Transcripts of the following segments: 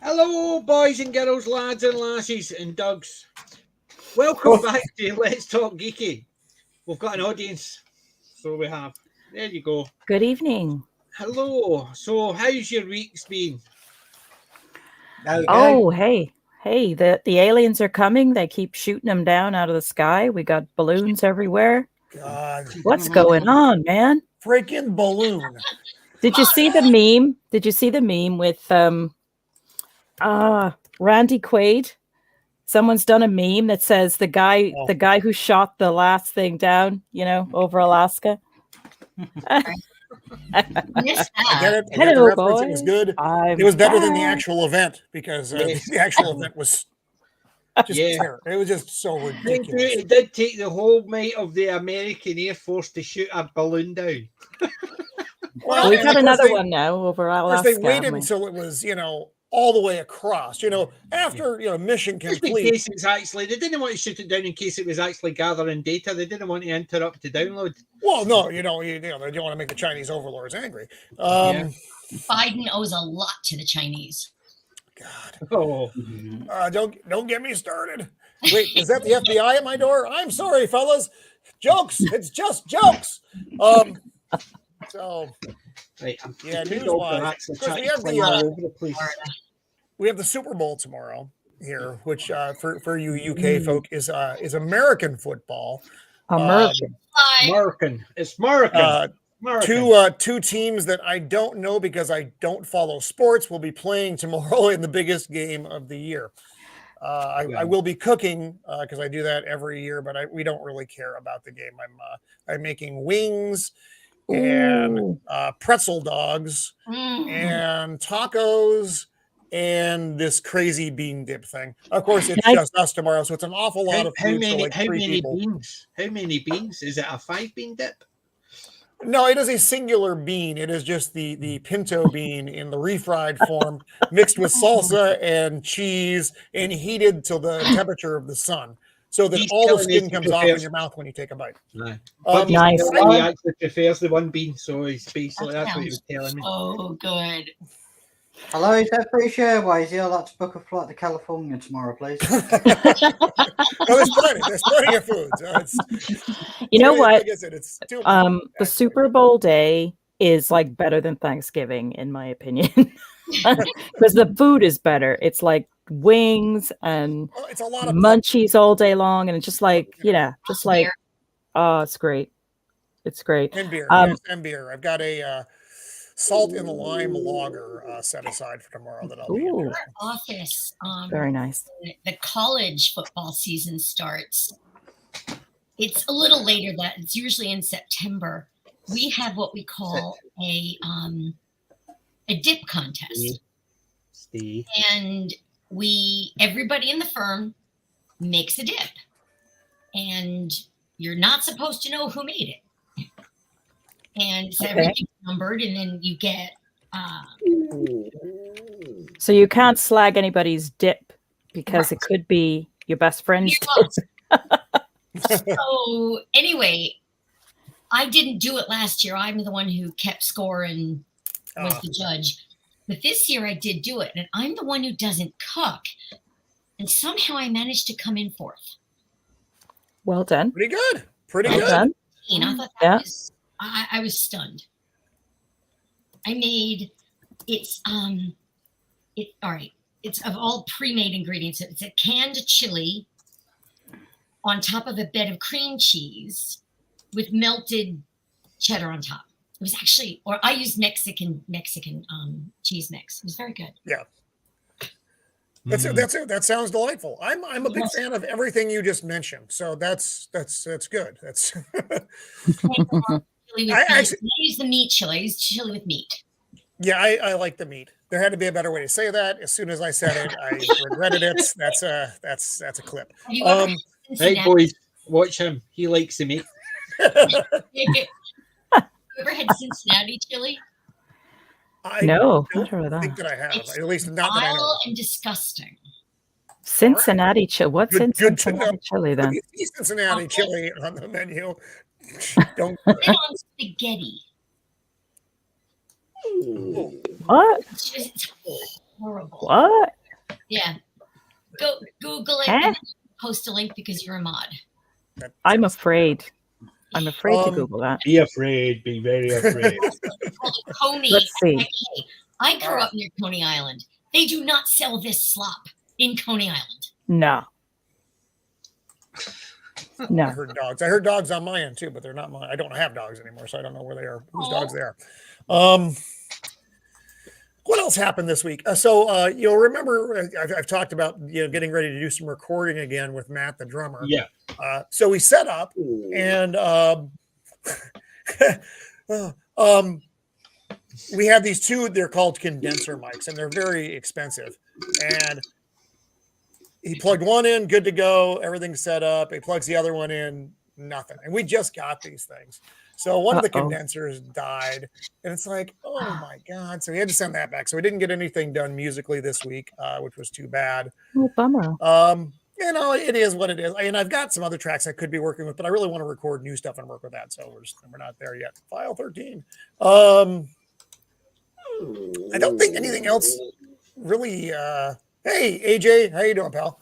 Hello, boys and girls, lads and lassies and dogs. Welcome back to Let's Talk Geeky. We've got an audience, so we have. There you go. Good evening. Hello. So, how's your week's been? Oh, hey, the aliens are coming. They keep shooting them down out of the sky. We got balloons everywhere. God, What's going on, man? freaking balloon. Did you see the meme? Did you see the meme with Randy Quaid? Someone's done a meme that says the guy who shot the last thing down, over Alaska. Yes, I get it. I get Hello, the reference. boys. It was good. I'm It was better than the back. actual event because the actual event was just terrible. It was just so ridiculous. It did take the whole might of the American Air Force to shoot a balloon down. Well, We've and got of course another they- one now over Of course, Alaska. they waited until it was, all the way across. After mission Just in complete. case it's actually, they didn't want to shoot it down in case it was actually gathering data. They didn't want to interrupt the download. Well, no, they don't want to make the Chinese overlords angry. Biden owes a lot to the Chinese. God. Oh, Don't get me started. Wait, is that the FBI at my door? I'm sorry, fellas. Jokes. It's just jokes. So right. I'm news-wise, of course, we have the Super Bowl tomorrow here, which for you UK folk is American football. American. It's American. Two teams that I don't know because I don't follow sports will be playing tomorrow in the biggest game of the year. I will be cooking because I do that every year, but we don't really care about the game. I'm making wings and pretzel dogs and tacos and this crazy bean dip thing. Of course, it's just us tomorrow, so it's an awful lot of food for like three people. Beans? How many beans? Is it a 5-bean dip? No, it is a singular bean. It is just the pinto bean in the refried form, mixed with salsa and cheese and heated to the temperature of the sun, so that all the skin comes off in your mouth when you take a bite. Nice. Nice. He actually prefers the one bean, so he's basically that's what he was telling me. Oh, good. Hello, is that British Airways? Yeah, I'd like to book a flight to California tomorrow, please. No, there's plenty of food. So You know what? Like I said, it's too much. The Super Bowl day is like better than Thanksgiving, in my opinion, because the food is better. It's like wings and It's a lot of munchies all day long, and it's just like it's great. It's great. And beer. And beer. I've got a salt and lime lager set aside for tomorrow that I'll be in. Our office. Very nice. The college football season starts. It's a little later. That it's usually in September. We have what we call a dip contest, and everybody in the firm makes a dip, and you're not supposed to know who made it. And so everything's numbered, and then you get. So you can't slag anybody's dip because it could be your best friend's dip. So anyway, I didn't do it last year. I'm the one who kept score and was the judge. But this year I did do it, and I'm the one who doesn't cook. And somehow I managed to come in fourth. Well done. Pretty good. Pretty Well good. done. I thought that was. I was stunned. I made it's all right. It's of all pre-made ingredients. It's a canned chili on top of a bed of cream cheese with melted cheddar on top. It was actually, or I used Mexican cheese mix. It was very good. Yeah. That sounds delightful. I'm a big fan of everything you just mentioned. So that's good. That's I use the meat chili. I use chili with meat. Yeah, I like the meat. There had to be a better way to say that. As soon as I said it, I regretted it. That's a clip. Hey boys, watch him. He likes the meat. You ever had Cincinnati chili? No, I don't think that I have. At least not that I know. And disgusting. Cincinnati chili. What's in Good Cincinnati chili then? Cincinnati chili on the menu. Don't put it on spaghetti. What? horrible. What? Yeah. Go Google it Huh? and post a link because you're a mod. I'm afraid. I'm afraid to Um, Google that. Be afraid. Be very afraid. Coney. Let's see. Hey, I grew up near Coney Island. They do not sell this slop in Coney Island. No. I No. heard dogs. I heard dogs on my end too, but they're not mine. I don't have dogs anymore, so I don't know where they are, whose dogs they are. What else happened this week? You'll remember I've talked about getting ready to do some recording again with Matt the drummer. Yeah. So we set up and we have these two. They're called condenser mics, and they're very expensive. And he plugged one in, good to go. Everything's set up. He plugs the other one in, nothing. And we just got these things. So one of the condensers died, and it's like, oh my God. So we had to send that back. So we didn't get anything done musically this week, which was too bad. Oh, bummer. It is what it is. I mean, I've got some other tracks I could be working with, but I really want to record new stuff and work with that. So we're not there yet. File 13. I don't think anything else really. Hey, AJ, how you doing, pal?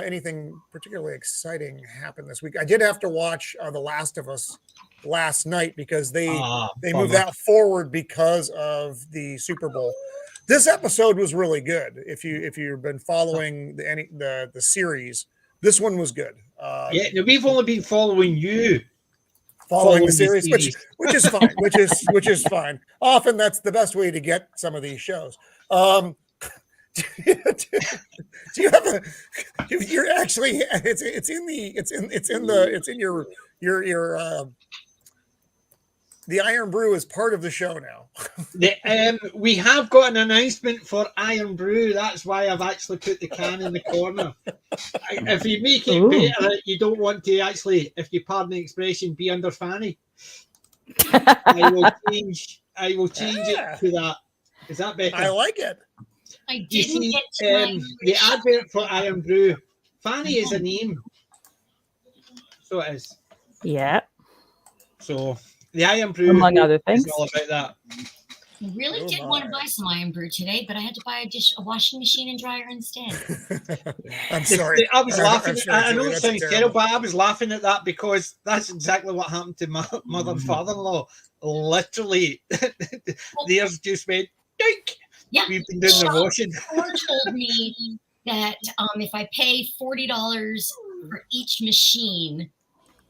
Anything particularly exciting happened this week? I did have to watch The Last of Us last night because they moved that forward because of the Super Bowl. This episode was really good. If you've been following the series, this one was good. We've only been following you. Following the series, which is fine, which is fine. Often that's the best way to get some of these shows. Do you have a? You're actually it's in your the Irn-Bru is part of the show now. We have got an announcement for Irn-Bru. That's why I've actually put the can in the corner. If you make it better, you don't want to actually, if you pardon the expression, be under Fanny. I will change it to that. Is that better? I like it. I didn't get to the advert for Irn-Bru. Fanny is a name. So it is. Yeah. So the Irn-Bru, among other things, is all about that. I really did want to buy some Irn-Bru today, but I had to buy a washing machine and dryer instead. I'm sorry. I was laughing. I know it sounds terrible, but I was laughing at that because that's exactly what happened to my mother and father-in-law. Literally, theirs just went, doink. Yeah, we've been doing the washing. Barr told me that if I pay $40 for each machine,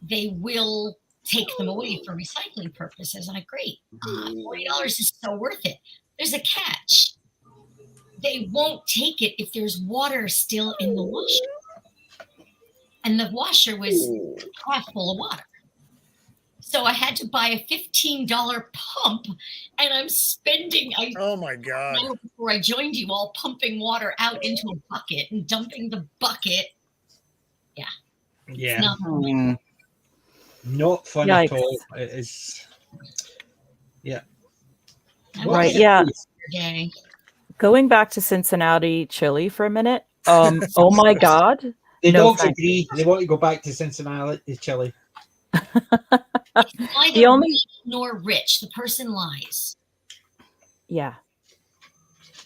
they will take them away for recycling purposes. I'm like, great, $40 is so worth it. There's a catch. They won't take it if there's water still in the washer. And the washer was half full of water. So I had to buy a $15 pump, and I'm spending. Oh my God! Before I joined you, all pumping water out into a bucket and dumping the bucket. Yeah, not fun at all. It is. Yeah. Right. Yeah. Going back to Cincinnati chili for a minute. Oh my God! The dogs agree. They want to go back to Cincinnati chili. It's neither rich nor rich. The person lies. Yeah.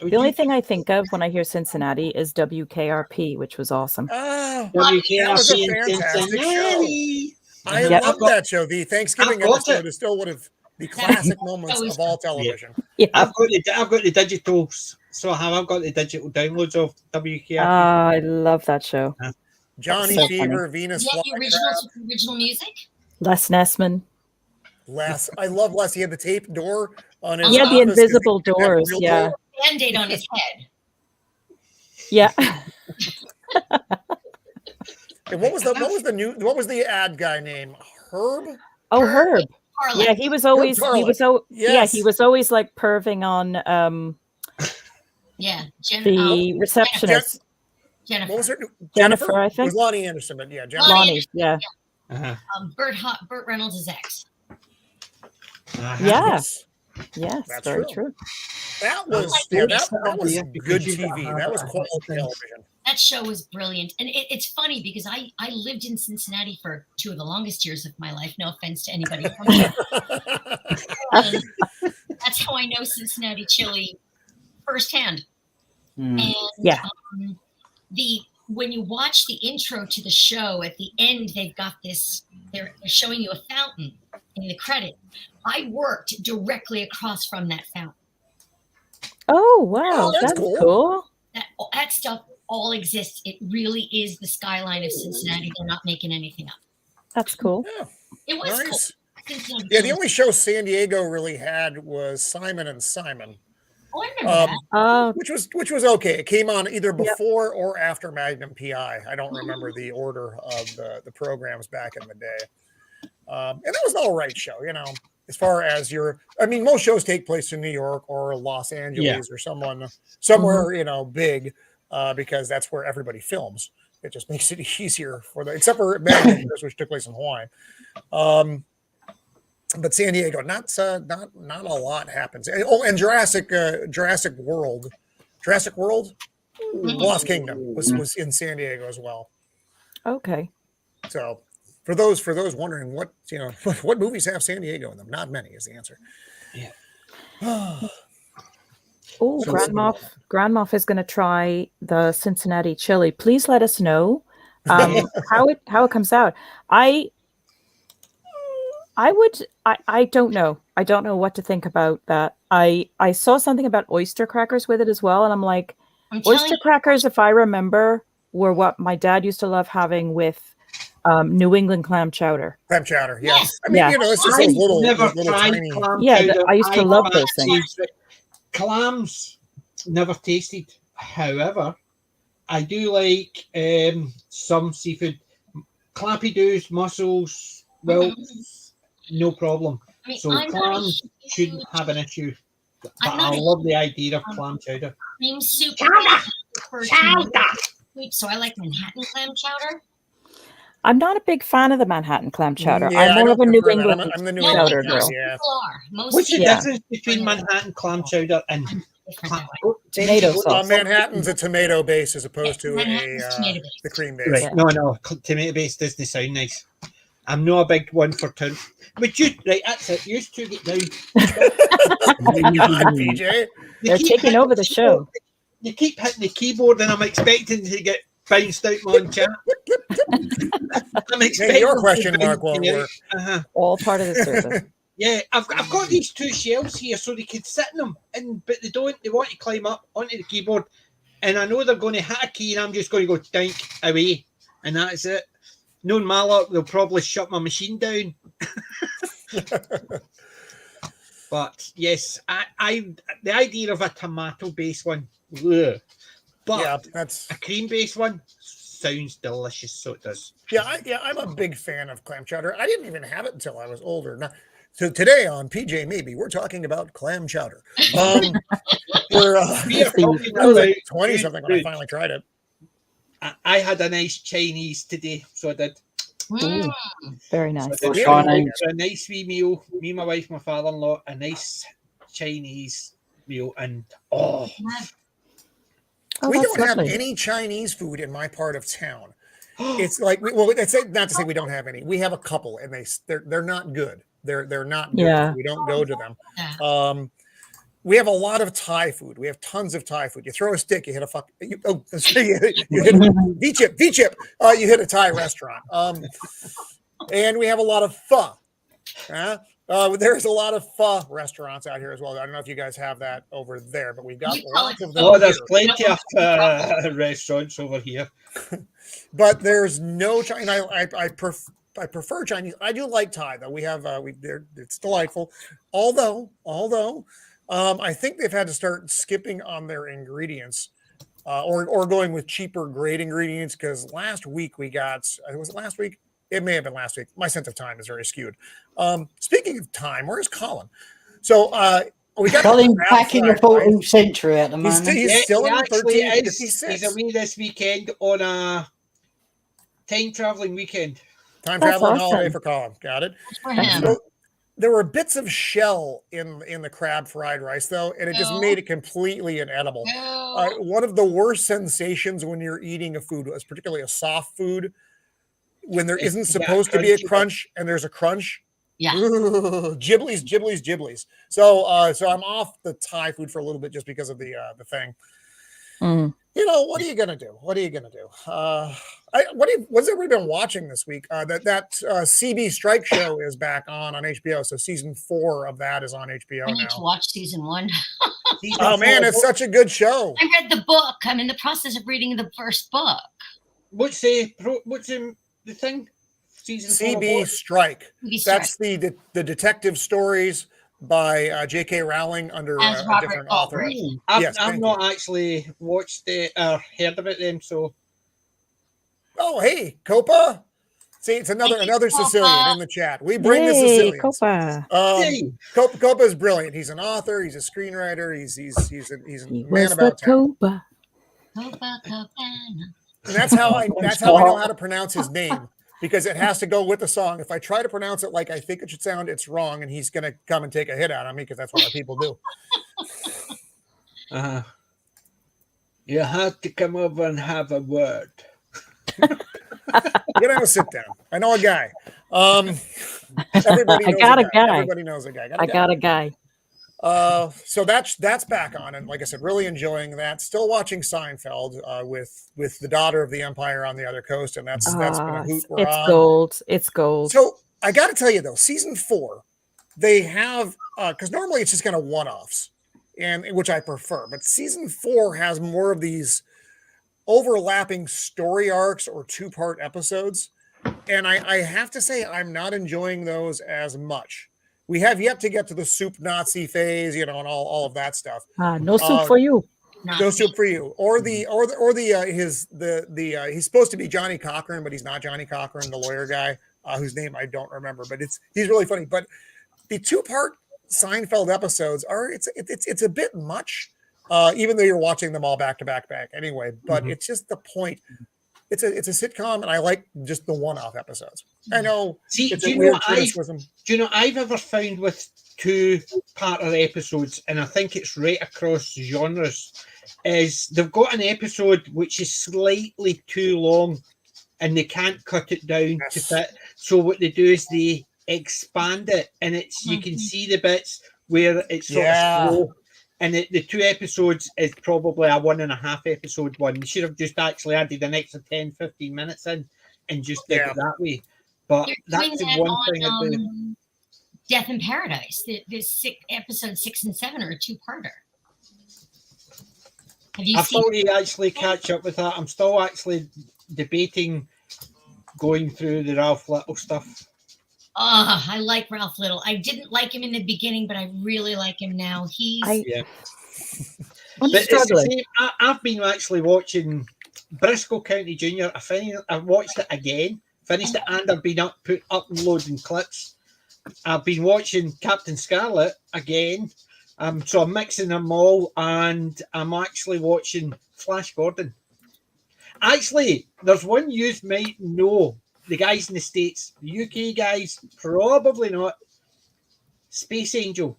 The only thing I think of when I hear Cincinnati is WKRP, which was awesome. Oh, WKRP was a fantastic show. I love that show. The Thanksgiving episode is still one of the classic moments of all television. Yeah. I've got the digitals. So I've got the digital downloads of WKRP. I love that show. Johnny so Fever, Venus. Yeah, the original music. Les Nessman. Les, I love Les. He had the tape door on his. Yeah, the invisible doors. Yeah. Band-Aid on his head. Yeah. And what was the ad guy name? Herb? Oh, Herb. Harlan. Yeah, he was always he was always like perving on the receptionist. Jennifer. What was her? Jennifer, I think. It was Lonnie Anderson, but yeah, Jennifer. Lonnie, yeah. Burt Reynolds' ex. Yes. Yes, that's very true. That was that was good TV. That was quality television. That show was brilliant. And it's funny because I lived in Cincinnati for 2 of the longest years of my life. No offense to anybody from there. That's how I know Cincinnati chili firsthand. And Yeah. When you watch the intro to the show, at the end they've got this. They're showing you a fountain in the credit. I worked directly across from that fountain. Oh wow, Oh, that's cool. That stuff all exists. It really is the skyline of Cincinnati. They're not making anything up. That's cool. Yeah. It was Nice. cool. Yeah, the only show San Diego really had was Simon and Simon. Oh, I remember that. Which was okay. It came on either before or after Magnum PI. I don't remember the order of the programs back in the day. And it was an all right show, as far as most shows take place in New York or Los Angeles or somewhere, big, because that's where everybody films. It just makes it easier for except for Magnum, which took place in Hawaii. But San Diego, not a lot happens. Oh, and Jurassic World, Lost Kingdom was in San Diego as well. Okay. So for those wondering what movies have San Diego in them, not many is the answer. Yeah. Oh, Grand Moff is going to try the Cincinnati chili. Please let us know how it comes out. I don't know. I don't know what to think about that. I saw something about oyster crackers with it as well, and I'm like, oyster crackers, if I remember, were what my dad used to love having with New England clam chowder. Clam chowder, yes. Yes. It's just those little tried tiny. clam Yeah, chowder. I used to love those things. Clams, never tasted. However, I do like some seafood. Clappy doos, mussels, no problem. So clams shouldn't have an issue. But I love the idea of clam chowder. Cream soup. So I like Manhattan clam chowder. I'm not a big fan of the Manhattan clam chowder. Yeah, I'm more of a New England I'm the New chowder England girl. Yeah. What's the difference between Manhattan clam chowder and tomato sauce? Manhattan's a tomato base as opposed to the cream base. Right. No, tomato base doesn't sound nice. I'm not a big one for turn. But that's it. You two get down. PJ. They're taking over the show. You keep hitting the keyboard, and I'm expecting to get bounced out my own chat. I'm expecting your question mark won't work. All part of the service. Yeah, I've got these two shelves here, so they could sit in them, but they don't. They want to climb up onto the keyboard, and I know they're going to hit a key, and I'm just going to go dink away, and that's it. Knowing my luck, they'll probably shut my machine down. But yes, I the idea of a tomato-based one, but that's a cream-based one sounds delicious. So it does. I'm a big fan of clam chowder. I didn't even have it until I was older. Now, so today on PJ Maybe, we're talking about clam chowder. We're 20 something when I finally tried it. I had a nice Chinese today, so I did. Ooh, very nice. So a nice wee meal. Me, my wife, my father-in-law, a nice Chinese meal, and we don't have any Chinese food in my part of town. It's like, it's not to say we don't have any. We have a couple, and they're not good. They're not good. Yeah. We don't go to them. We have a lot of Thai food. We have tons of Thai food. You throw a stick, you hit a you hit V-chip. You hit a Thai restaurant. And we have a lot of pho. There's a lot of pho restaurants out here as well. I don't know if you guys have that over there, but we've got lots of them. Oh, there's plenty of restaurants over here. But there's no Chinese. I prefer Chinese. I do like Thai though. We have it's delightful. Although I think they've had to start skipping on their ingredients, or going with cheaper grade ingredients. Because last week we got, was it last week? It may have been last week. My sense of time is very skewed. Speaking of time, where's Colin? So we got Colin back in the 14th century at the moment. He's still in 1356. He's away this weekend on a time traveling weekend. Time traveling holiday for Colin. Got it. So, there were bits of shell in the crab fried rice, though, and it just made it completely inedible. One of the worst sensations when you're eating a food, particularly a soft food, when there isn't supposed to be a crunch and there's a crunch. Yeah. Ooh, gibblies. So I'm off the Thai food for a little bit just because of the thing. You know, what are you gonna do? What are you gonna do? What's everybody been watching this week? That CB Strike show is back on HBO. So season 4 of that is on HBO I need now. to watch season 1. Oh man, it's such a good show. I read the book. I'm in the process of reading the first book. What's the thing? Season 4 CB Strike. CB Strike. That's the detective stories by J.K. Rowling under As a Robert different author. Galbraith. I've not actually watched it or heard about them, so. Oh, hey, Copa. See, it's another Sicilian in the chat. We bring the Yay, Sicilians. Copa. Copa is brilliant. He's an author. He's a screenwriter. He's a He man was about the town. Copa. Copacabana. And that's how I know how to pronounce his name, because it has to go with the song. If I try to pronounce it like I think it should sound, it's wrong, and he's going to come and take a hit out on me, because that's what our people do. You have to come over and have a word. You gotta sit down. I know a guy. Everybody knows a guy. Everybody knows a guy. I got a guy. So that's back on, and like I said, really enjoying that. Still watching Seinfeld with the daughter of the Empire on the other coast, and that's been a hoot. It's gold. It's gold. So I got to tell you though, season 4, they have because normally it's just kind of one-offs, and which I prefer, but season 4 has more of these overlapping story arcs or 2-part episodes, and I have to say I'm not enjoying those as much. We have yet to get to the soup Nazi phase, you know, and all of that stuff. No soup for you. No soup for you. Or he's supposed to be Johnny Cochran, but he's not Johnny Cochran, the lawyer guy, whose name I don't remember, but he's really funny. But the 2-part Seinfeld episodes it's a bit much, even though you're watching them all back to back anyway. But it's just the point. It's a sitcom, and I like just the one-off episodes. I know. See, it's do a you weird know criticism. I've ever found with 2-parter episodes, and I think it's right across genres, is they've got an episode which is slightly too long, and they can't cut it down to fit. So what they do is they expand it, and you can see the bits where it's sort of slow. And the 2 episodes is probably a 1.5 episode one. They should have just actually added an extra 10-15 minutes in and just did it that way. But that's the one thing I do. Death in Paradise. Episode 6 and 7 are a 2-parter. I've already actually catch up with that. I'm still actually debating going through the Ralph Little stuff. I like Ralph Little. I didn't like him in the beginning, but I really like him now. But it's the same. I've been actually watching Briscoe County Jr. I watched it again, finished it, and I've been uploading clips. I've been watching Captain Scarlet again. So I'm mixing them all, and I'm actually watching Flash Gordon. Actually, there's one you might know. The guys in the States, the UK guys, probably not. Space Angel.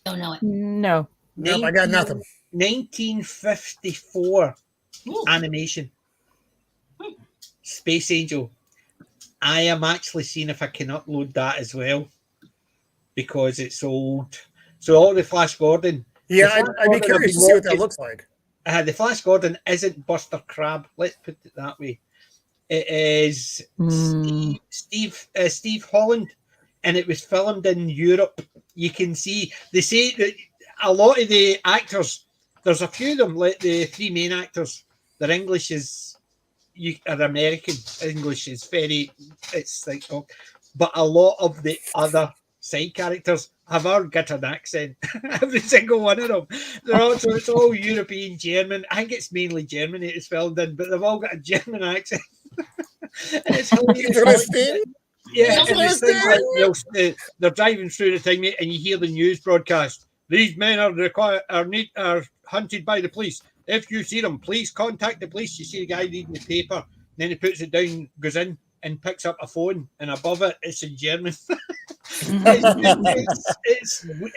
Don't know it. No. Nope, I got nothing. 1954 animation. Space Angel. I am actually seeing if I can upload that as well, because it's old. So all the Flash Gordon. Yeah, I'd be curious to see what that looks like. The Flash Gordon isn't Buster Crabbe. Let's put it that way. It is Steve Holland, and it was filmed in Europe. You can see, they say that a lot of the actors, there's a few of them, like the 3 main actors, their English is American English is it's like, but a lot of the other side characters have got an accent. Every single one of them. It's all European, German. I think it's mainly Germany it's filmed in, but they've all got a German accent. And it's hilarious. Yeah, and it's things like, they're driving through the thing, mate, and you hear the news broadcast. These men are hunted by the police. If you see them, please contact the police. You see the guy reading the paper, then he puts it down, goes in, and picks up a phone, and above it, it's in German.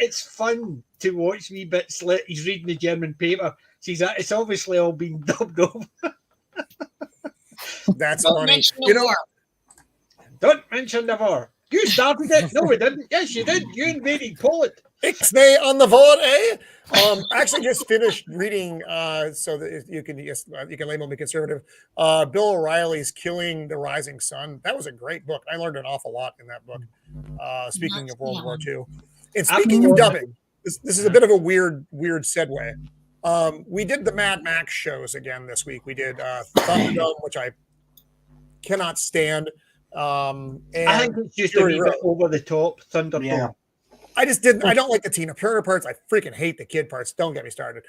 It's fun to watch wee bits. He's reading the German paper. It's obviously all been dubbed over. That's funny. Don't mention the war. You started it. No, we didn't. Yes, you did. You invaded Poland. Ixnay on the board, eh? Actually just finished reading, so that you can label me conservative. Bill O'Reilly's Killing the Rising Sun. That was a great book. I learned an awful lot in that book. Speaking of World War II. And speaking of dubbing, this is a bit of a weird segue. We did the Mad Max shows again this week. We did Thunderdome, which I cannot stand. And I think it's just a wee bit over the top, Thunderdome. Yeah. I don't like the Tina Turner parts. I freaking hate the kid parts. Don't get me started.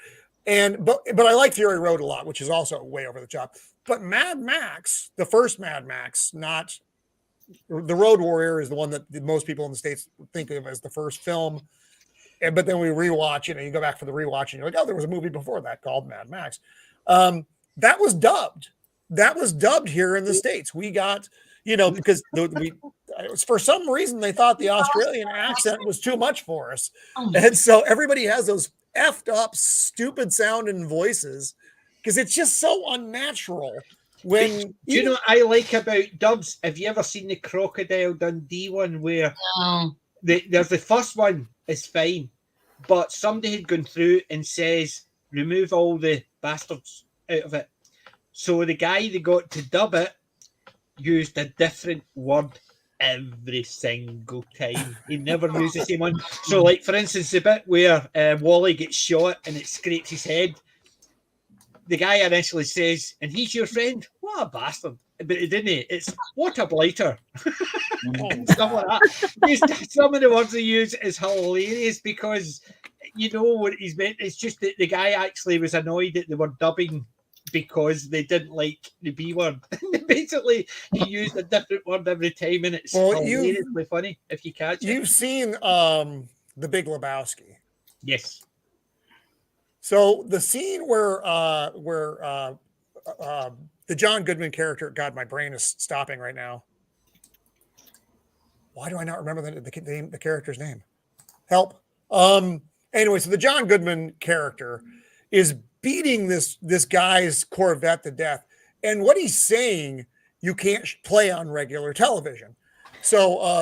But I like Fury Road a lot, which is also way over the top. But Mad Max, the first Mad Max, not the Road Warrior, is the one that most people in the States think of as the first film. But then we rewatch it, and you go back for the rewatch, and you're like, oh, there was a movie before that called Mad Max. That was dubbed. That was dubbed here in the States. We got, because for some reason they thought the Australian accent was too much for us. And so everybody has those effed up, stupid sounding voices because it's just so unnatural. When do you know what I like about dubs? Have you ever seen the Crocodile Dundee one where there's the first one is fine, but somebody had gone through and says, remove all the bastards out of it. So the guy they got to dub it used a different word every single time. He never used the same one. So, like, for instance, the bit where Wally gets shot and it scrapes his head, the guy initially says, and he's your friend? What a bastard. But it didn't. It's what a blighter. And stuff like that. Some of the words they use is hilarious because you know what he's meant. It's just that the guy actually was annoyed that they were dubbing because they didn't like the B word. Basically, he used a different word every time, and it's hilariously funny if you catch it. You've seen The Big Lebowski. Yes. So the scene where the John Goodman character, God, my brain is stopping right now. Why do I not remember the character's name? Help. Anyway, so the John Goodman character is beating this guy's Corvette to death. And what he's saying, you can't play on regular television. So,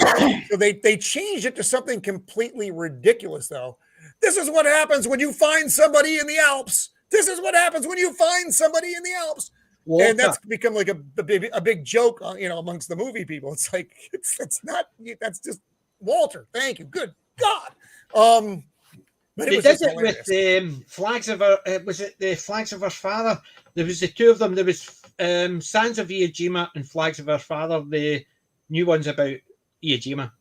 so they changed it to something completely ridiculous, though. This is what happens when you find somebody in the Alps. This is what happens when you find somebody in the Alps. Walter. And that's become like a big joke, amongst the movie people. It's like, it's not, that's just Walter. Thank you. Good God. But they did it with Flags of Our, was it the Flags of Our Father? There was the two of them. There was Sands of Iwo Jima and Flags of Our Father, the new ones about Iwo Jima.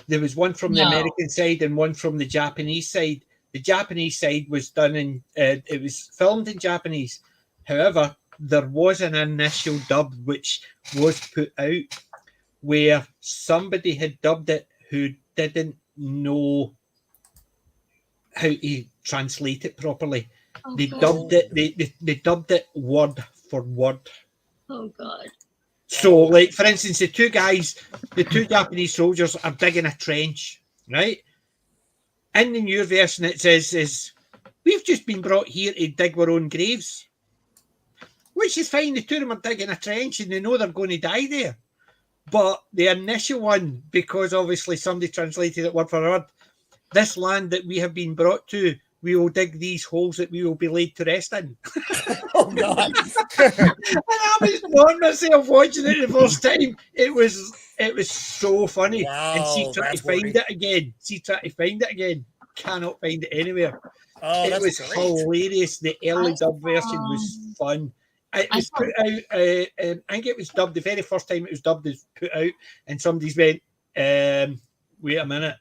There was one from the American side and one from the Japanese side. The Japanese side was done in, it was filmed in Japanese. However, there was an initial dub which was put out where somebody had dubbed it who didn't know how to translate it properly. They dubbed it. They dubbed it word for word. Oh God! So, like for instance, the two Japanese soldiers are digging a trench, right? In the new version, it says, "We've just been brought here to dig our own graves," which is fine. The two of them are digging a trench and they know they're going to die there. But the initial one, because obviously somebody translated it word for word. This land that we have been brought to, we will dig these holes that we will be laid to rest in. Oh, God. And I was not myself watching it the first time. It was so funny. Wow, and she tried to find it again. Cannot find it anywhere. Oh, it was great. Hilarious. The early dub version was fun. It was put out, I think it was dubbed, the very first time it was dubbed is put out, and somebody's went, wait a minute.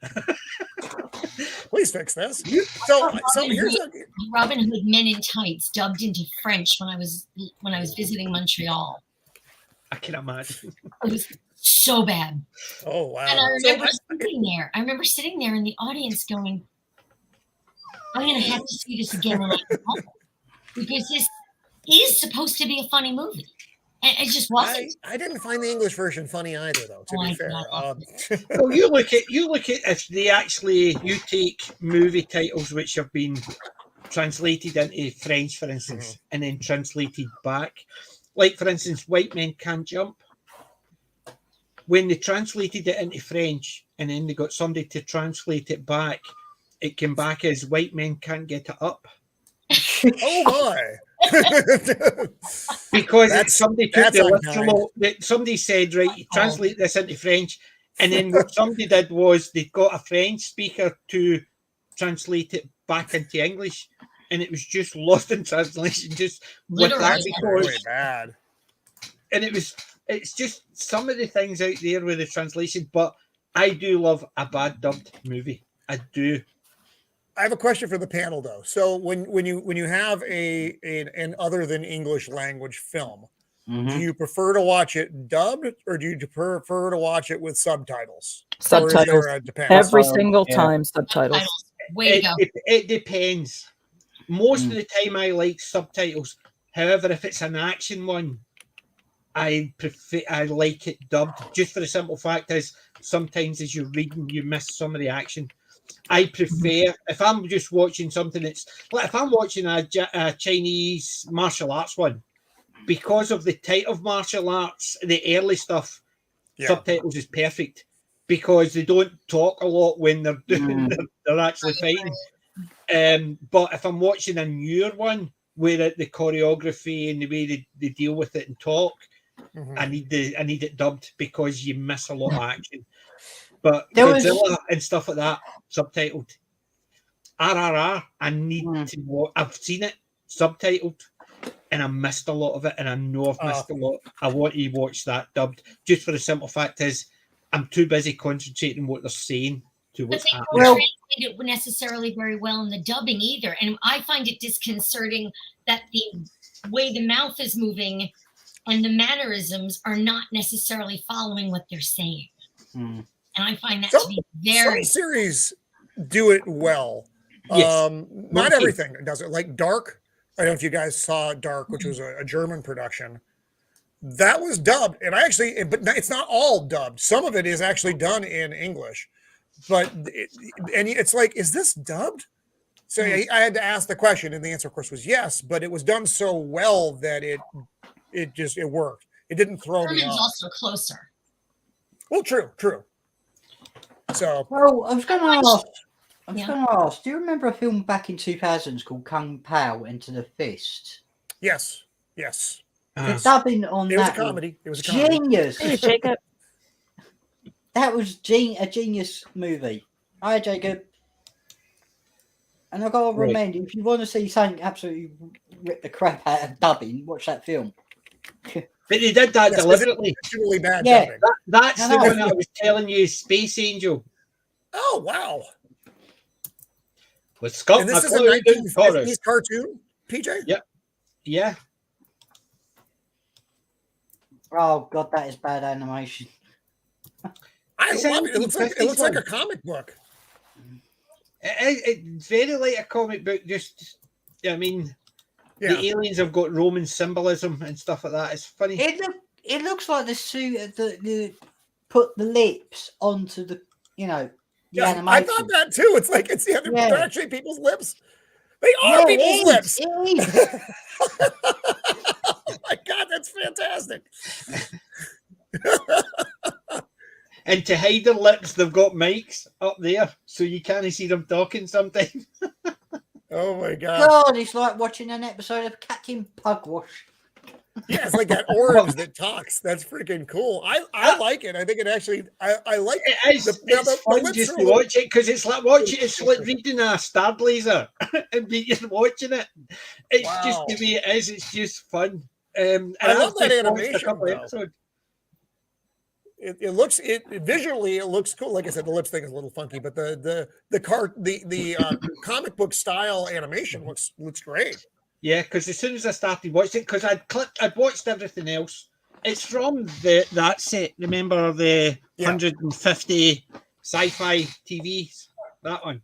Please fix this. So here's Robin Hood Men in Tights dubbed into French when I was visiting Montreal. I can imagine. It was so bad. Oh wow! And I remember sitting there in the audience going, "I'm going to have to see this again when I come home," because this is supposed to be a funny movie. It just wasn't. I didn't find the English version funny either, though. To be fair, well, you look at if they actually take movie titles which have been translated into French, for instance, and then translated back. Like for instance, White Men Can't Jump. When they translated it into French, and then they got somebody to translate it back, it came back as white men can't get it up. Oh my! Because somebody took that's the unkind. literal. Somebody said, right, translate this into French, and then what somebody did was they got a French speaker to translate it back into English, and it was just lost in translation. Just with that, Literally. because Really bad. and it's just some of the things out there with the translation. But I do love a bad dubbed movie. I do. I have a question for the panel though. So when you have an other than English language film, do you prefer to watch it dubbed or do you prefer to watch it with subtitles? Subtitles. Or is there a depends? Every single time, subtitles. Way to go. It depends. Most of the time, I like subtitles. However, if it's an action one, I like it dubbed. Just for the simple fact is, sometimes as you're reading, you miss some of the action. I prefer if I'm just watching something that's like if I'm watching a Chinese martial arts one, because of the type of martial arts, the early stuff, subtitles is perfect because they don't talk a lot when they're doing they're actually fighting. But if I'm watching a newer one where the choreography and the way they deal with it and talk, I need it dubbed because you miss a lot of action. But Godzilla and stuff like that, subtitled. RRR, I need to watch. I've seen it subtitled, and I missed a lot of it, and I know I've missed a lot. I want to watch that dubbed, just for the simple fact is, I'm too busy concentrating on what they're saying to what's happening. But they don't translate it necessarily very well in the dubbing either, and I find it disconcerting that the way the mouth is moving and the mannerisms are not necessarily following what they're saying. And I find that to be very... Some series do it well. Yes. Not everything does it. Like Dark, I don't know if you guys saw Dark, which was a German production. That was dubbed. And but it's not all dubbed. Some of it is actually done in English. But it's like, is this dubbed? So I had to ask the question, and the answer, of course, was yes. But it was done so well that it worked. It didn't throw me off. German's also closer. Well, true. So, I was going to ask. Do you remember a film back in 2000s called Kung Pao: Enter the Fist? Yes. The dubbing on It was a comedy. It was a comedy. Genius. Hey, Jacob. That was a genius movie. Hi, Jacob. And I've got to remind you, if you want to see something absolutely rip the crap out of dubbing, watch that film. But they did that deliberately. It's really bad Yeah. dubbing. That's the one I was telling you, Space Angel. Oh, wow. With Scott And this is a McCloud doing 1950s chorus. cartoon, PJ? Yep. Yeah. Oh, God, that is bad animation. I It's love it. It looks like one. a comic book. It's very like a comic book. Just, I mean, Yeah. the aliens have got Roman symbolism and stuff like that. It's funny. It looks like the suit the put the lips onto the the animation. I thought that too. It's like they're actually people's lips. They are people's lips. It is. Oh my God, that's fantastic. And to hide their lips, they've got mics up there, so you can't see them talking sometimes. Oh my God. God, it's like watching an episode of Captain Pugwash. Yeah, it's like that orange that talks. That's freaking cool. I like it. I think it actually. I like it. It's fun just to watch it because it's like watching. It's like reading a Star Blazer and just watching it. It's just the way it is. It's just fun. And I love that I've watched animation, a couple though. episodes. It looks visually it looks cool. Like I said, the lips thing is a little funky, but the comic book style animation looks great. Yeah, because as soon as I started watching it, because I'd watched everything else. It's from that set. Remember the 150 sci-fi TVs? That one.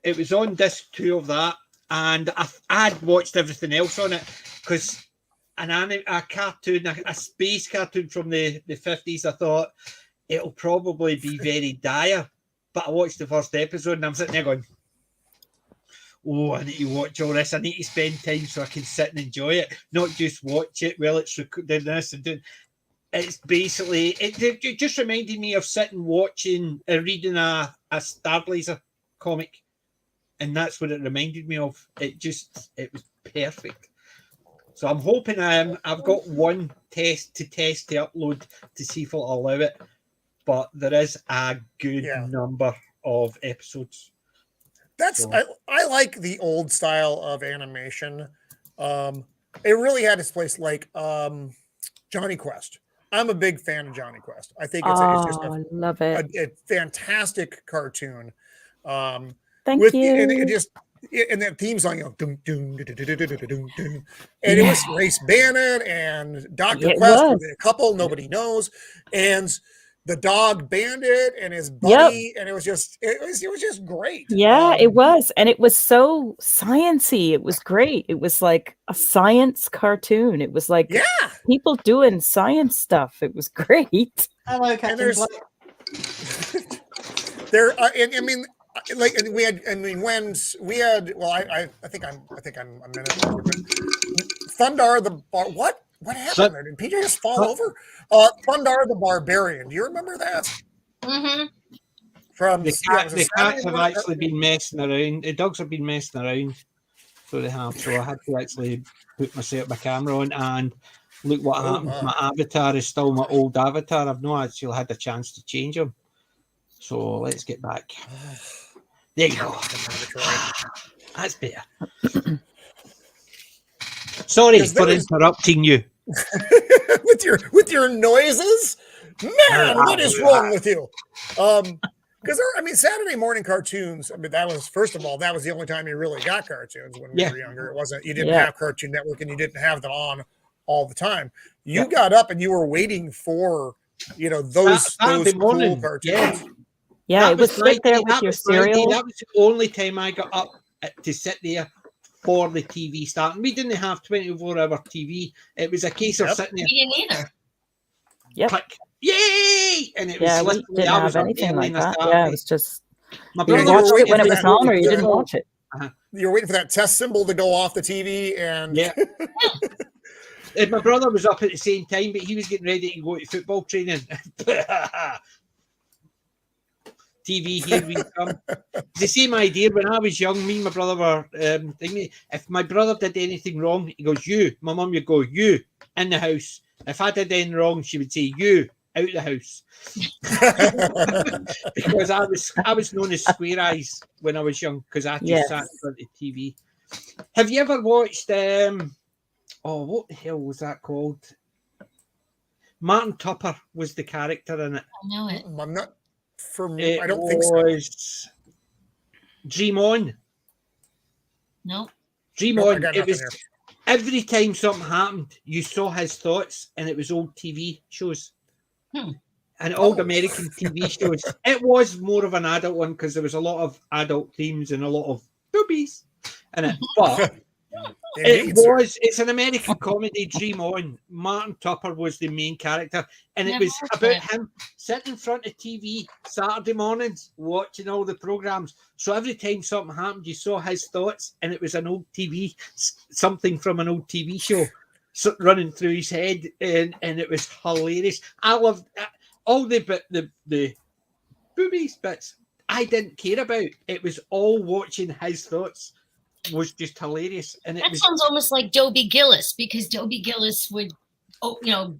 It was on disc 2 of that, and I'd watched everything else on it because a cartoon, a space cartoon from the 50s. I thought it'll probably be very dire, but I watched the first episode and I'm sitting there going, oh, I need to watch all this. I need to spend time so I can sit and enjoy it, not just watch it while it's doing this and doing. It's basically it just reminded me of sitting watching, reading a Star Blazer comic, and that's what it reminded me of. It was perfect. So I'm hoping I've got one test to upload to see if it'll allow it, but there is a good number of episodes. I like the old style of animation. It really had its place, like Johnny Quest. I'm a big fan of Johnny Quest. I think it's just I love it. A fantastic cartoon. Thank you. And it just and that theme song, dun, dun, dun, dun, dun, dun, dun, dun. And it was Race Bannon and Dr. Quest with a couple nobody knows, and the dog Bandit and his buddy, and it was just great. Yeah, it was, and it was so sciencey. It was great. It was like a science cartoon. It was like people doing science stuff. It was great. Hello, Captain Black. I think I'm a minute over, but Thundar the Bar. What happened there? Did PJ just fall over? Thundar the Barbarian. Do you remember that? Mm-hmm. From the cats have actually been messing around. The dogs have been messing around, so they have. So I had to actually put my camera on and look what happened. My avatar is still my old avatar. I've not actually had a chance to change him. So let's get back. There you go. That's better. Sorry for interrupting you. with your noises, man. What is wrong with you? Because Saturday morning cartoons. That was the only time you really got cartoons when we were younger. It wasn't. You didn't have Cartoon Network, and you didn't have them on all the time. You got up and you were waiting for those cool cartoons. Yeah, it was sit there with your cereal. That was the only time I got up to sit there for the TV starting. We didn't have 24-hour TV. It was a case of sitting there. We didn't either. Yep. Click. Yay! And it was we didn't have anything like that. Yeah, it was just my you watched it when it was on, or you didn't watch it. You're waiting for that test symbol to go off the TV, and and my brother was up at the same time, but he was getting ready to go to football training. TV, here we come. The same idea. When I was young, me and my brother were thinking, if my brother did anything wrong, he goes, you. My mum would go, you, in the house. If I did anything wrong, she would say, you, out the house. Because I was known as Square Eyes when I was young, because I just sat in front of TV. Have you ever watched, what the hell was that called? Martin Tupper was the character in it. I know it. I'm not... For me, I don't think so. Dream On. No. Dream On. It was every time something happened, you saw his thoughts, and it was old TV shows. And old American TV shows. It was more of an adult one because there was a lot of adult themes and a lot of boobies in it. But it's an American comedy, Dream On. Martin Tupper was the main character, and it was about him sitting in front of TV Saturday mornings watching all the programs. So every time something happened, you saw his thoughts, and it was an old TV, something from an old TV show running through his head, and it was hilarious. I loved all the boobies bits. I didn't care about. It was all watching his thoughts. Was just hilarious, and that sounds almost like Dobie Gillis, because Dobie Gillis would, the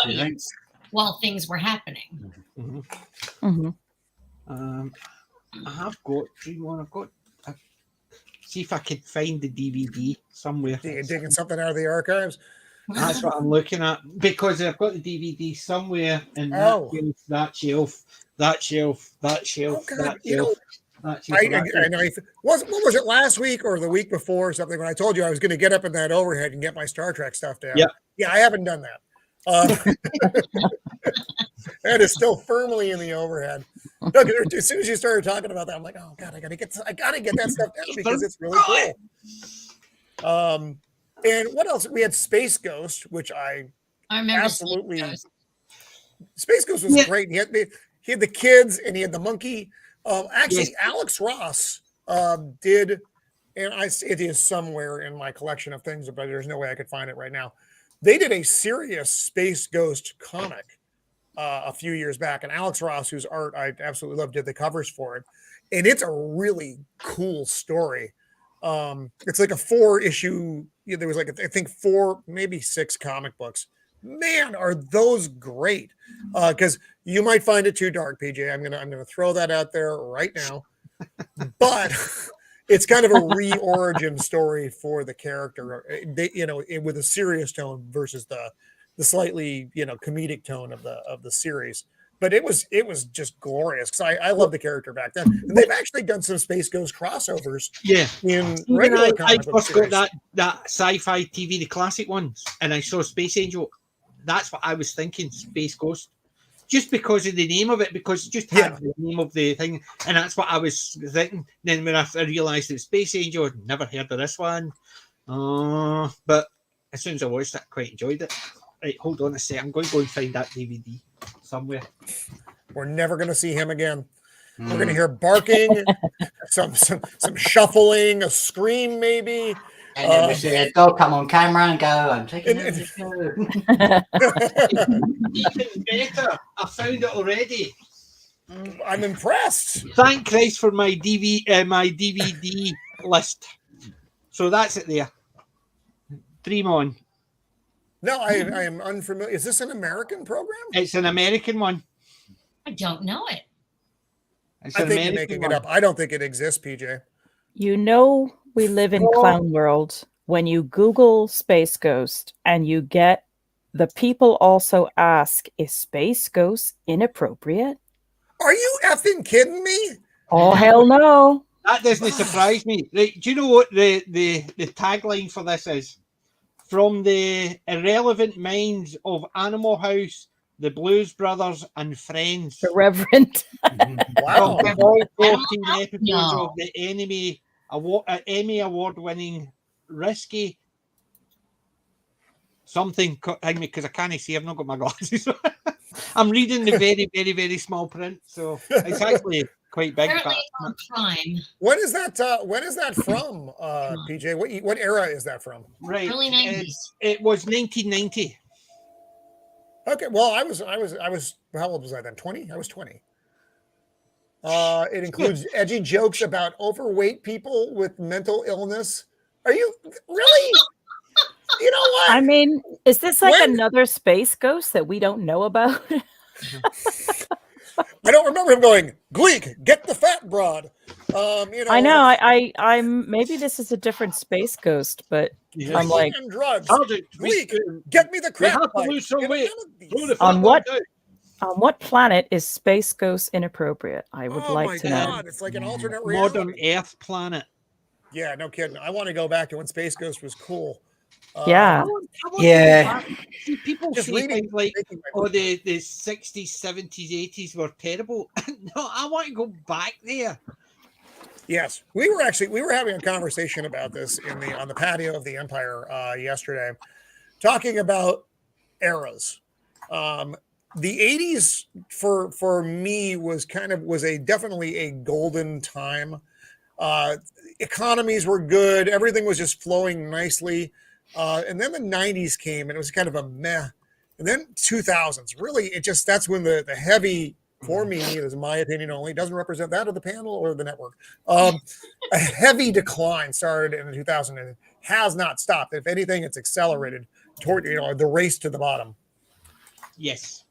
audience while things were happening. I have got Dream On. I've got. See if I can find the DVD somewhere. You're digging something out of the archives. That's what I'm looking at, because I've got the DVD somewhere in that shelf. I know. What was it last week or the week before or something when I told you I was going to get up in that overhead and get my Star Trek stuff down? Yeah, I haven't done that. That is still firmly in the overhead. Look, as soon as you started talking about that, I'm like, oh god, I gotta get that stuff down because it's really cool. And what else? We had Space Ghost, which I remember absolutely. Space Ghost was great. He had the kids and he had the monkey. Actually, Alex Ross did, and it is somewhere in my collection of things, but there's no way I could find it right now. They did a serious Space Ghost comic a few years back, and Alex Ross, whose art I absolutely love, did the covers for it, and it's a really cool story. It's like a 4-issue. There was like I think 4, maybe 6 comic books. Man, are those great? Because you might find it too dark, PJ. I'm gonna throw that out there right now. But it's kind of a re-origin story for the character, with a serious tone versus the slightly comedic tone of the series. But it was just glorious because I love the character back then. And they've actually done some Space Ghost crossovers. Yeah, in regular I comic book first got series. that sci-fi TV, the classic ones, and I saw Space Angel. That's what I was thinking, Space Ghost, just because of the name of it, because it just had the name of the thing, and that's what I was thinking. Then when I realised it's Space Angel, I'd never heard of this one. But as soon as I watched it, I quite enjoyed it. Right, hold on a sec. I'm going to go and find that DVD somewhere. We're never going to see him again. We're going to hear barking, some shuffling, a scream maybe. And then we see a dog come on camera and go, I'm taking over the show. Even better, I found it already. I'm impressed. Thank Christ for my DVD list. So that's it there. Dream on. No, I am unfamiliar. Is this an American program? It's an American one. I don't know it. It's I an think you're American making one. it up. I don't think it exists, PJ. We live in clown world when you Google Space Ghost and you get the people also ask, is Space Ghost inappropriate? Are you effing kidding me? Oh, hell no. That doesn't surprise me. Right, do you know what the tagline for this is? From the irrelevant minds of Animal House, the Blues Brothers, and Friends. The Reverend. Wow. From all 14 No. episodes of the Emmy Award-winning Risky something, because I can't see, I've not got my glasses. I'm reading the very, very, very small print, so it's actually quite big. Apparently it's on Prime. When is that from, PJ? What era is that from? Right. Early 90s. It was 1990. Okay, well, I was how old was I then? 20? I was 20. It includes edgy jokes about overweight people with mental illness. Are you really? You know what? I mean, is this like another Space Ghost that we don't know about? I don't remember him going, Gleek, get the fat broad. I know. I'm maybe this is a different Space Ghost, but I'm like, and drugs. Gleek, get me the we crap have to pipe. lose some Get weight. none of these. Throw the On fat what- one down. on what planet is Space Ghost inappropriate? I would Oh like my to know. God, it's like an alternate reality. Modern Earth planet. Yeah, no kidding. I want to go back to when Space Ghost was cool. Yeah. I want to go Yeah. back. See, people Just say reading, things like, making my- oh, the 60s, 70s, 80s were terrible. No, I want to go back there. Yes, we were having a conversation about this on the patio of the Empire yesterday, talking about eras. The 80s for me was definitely a golden time. Economies were good, everything was just flowing nicely, and then the 90s came and it was kind of a meh. And then 2000s, really, that's when the heavy, for me, this is my opinion only, doesn't represent that of the panel or the network. A heavy decline started in 2000 and it has not stopped. If anything, it's accelerated toward the race to the bottom. Yes.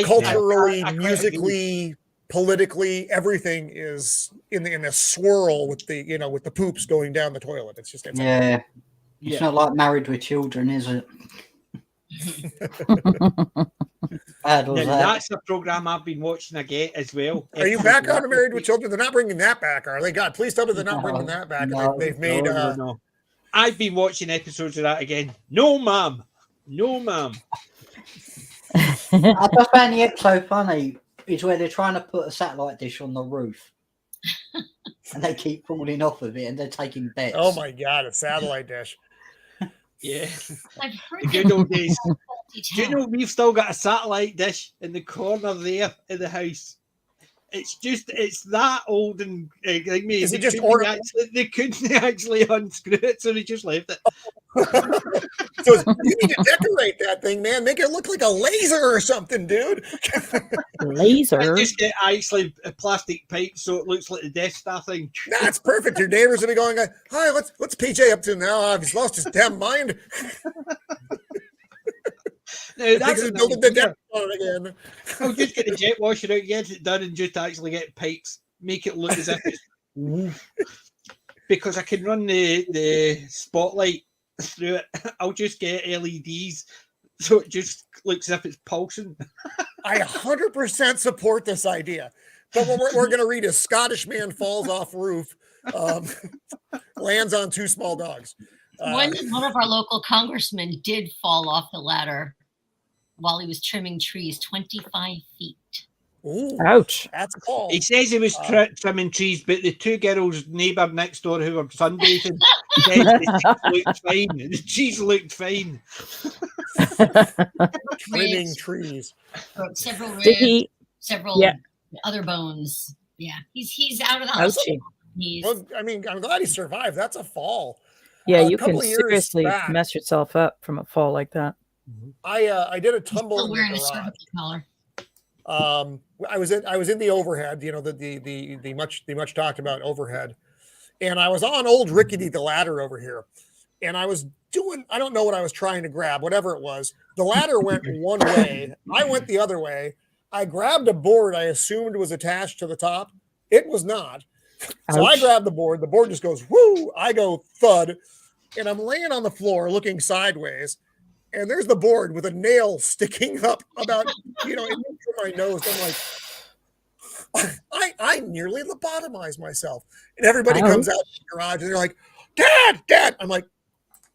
Culturally, I quite musically, politically, everything is in a swirl with the poops going down the toilet. It's Yeah. It's not like Married with Children, is it? That's the program I've been watching again as well. Are you back on Married with Children? They're not bringing that back, are they? God, please tell me they're not bringing that back. No, They've made. No. I've been watching episodes of that again. No, ma'am. I just found the episode funny is where they're trying to put a satellite dish on the roof. And they keep falling off of it and they're taking bets. Oh my God, a satellite dish. Yeah. I've heard The good old days. faulty Do you know we've still got a satellite dish in the corner there in the house? It's that old and like me. Is it They just couldn't they couldn't actually unscrew it, so they just left it. So you need to decorate that thing, man. Make it look like a laser or something, dude. Laser. I just get actually a plastic pipe so it looks like the Death Star thing. That's perfect. Your neighbors will be going, "Hi, what's PJ up to now? He's lost his damn mind." Now, that's He's building the Death Star again. I'll just get the jet washer out, get it done, and just actually get pipes, make it look as if it's because I can run the spotlight through it. I'll just get LEDs so it just looks as if it's pulsing. I 100% support this idea. But what we're going to read is Scottish man falls off roof, lands on two small dogs. One of our local congressmen did fall off the ladder while he was trimming trees 25 feet. Ooh, ouch. That's cool. He says he was trimming trees, but the two girls neighbour next door who were sunbathing said the trees looked fine. The trees looked fine. Trimming trees. Several Did ribs, several yeah. other bones. Yeah, he's out of the hospital. Well, I mean, I'm glad he survived. That's a fall. Yeah, A you couple can of years seriously back- mess yourself up from a fall like that. I did a He's tumble still in wearing the a garage. cervical collar. I was in the overhead, you know, the much talked about overhead, and I was on old rickety the ladder over here, and I was doing, I don't know what I was trying to grab, whatever it was. The ladder went one way, I went the other way. I grabbed a board I assumed was attached to the top. It was not. So I Ouch. grabbed the board just goes whoo, I go thud, and I'm laying on the floor looking sideways. And there's the board with a nail sticking up about, you know, in my nose. I'm like, I nearly lobotomized myself. And everybody comes out of the garage and they're like, Dad. I'm like,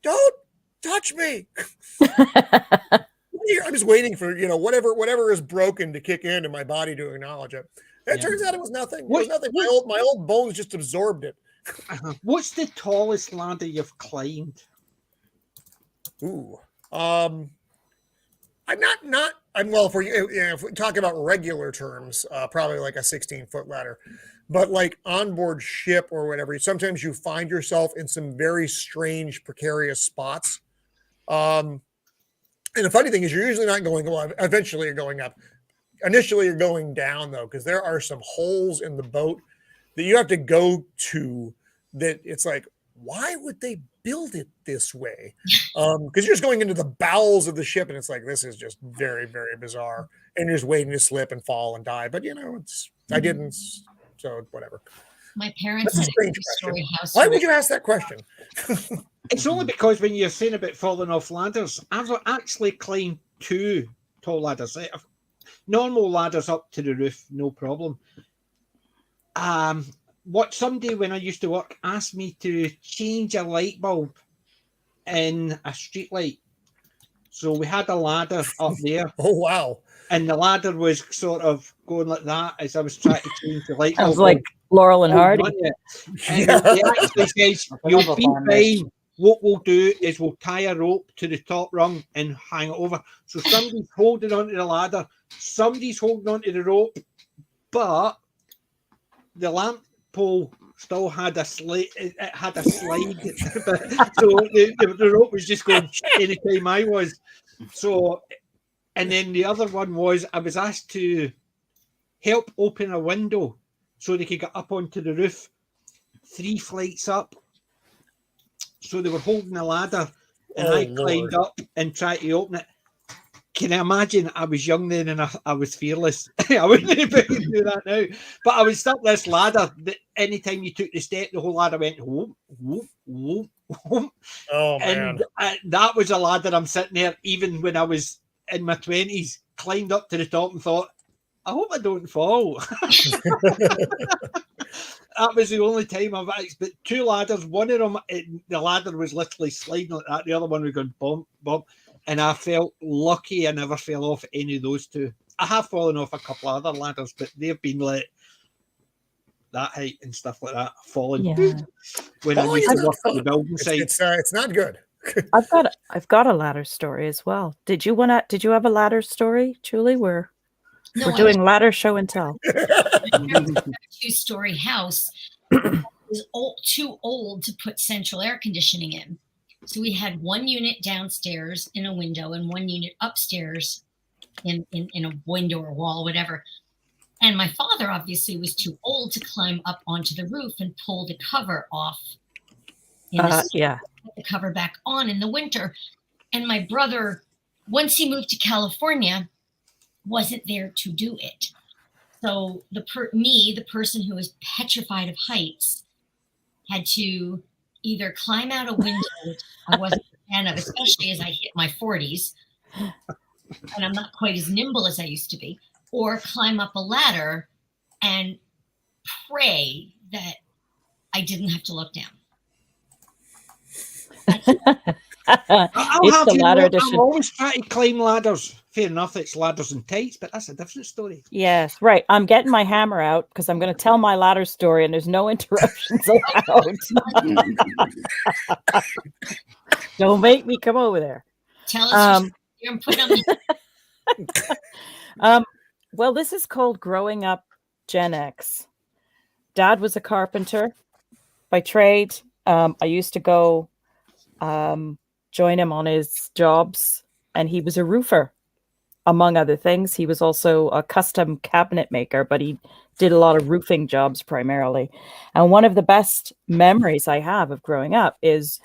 don't touch me. I'm just waiting for, you know, whatever is broken to kick in and my body to acknowledge it. It turns out it was nothing. It was nothing. My old bones just absorbed it. What's the tallest ladder you've climbed? Ooh. I'm well for you. If we talk about regular terms, probably like a 16-foot ladder, but like onboard ship or whatever, sometimes you find yourself in some very strange, precarious spots. And the funny thing is, you're usually not going up. Eventually, you're going up. Initially, you're going down though, because there are some holes in the boat that you have to go to. That it's like, why would they build it this way? Because you're just going into the bowels of the ship, and it's like, this is just very, very bizarre. And you're just waiting to slip and fall and die. But you know, I didn't, so whatever. My parents That's had a strange a two-story house. Why would you ask that question? It's only because when you're saying about falling off ladders, I've actually climbed 2 tall ladders. Normal ladders up to the roof, no problem. What somebody when I used to work asked me to change a light bulb in a street light. So we had a ladder up there. Oh, wow. And the ladder was sort of going like that as I was trying to change the light bulb. I was like Laurel and Hardy. And they actually says, you'll be fine. What we'll do is we'll tie a rope to the top rung and hang it over. So somebody's holding onto the ladder, somebody's holding onto the rope, but the lamp pole still had a slide. It had a slide, so the rope was just going anytime I was. So, and then the other one was I was asked to help open a window so they could get up onto the roof, 3 flights up. So they were holding a ladder, and I climbed up and tried to open it. Can you imagine? I was young then and I was fearless. I wouldn't be able to do that now. But I was stuck this ladder that anytime you took the step, the whole ladder went whoop, whoop, whoop, whoop. Oh, man. And that was a ladder I'm sitting there, even when I was in my 20s, climbed up to the top and thought, I hope I don't fall. That was the only time I've actually, but 2 ladders, one of them, the ladder was literally sliding like that. The other one was going bump, bump. And I felt lucky I never fell off any of those 2. I have fallen off a couple of other ladders, but they've been like that height and stuff like that, falling. Yeah. When I used to work at the building site. It's not good. I've got a ladder story as well. Did you have a ladder story, Julie? Where No, We're I doing ladder show and tell. was a 2-story house. It was too old to put central air conditioning in. So we had one unit downstairs in a window and one unit upstairs in a window or wall, whatever. And my father obviously was too old to climb up onto the roof and pull the cover off. Yeah. Put the cover back on in the winter. And my brother, once he moved to California, wasn't there to do it. So the person who was petrified of heights, had to either climb out a window, which I wasn't a fan of, especially as I hit my 40s, and I'm not quite as nimble as I used to be, or climb up a ladder and pray that I didn't have to look down. It's the ladder edition. I'm always trying to climb ladders. Fair enough, it's ladders and tights, but that's a different story. Yes, right. I'm getting my hammer out because I'm going to tell my ladder story, and there's no interruptions allowed. Don't make me come over there. Tell us your put on well, this is called Growing Up Gen X. Dad was a carpenter by trade. I used to go join him on his jobs, and he was a roofer, among other things. He was also a custom cabinet maker, but he did a lot of roofing jobs primarily. And one of the best memories I have of growing up is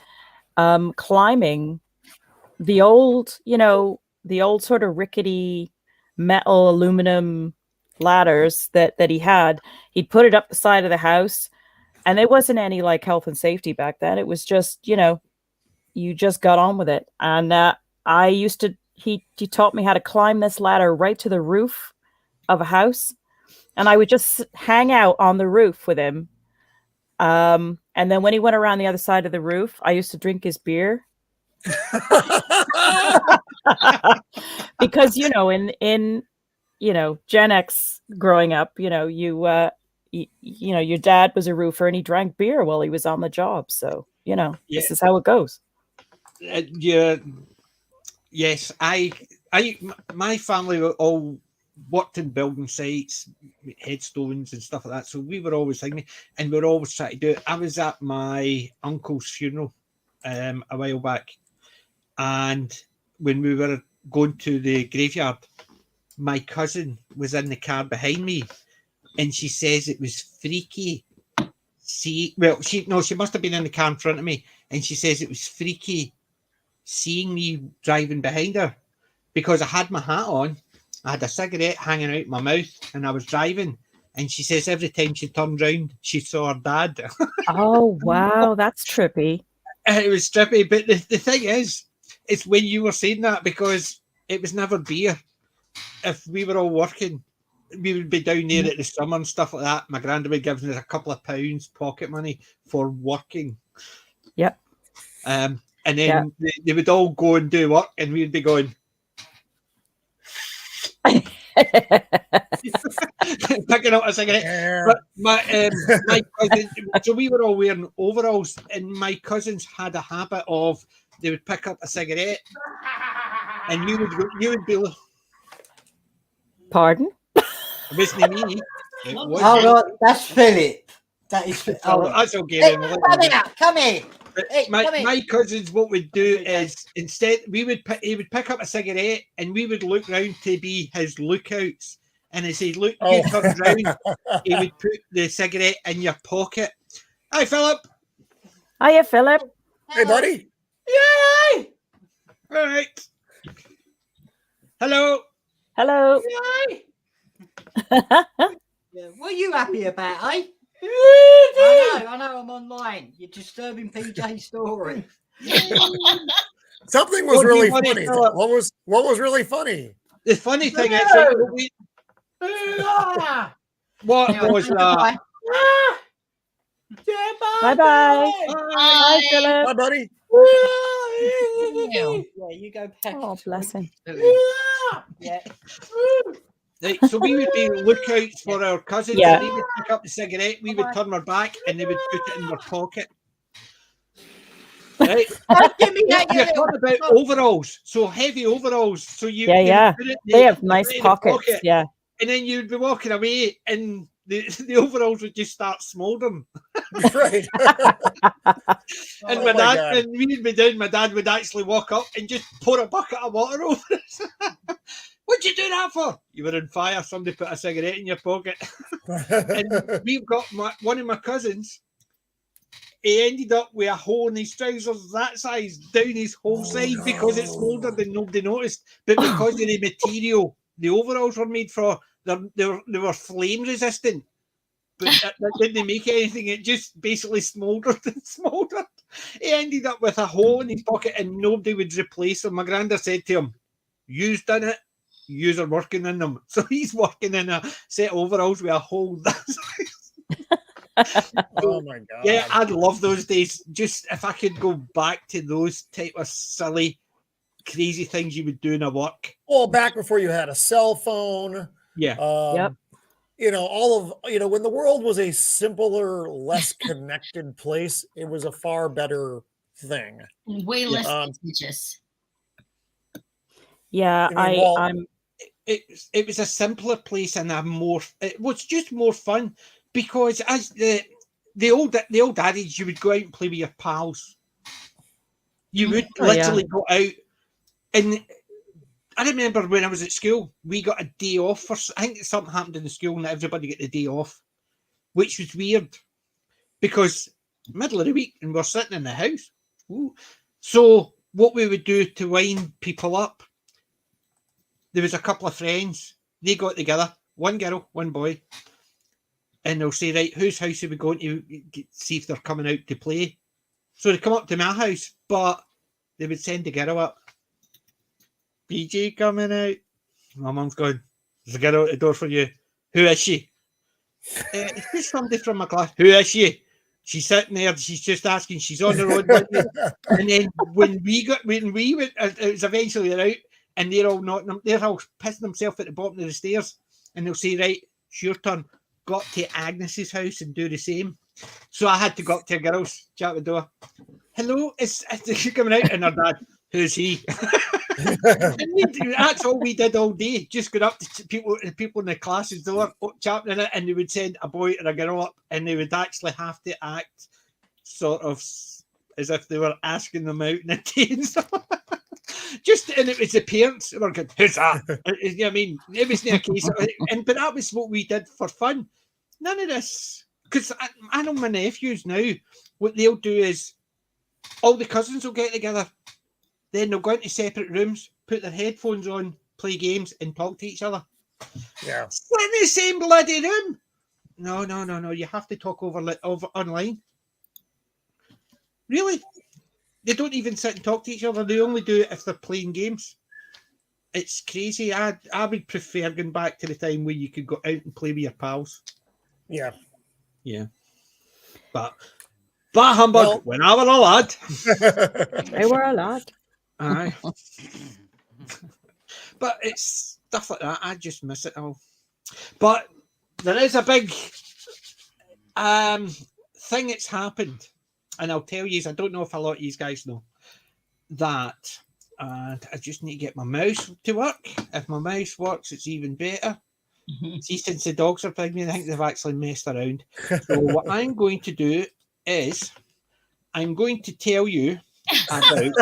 climbing the old sort of rickety metal aluminum ladders that he had. He'd put it up the side of the house, and there wasn't any like health and safety back then. It was just, you just got on with it. And he taught me how to climb this ladder right to the roof of a house. And I would just hang out on the roof with him. And then when he went around the other side of the roof, I used to drink his beer. Because, in Gen X growing up, your dad was a roofer and he drank beer while he was on the job. So, this is how it goes. Yes, my family were all worked in building sites, headstones and stuff like that. So we were always thinking, and we were always trying to do it. I was at my uncle's funeral a while back, and when we were going to the graveyard, my cousin was in the car behind me, and she says it was freaky. She must have been in the car in front of me, and she says it was freaky seeing me driving behind her because I had my hat on, I had a cigarette hanging out my mouth, and I was driving. And she says every time she turned round, she saw her dad. Oh, wow. That's trippy. It was trippy. But the thing is, it's when you were saying that, because it was never beer. If we were all working, we would be down there at the summer and stuff like that. My granddad would give us a couple of pounds pocket money for working. Yep. And then they would all go and do work, and we'd be going, picking up a cigarette. But my cousin, so we were all wearing overalls, and my cousins had a habit of they would pick up a cigarette, and you would be. Pardon? It wasn't me. It was no, that's Philip. That is. That's okay. Hey, come here. Hey, my cousins, what we'd do is instead he would pick up a cigarette, and we would look round to be his lookouts. And as he turned round, he would put the cigarette in your pocket. Hi, Philip. Hiya, Philip. Hey, buddy. Yay! All right. Hello. Hello. Yay! What are you happy about, eh? I know, I'm online. You're disturbing PJ's story. Something was really funny. What was really funny? The funny thing is, what was that? Bye bye. Bye, Philip. Bye, buddy. Yeah, you go back. Oh, bless him. Yeah. Right, so we would be lookouts for our cousins. Yeah. And they would pick up the cigarette, we would turn our back, and they would put it in their pocket. Right? Give me that. You're talking about overalls, so heavy overalls. So you Yeah. put it They have nice pockets. Yeah. and then you'd be walking away, and the overalls would just start smouldering. Right. And Oh my my dad, God. and we'd be down, my dad would actually walk up and just pour a bucket of water over us. What'd you do that for? You were on fire. Somebody put a cigarette in your pocket. And we've got one of my cousins. He ended up with a hole in his trousers that size down his whole side because it smouldered and nobody noticed. But because of the material the overalls were made for, they were flame resistant. But that didn't make anything. It just basically smouldered and smouldered. He ended up with a hole in his pocket and nobody would replace him. My granddad said to him, "You've done it. Yous are working in them." So he's working in a set of overalls with a hole that size. Oh my God. Yeah, I'd love those days. Just if I could go back to those type of silly, crazy things you would do in a work. Well, back before you had a cell phone. Yeah. Yep. You know, all of, you know, when the world was a simpler, less connected place, it was a far better thing. And way less litigious. Yeah, I'm. It was a simpler place and it was just more fun because as the old adage, you would go out and play with your pals. You would literally go out, and I remember when I was at school, we got a day off I think something happened in the school and everybody got the day off, which was weird because middle of the week and we're sitting in the house. Ooh. So what we would do to wind people up, there was a couple of friends, they got together, one girl, one boy, and they'll say, right, whose house are we going to see if they're coming out to play? So they come up to my house, but they would send the girl up. BJ coming out. My mum's going, there's a girl at the door for you. Who is she? It's just somebody from my class. Who is she? She's sitting there. She's just asking. She's on the road with me. And then when we went, it was eventually they're out, and they're all they're all pissing themselves at the bottom of the stairs, and they'll say, right, it's your turn. Got to Agnes's house and do the same. So I had to go up to a girl's, chat the door. Hello, is she coming out? And her dad, who's he? That's all we did all day. Just go up to people in the classes door, chatting in it, and they would send a boy or a girl up, and they would actually have to act sort of as if they were asking them out in a day and stuff. And it was the parents who were going, who's that? You know what I mean? It wasn't a case of, but that was what we did for fun. None of this, because I know my nephews now, what they'll do is all the cousins will get together, then they'll go into separate rooms, put their headphones on, play games, and talk to each other. Yeah. Sit in the same bloody room. No. You have to talk over online. Really? They don't even sit and talk to each other. They only do it if they're playing games. It's crazy. I would prefer going back to the time where you could go out and play with your pals. Yeah. Yeah. But humbug, when I were a lad. They were a lad. Aye. But it's stuff like that. I just miss it all. But there is a big thing that's happened. And I'll tell you, I don't know if a lot of you guys know that. And I just need to get my mouse to work. If my mouse works, it's even better. See, since the dogs are pregnant, I think they've actually messed around. So what I'm going to do is I'm going to tell you about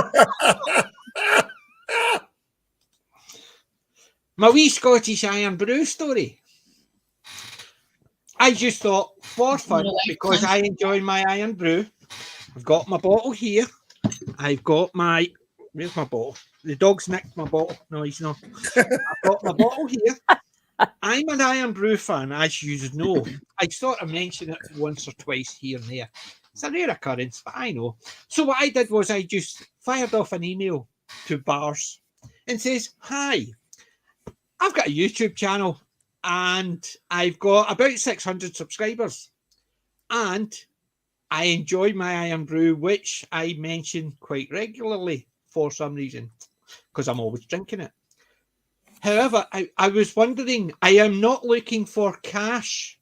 my wee Scottish Irn-Bru story. I just thought, for fun, because I enjoy my Irn-Bru, I've got my bottle here. I've got my... Where's my bottle? The dog's nicked my bottle. No, he's not. I've got my bottle here. I'm an Irn-Bru fan, as you know. I sort of mention it once or twice here and there. It's a rare occurrence, but I know. So what I did was I just fired off an email to Barr's and says, hi, I've got a YouTube channel and I've got about 600 subscribers. And I enjoy my Irn-Bru, which I mention quite regularly for some reason, because I'm always drinking it. However, I was wondering, I am not looking for cash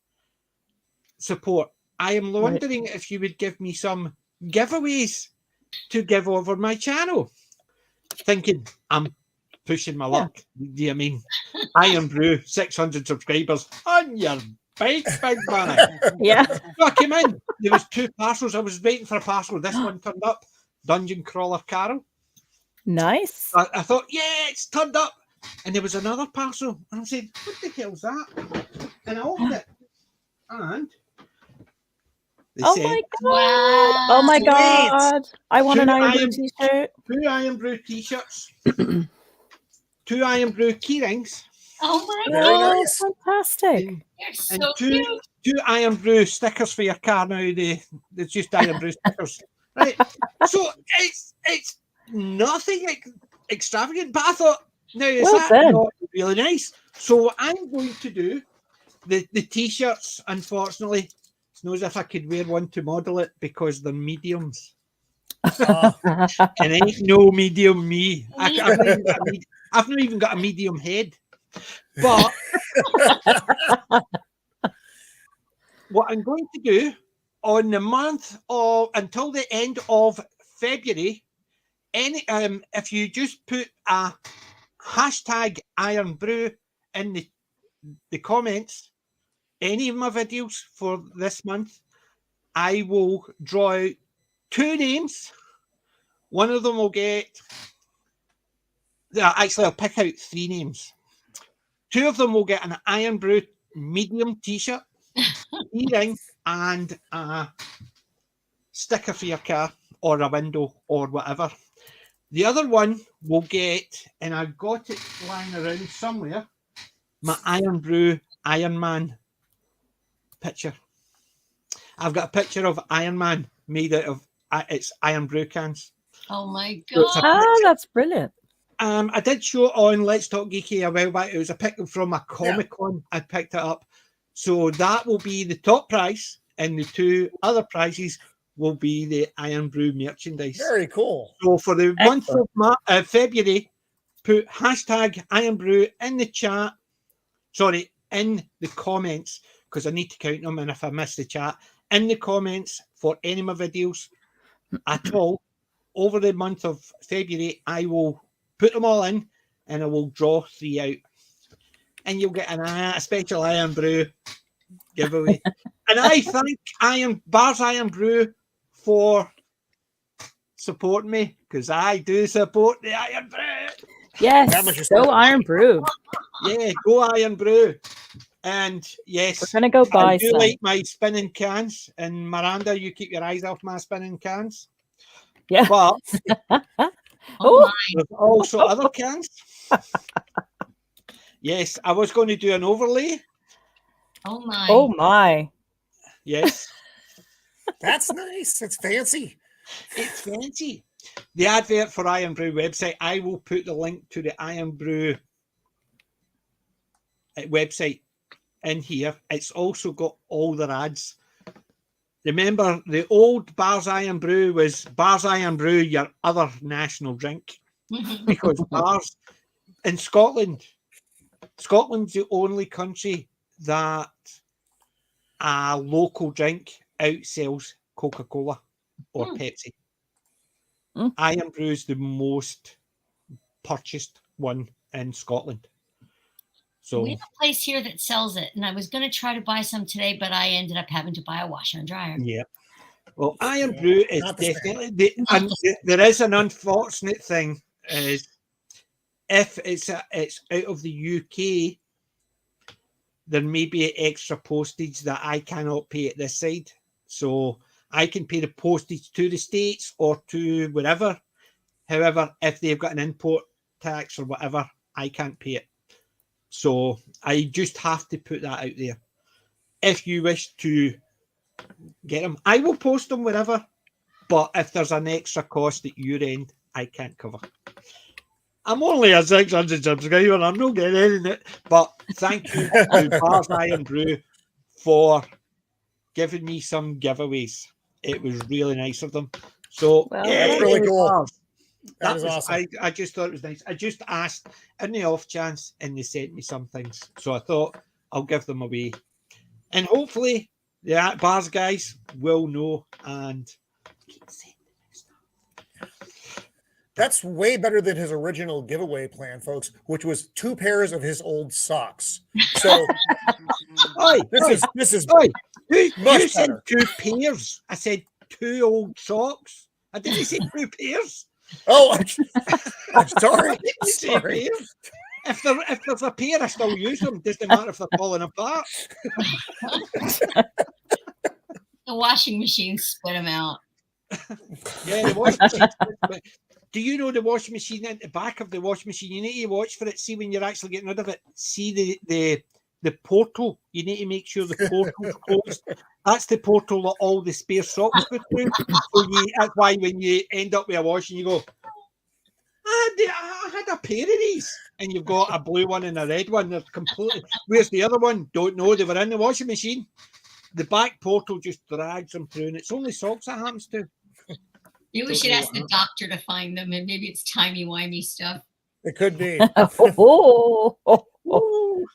support. I am wondering if you would give me some giveaways to give over my channel. Thinking, I'm pushing my luck. Do you mean Irn-Bru, 600 subscribers on your bike, big man? Yeah. So I came in. There was 2 parcels. I was waiting for a parcel. This one turned up. Dungeon Crawler Carol. Nice. I thought, yeah, it's turned up. And there was another parcel. And I said, what the hell's that? And I opened it. And they Oh said, my god. Wow. Oh my Sweet. god. I want an 2 Irn-Bru t-shirt. 2 Irn-Bru t-shirts, 2 Irn-Bru key rings, Oh my Very god. nice. Fantastic. and, You're and so 2 cute. 2 Irn-Bru stickers for your car now. It's just Irn-Bru stickers. Right. So it's nothing extravagant, but I thought, now is Well that done. not really nice? So what I'm going to do, the t-shirts, unfortunately, it's not as if I could wear one to model it because they're mediums. Uh, And ain't no medium me. I've not even got a medium head. But what I'm going to do on the month of until the end of February, if you just put a hashtag Irn-Bru in the comments, any of my videos for this month, I will draw out 2 names. One of them will get. Actually, I'll pick out 3 names. 2 of them will get an Irn-Bru medium t-shirt, earring, and a sticker for your car or a window or whatever. The other one will get, and I've got it lying around somewhere, my Irn-Bru Iron Man picture. I've got a picture of Iron Man made out of it's Irn-Bru cans. Oh my So it's a god. Ah, that's brilliant. I did show it on Let's Talk Geeky a while back. It was a pick from a Comic-Con. I picked it up. So that will be the top prize, and the 2 other prizes will be the Irn-Bru merchandise. very cool. So for the month Excellent. of February, put hashtag Irn-Bru in the chat. Sorry, in the comments, because I need to count them. And if I miss the chat, in the comments for any of my videos at all, over the month of February, I will put them all in and I will draw 3 out. And you'll get a special Irn-Bru giveaway. And I thank Barr's Irn-Bru for supporting me, because I do support the Irn-Bru. Yes. That much Go Irn-Bru. Yeah, go Irn-Bru. And yes, We're gonna go buy I do some. like my spinning cans. And Miranda, you keep your eyes off my spinning cans. Yeah. But Oh my. there's also other cans. Yes, I was going to do an overlay. Oh my. Oh my. Yes, That's nice. It's fancy. it's fancy. The advert for Irn-Bru website, I will put the link to the Irn-Bru website in here. It's also got all their ads. Remember, the old Barr's Irn-Bru was Barr's Irn-Bru, your other national drink. Because Barr's in Scotland's the only country that a local drink outsells Coca-Cola or Pepsi. Irn-Bru is the most purchased one in Scotland. So we have a place here that sells it, and I was going to try to buy some today, but I ended up having to buy a washer and dryer. yeah. Well, Irn-Bru is Not the definitely there is an unfortunate thing is if it's out of the UK, there may be extra postage that I cannot pay at this side. So I can pay the postage to the States or to wherever. However, if they've got an import tax or whatever, I can't pay it. So I just have to put that out there. If you wish to get them, I will post them wherever. But if there's an extra cost at your end, I can't cover. I'm only a 600 subscriber. I'm not getting anything. But thank you to Barr's Irn-Bru for giving me some giveaways. It was really nice of them. So Well, yeah, that's really cool. Barr's. That is awesome. I just thought it was nice. I just asked in the off chance, and they sent me some things. So I thought I'll give them away, and hopefully the Barr's guys will know and keep sending me stuff. That's way better than his original giveaway plan, folks, which was 2 pairs of his old socks. So this is You much said better. 2 pairs. I said 2 old socks. I didn't say 2 pairs. Oh, I'm sorry. I didn't say Sorry. pairs. If there's a pair, I still use them. Doesn't matter if they're falling apart. The washing machine spit them out. Yeah, the washing machine. Do you know the washing machine at the back of the washing machine? You need to watch for it. See when you're actually getting rid of it. See the portal. You need to make sure the portal's closed. That's the portal that all the spare socks go through. So that's why when you end up with a washing, you go, I had a pair of these. And you've got a blue one and a red one. They're completely. Where's the other one? Don't know. They were in the washing machine. The back portal just drags them through, and it's only socks that happens to. Maybe we should ask the doctor to find them, and maybe it's timey-wimey stuff. It could be.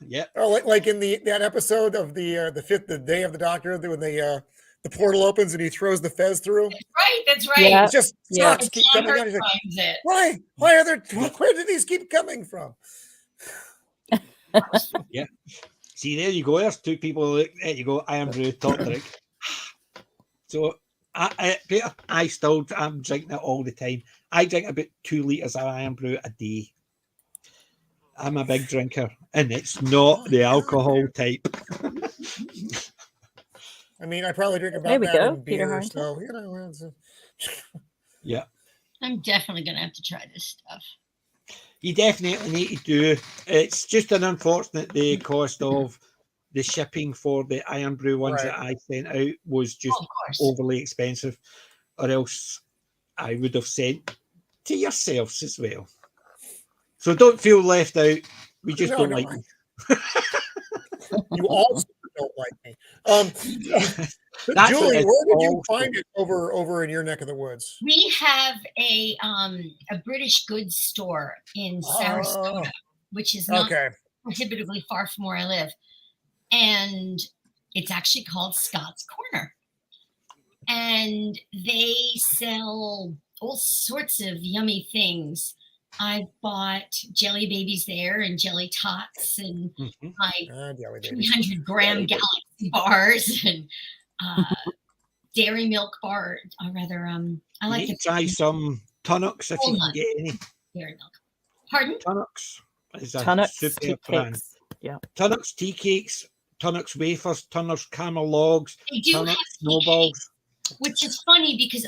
Yeah. Oh, like in that episode of the day of the doctor, when the portal opens and he throws the fez through. That's right. Yeah. It's just socks keep John coming Hurt out. He's like, finds it. why? Where did these keep coming from? Yeah. See, there you go. There's 2 people. There you go. Irn-Bru top drink. So, I'm drinking it all the time. I drink about 2 litres of Irn-Bru a day. I'm a big drinker, and it's not the alcohol type. I mean, I probably drink about There we that go, in Peter beer, Harrington. so you know. Yeah. I'm definitely going to have to try this stuff. You definitely need to do. It's just an unfortunate the cost of the shipping for the Irn-Bru ones that I sent out was just overly expensive, or else I would have sent to yourselves as well. So don't feel left out. We just don't like you. You also don't like me. Julie, where did you find it over in your neck of the woods? We have a British goods store in Sarasota, which is not prohibitively far from where I live. And it's actually called Scott's Corner. And they sell all sorts of yummy things. I bought jelly babies there and jelly tots and my 300-gram Galaxy bars and dairy milk bar. Or rather, I like to try some Tunnocks if you can get any. Dairy milk. Pardon? Tunnocks is a Tunnocks super brand. cakes. Yeah. Tunnocks tea cakes, Tunnocks wafers, Tunnocks caramel logs, Tunnocks snowballs. Which is funny because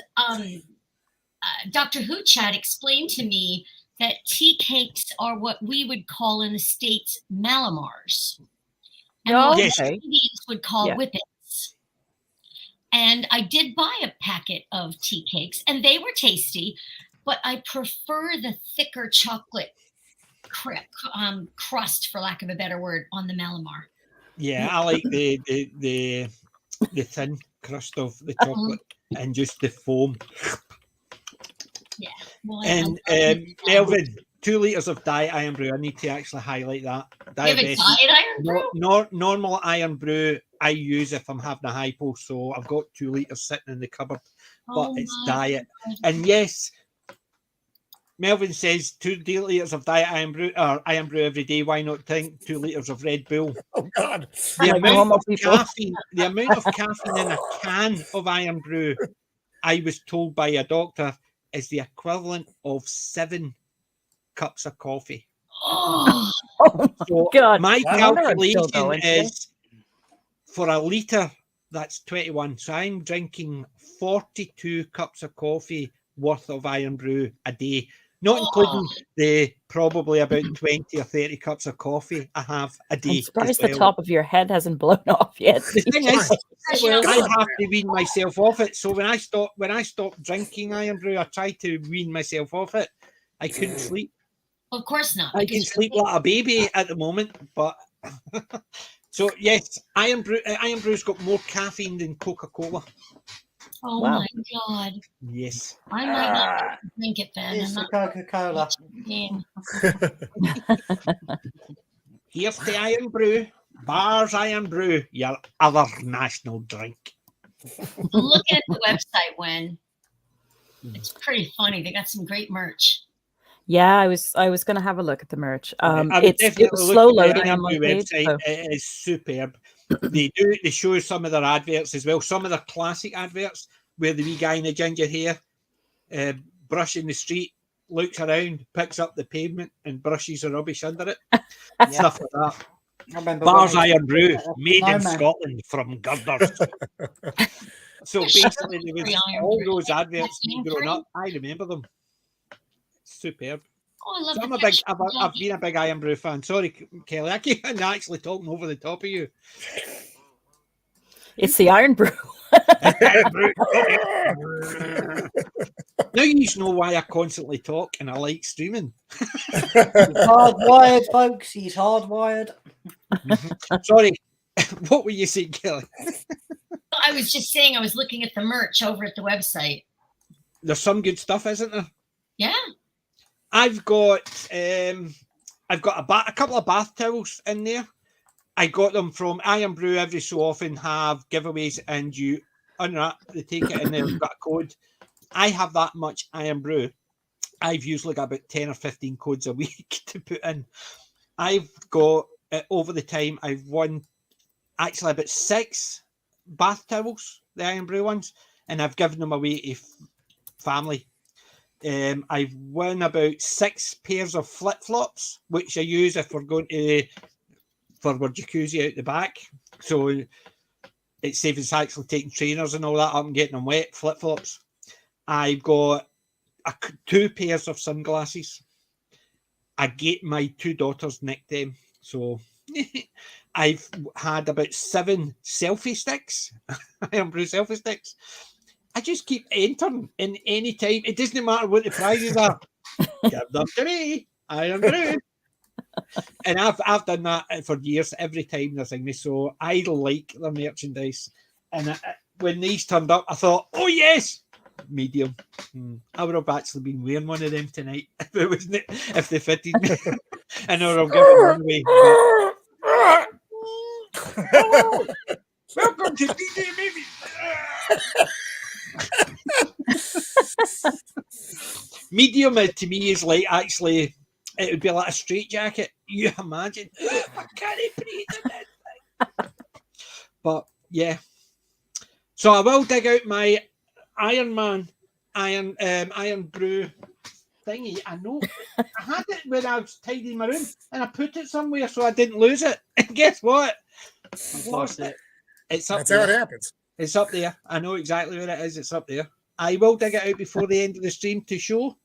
Dr. Hoochad explained to me that tea cakes are what we would call in the States Malamars. And what the Canadians would call whippets. And I did buy a packet of tea cakes, and they were tasty, but I prefer the thicker chocolate crust, for lack of a better word, on the Malamar. Yeah, I like the thin crust of the chocolate and just the foam. Yeah. Well, and Melvin, 2 litres of Diet Irn-Bru. I need to actually highlight that. Diet Irn-Bru? Normal Irn-Bru I use if I'm having a hypo, so I've got 2 litres sitting in the cupboard, but it's Diet. God. And yes, Melvin says 2 litres of Diet Irn-Bru or Irn-Bru every day. Why not drink 2 litres of Red Bull? Oh God! The amount of caffeine in a can of Irn-Bru, I was told by a doctor, is the equivalent of 7 cups of coffee. Oh so God! My calculation is for a litre, that's 21. So I'm drinking 42 cups of coffee worth of Irn-Bru a day, not including the probably about 20 or 30 cups of coffee I have a day. I'm surprised the top of your head hasn't blown off yet. The thing is, I have to wean myself off it. So when I stopped drinking Irn-Bru, I tried to wean myself off it. I couldn't sleep. Of course not. I can sleep like a baby at the moment, but so yes, Irn-Bru's got more caffeine than Coca-Cola. Oh my God! Yes, I might not drink it then. It's the Coca-Cola. Here's the Irn-Bru. Barr's Irn-Bru, your other national drink. I'm looking at the website, It's pretty funny. They got some great merch. Yeah, I was going to have a look at the merch. I would It definitely was look slow at the loading on my Irn-Bru page. website. So. It is superb. They show some of their adverts as well. Some of their classic adverts where the wee guy in the ginger hair brushing the street, looks around, picks up the pavement and brushes the rubbish under it. Stuff like that. I remember Barr's when Irn-Bru, made in Snowman. Scotland from girders. So basically, there was all those adverts growing up. I remember them. Superb. Oh, I love So the I'm a big. texture I've of been a big Irn-Bru fan. Sorry, Kelly, I keep actually talking over the top of you. It's the Irn-Bru. Now you know why I constantly talk and I like streaming. Hardwired, folks. He's hardwired. Sorry, what were you saying, Kelly? I was just saying I was looking at the merch over at the website. There's some good stuff, isn't there? Yeah. I've got a couple of bath towels in there. I got them from Irn-Bru. Every so often have giveaways, and you unwrap, they take it in there. You've got a code. I have that much Irn-Bru. I've usually got about 10 or 15 codes a week to put in. I've got over the time. I've won actually about 6 bath towels, the Irn-Bru ones, and I've given them away to family. I've won about 6 pairs of flip-flops, which I use if we're going to for our jacuzzi out the back. So it saves us actually taking trainers and all that up and getting them wet, flip-flops. I've got 2 pairs of sunglasses. I get my 2 daughters nicked them. So I've had about 7 selfie sticks, Irn-Bru selfie sticks. I just keep entering in any time. It doesn't matter what the prizes are. Give them to me. Irn-Bru. And I've done that for years, every time there's things. So I like the merchandise. And when these turned up, I thought, oh yes, medium. I would have actually been wearing one of them tonight if it wasn't if they fitted me. I know I'll give one away. Oh, welcome to DJ Baby. Medium to me is like actually. It would be like a straight jacket. You imagine? I can't breathe in that thing. But yeah. So I will dig out my Irn-Bru thingy. I know I had it when I was tidying my room and I put it somewhere so I didn't lose it. And guess what? I lost it. It's up That's there. how it happens. It's up there. I know exactly where it is. It's up there. I will dig it out before the end of the stream to show.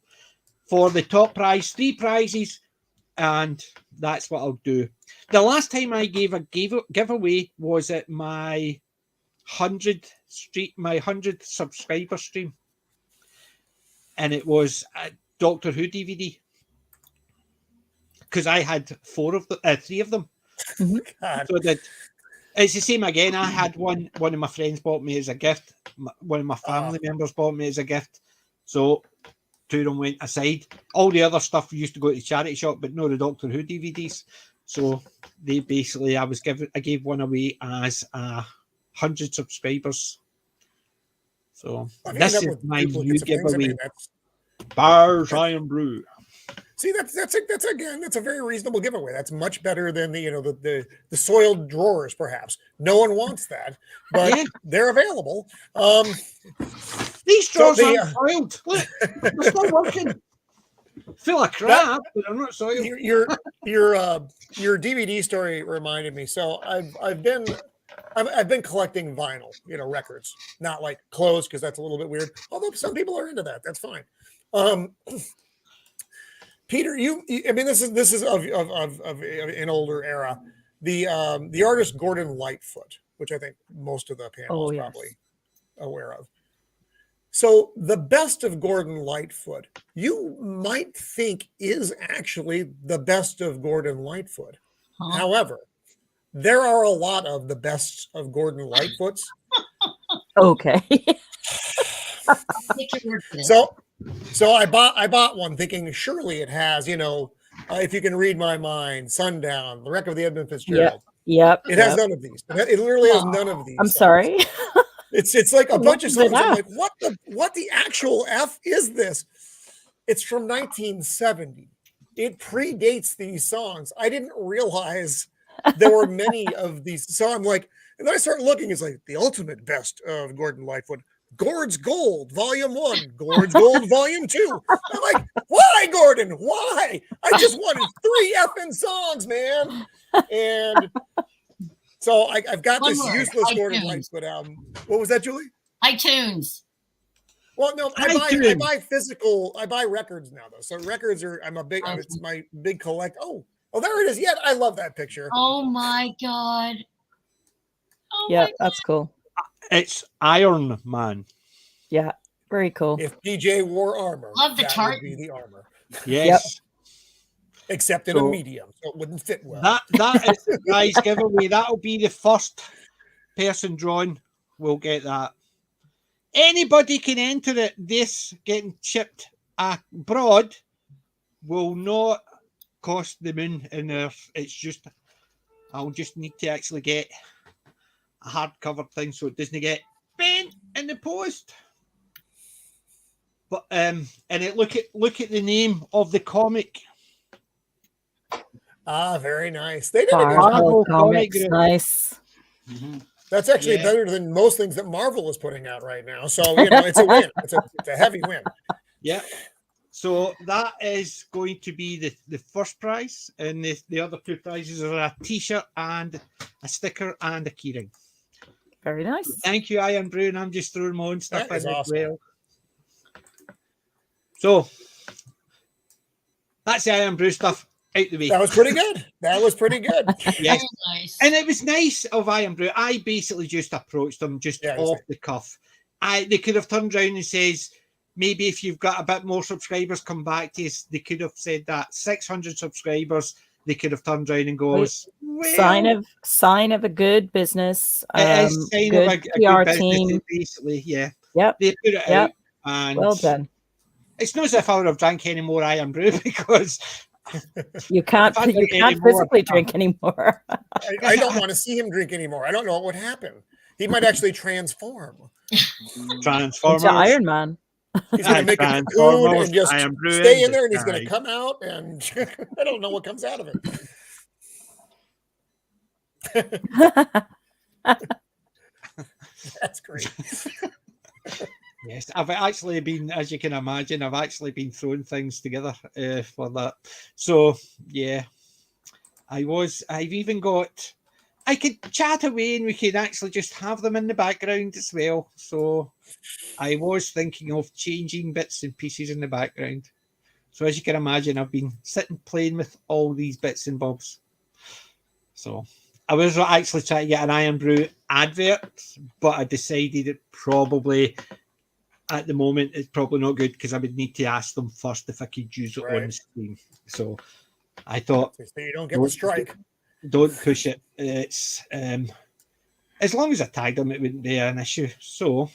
For the top prize, 3 prizes, and that's what I'll do. The last time I gave a giveaway was at my 100 subscriber stream, and it was a Doctor Who DVD because I had 3 of them. God. So I did. It's the same again. I had one of my friends bought me as a gift. One of my family members bought me as a gift. So 2 of them went aside. All the other stuff used to go to the charity shop, but no the Doctor Who DVDs. So they basically, I gave one away as 100 subscribers. So this is my new giveaway. Barr's Irn-Bru. See, that's a very reasonable giveaway. That's much better than the soiled drawers, perhaps. No one wants that, but they're available. These drawers aren't soiled. Look, they're still working. Full of crap, but I'm not soiled. Your DVD story reminded me. So I've been collecting vinyl, records, not like clothes because that's a little bit weird. Although some people are into that, that's fine. Peter, I mean, this is of an older era. The artist Gordon Lightfoot, which I think most of the panel is probably aware of. So the best of Gordon Lightfoot, you might think is actually the best of Gordon Lightfoot. Huh? However, there are a lot of the best of Gordon Lightfoots. Okay. So I bought one thinking surely it has, if you can read my mind, Sundown, The Wreck of the Edmund Fitzgerald. Yep. It has none of these. It literally has none of these. I'm sorry. It's like a bunch of songs. I'm like, what the actual F is this? It's from 1970. It predates these songs. I didn't realize there were many of these. So I'm like, and then I start looking. It's like the ultimate best of Gordon Lightfoot. Gord's Gold, Volume 1, Gord's Gold, Volume 2. I'm like, why, Gordon? Why? I just wanted 3 effing songs, man. And so I've got this useless Gordon Lightfoot album. What was that, Julie? iTunes. Well, no, I buy physical. I buy records now, though. So records are. It's my big collect. Oh, there it is. Yeah, I love that picture. Oh my god. Oh yeah, that's cool. It's Iron Man. Yeah, very cool. If PJ wore armor, love the chart. Would be the armor. Yes. Yep. Except in a medium, so it wouldn't fit well. That is the prize giveaway. That'll be the first person drawn. We'll get that. Anybody can enter it. This getting shipped abroad will not cost the moon and earth. It's just, I'll just need to actually get a hardcover thing so it doesn't get bent in the post. But and look at the name of the comic. Very nice. They did Marvel comics, nice. Mm-hmm. That's actually better than most things that Marvel is putting out right now. So it's a win. It's a heavy win. Yeah. So that is going to be the first prize, and the other 2 prizes are a T-shirt and a sticker and a keyring. Very nice. Thank you, Irn-Bru, and I'm just throwing my own stuff in as awesome. well. So that's the Irn-Bru stuff out the way. That was pretty good. Yes. Nice. And it was nice of Irn-Bru. I basically just approached them off the cuff. They could have turned around and says, maybe if you've got a bit more subscribers, come back to us. They could have said that 600 subscribers. They could have turned around and goes, well, sign of a good business. It is sign good of a PR good team. Basically, yeah. Yep. They put it out, and well done. It's not as if I would have drank any more Irn-Bru because you can't physically drink anymore. I don't want to see him drink anymore. I don't know what would happen. He might actually transform. Transformers. Into Iron Man. He's going to make a cocoon and just stay in there, and he's going to come out, and I don't know what comes out of it. That's great. Yes, I've actually been, as you can imagine, I've actually been throwing things together for that. So, yeah, I've even got, I could chat away and we could actually just have them in the background as well. So I was thinking of changing bits and pieces in the background. So as you can imagine, I've been sitting playing with all these bits and bobs. So I was actually trying to get an Irn-Bru advert, but I decided it probably, at the moment, it's probably not good because I would need to ask them first if I could use it on the screen. So I thought, so you don't get the strike. Don't push it. It's as long as I tagged them, it wouldn't be an issue. So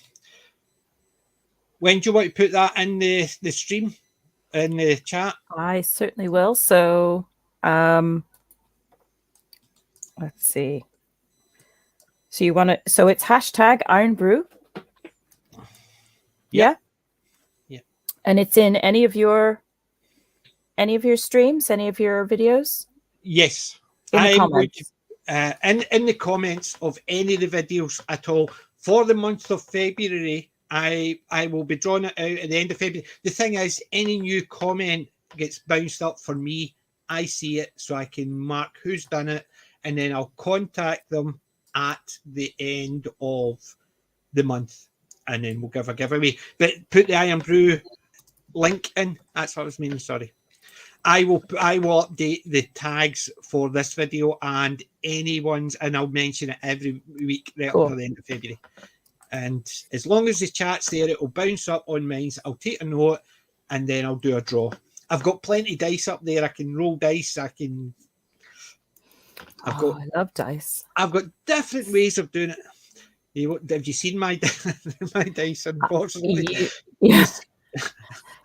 when do you want to put that in the stream, in the chat? I certainly will. So let's see. So you want to? So it's hashtag Irn-Bru. Yeah. And it's in any of your streams, any of your videos? Yes. In the comments. In the comments of any of the videos at all for the month of February, I will be drawing it out at the end of February. The thing is, any new comment gets bounced up for me. I see it, so I can mark who's done it, and then I'll contact them at the end of the month, and then we'll give a giveaway. But put the Irn-Bru link in. That's what I was meaning. Sorry. I will update the tags for this video and any ones, and I'll mention it every week right up to the end of February. And as long as the chat's there, it will bounce up on mine. I'll take a note, and then I'll do a draw. I've got plenty of dice up there. I can roll dice. I love dice. I've got different ways of doing it. Have you seen my my dice? Unfortunately, yes.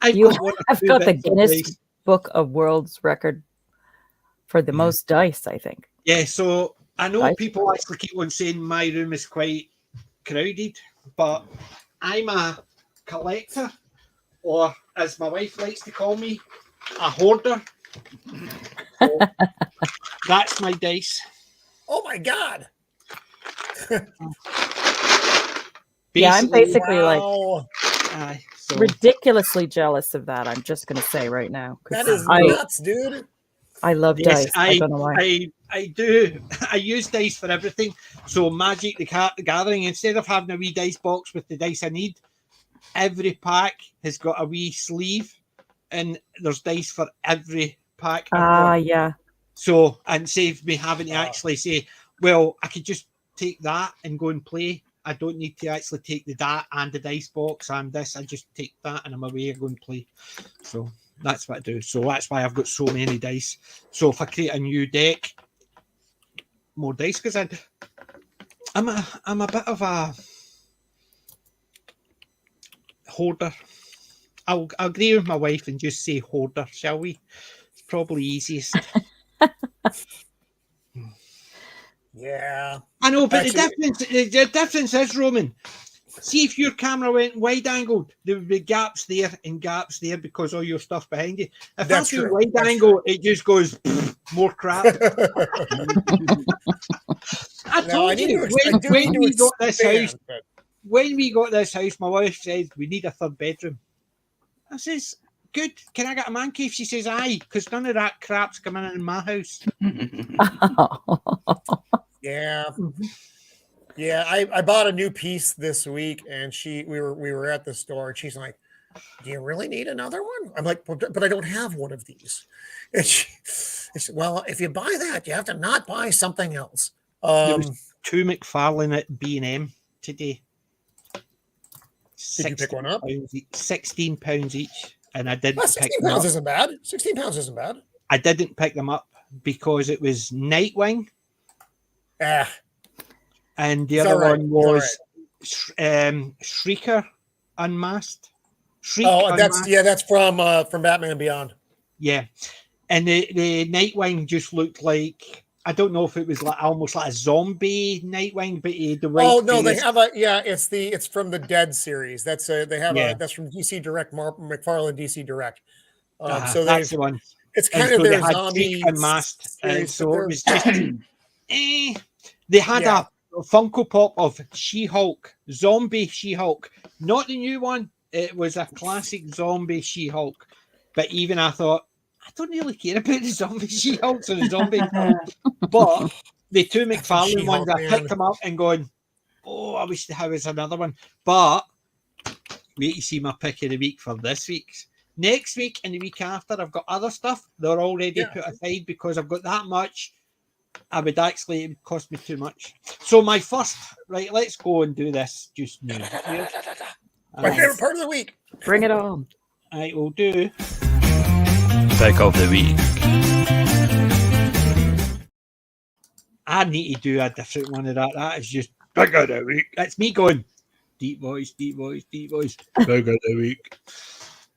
I've got the Guinness dice. Book of World's Record for the most dice, I think. Yeah, so I know people actually keep on saying my room is quite crowded, but I'm a collector or as my wife likes to call me, a hoarder. So, that's my dice. Oh my God. Yeah, I'm basically wow. ridiculously jealous of that. I'm just going to say right now. That is nuts, dude. I love dice. I don't know why. I do. I use dice for everything. So Magic the Gathering, instead of having a wee dice box with the dice I need, every pack has got a wee sleeve, and there's dice for every pack. Yeah. So, and save me having to actually say, well, I could just take that and go and play. I don't need to actually take that and the dice box and this. I just take that and I'm away and go and play. So that's what I do. So that's why I've got so many dice. So if I create a new deck, more dice, because I'm a bit of a hoarder. I'll agree with my wife and just say hoarder, shall we? It's probably easiest. Yeah. I know, but the difference is, Roman, see if your camera went wide angled, there would be gaps there and gaps there because all your stuff behind you. If I do wide angle, it just goes more crap. I told you when we got this house. When we got this house, my wife said we need a third bedroom. I says, good. Can I get a man cave? She says, aye, because none of that crap's coming in my house. Yeah. Yeah, I bought a new piece this week, and we were at the store, and she's like, "Do you really need another one?" I'm like, "But I don't have one of these." And she said, "Well, if you buy that, you have to not buy something else." There was 2 McFarlane at B&M today. Did you pick one up? £16 each, and I didn't pick them £16 up. isn't bad. £16 isn't bad. I didn't pick them up because it was Nightwing. And the other one was Shrieker Unmasked. That's from Batman Beyond. Yeah, and the Nightwing just looked like, I don't know if it was almost like a zombie Nightwing, but he had the white. Oh no, they have it's from the Dead series. That's that's from DC Direct, McFarlane DC Direct. So that's the one. It's kind of their zombie Unmasked, and so it was just. They had a Funko Pop of She-Hulk, zombie She-Hulk, not the new one. It was a classic zombie She-Hulk. But even I thought, I don't really care about the zombie She-Hulks or the zombie. But the 2 McFarlane ones, I picked them up and going, oh, I wish there was another one. But wait to see my pick of the week for this week's. Next week and the week after, I've got other stuff. They're already put aside because I've got that much. It would cost me too much. So my first, right, let's go and do this just now. My favorite part of the week. Bring it on. I will do. Pick of the week. I need to do a different one of that. That is just pick of the week. That's me going deep voice, deep voice, deep voice. Pick of the week.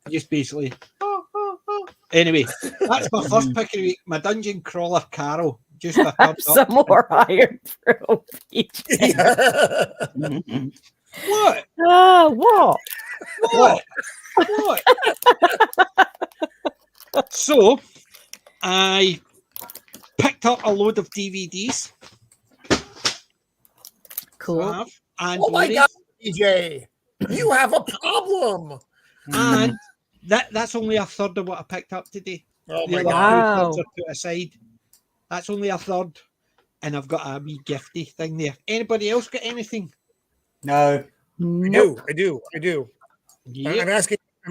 Just basically. Anyway, that's my first pick of the week. My dungeon crawler Carol. Just some more Irn-Bru. What? What? So, I picked up a load of DVDs. Cool. And my God, DJ, you have a problem. And that's only a third of what I picked up today. Oh my God. Are put aside. That's only a third, and I've got a wee gifty thing there. Anybody else got anything? No. I do. Yep. I'm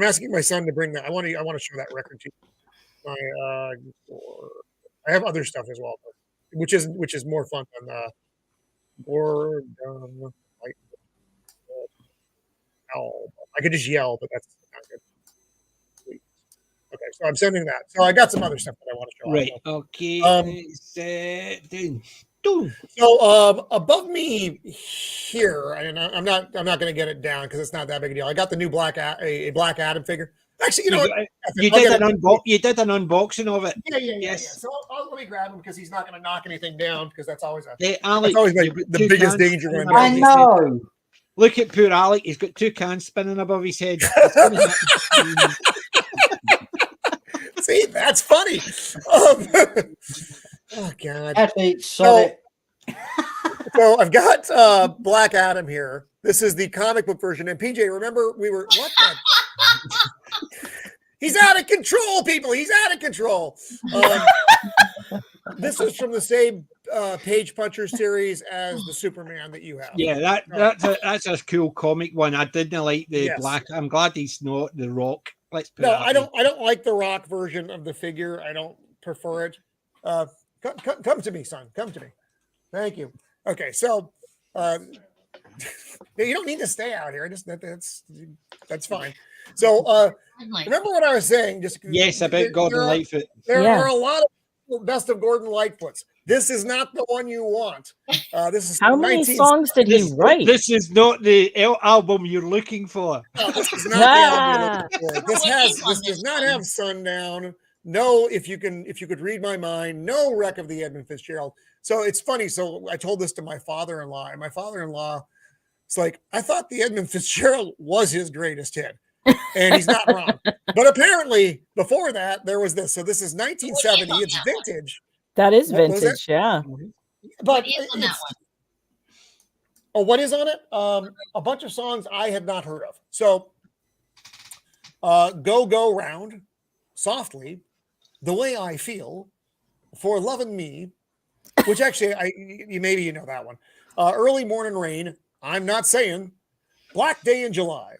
asking my son to bring that. I want to show that record to you. I have other stuff as well, which is more fun than I could just yell, but that's not good. Okay, so I'm sending that. So I got some other stuff that I want to show. Right. Okay. So above me here, and I'm not going to get it down because it's not that big a deal. I got the new Black Adam figure. Actually, you know what? You did an unboxing of it. Yeah. Yes. So let me grab him because he's not going to knock anything down because that's always Alex, the biggest danger. I know. Look at poor Alec. He's got 2 cans spinning above his head. It's gonna happen. See, that's funny. Oh God. Actually, sorry. So I've got Black Adam here. This is the comic book version. And PJ, remember we were what? He's out of control, people. He's out of control. This is from the same Page Puncher series as the Superman that you have. Yeah, that's a cool comic one. I didn't like the Black. I'm glad he's not the Rock. Let's put No, I don't like the Rock version of the figure. I don't prefer it. Come to me, son. Come to me. Thank you. Okay, so you don't need to stay out here. That's fine. So remember what I was saying? Yes, about Gordon Lightfoot. There are a lot of best of Gordon Lightfoots. This is not the one you want. This is how many songs did he write? This is not the album you're looking for. No, this is not the album you're looking for. This does not have Sundown. No, if you could read my mind. No Wreck of the Edmund Fitzgerald. So it's funny. So I told this to my father-in-law, and my father-in-law, it's like, I thought the Edmund Fitzgerald was his greatest hit. And he's not wrong. But apparently, before that, there was this. So this is 1970. It's vintage. That is vintage, yeah. But what is on that one? Oh, what is on it? A bunch of songs I had not heard of. So, Go Round, Softly, The Way I Feel, For Loving Me, which actually, maybe you know that one. Early Morning Rain, I'm Not Saying, Black Day in July.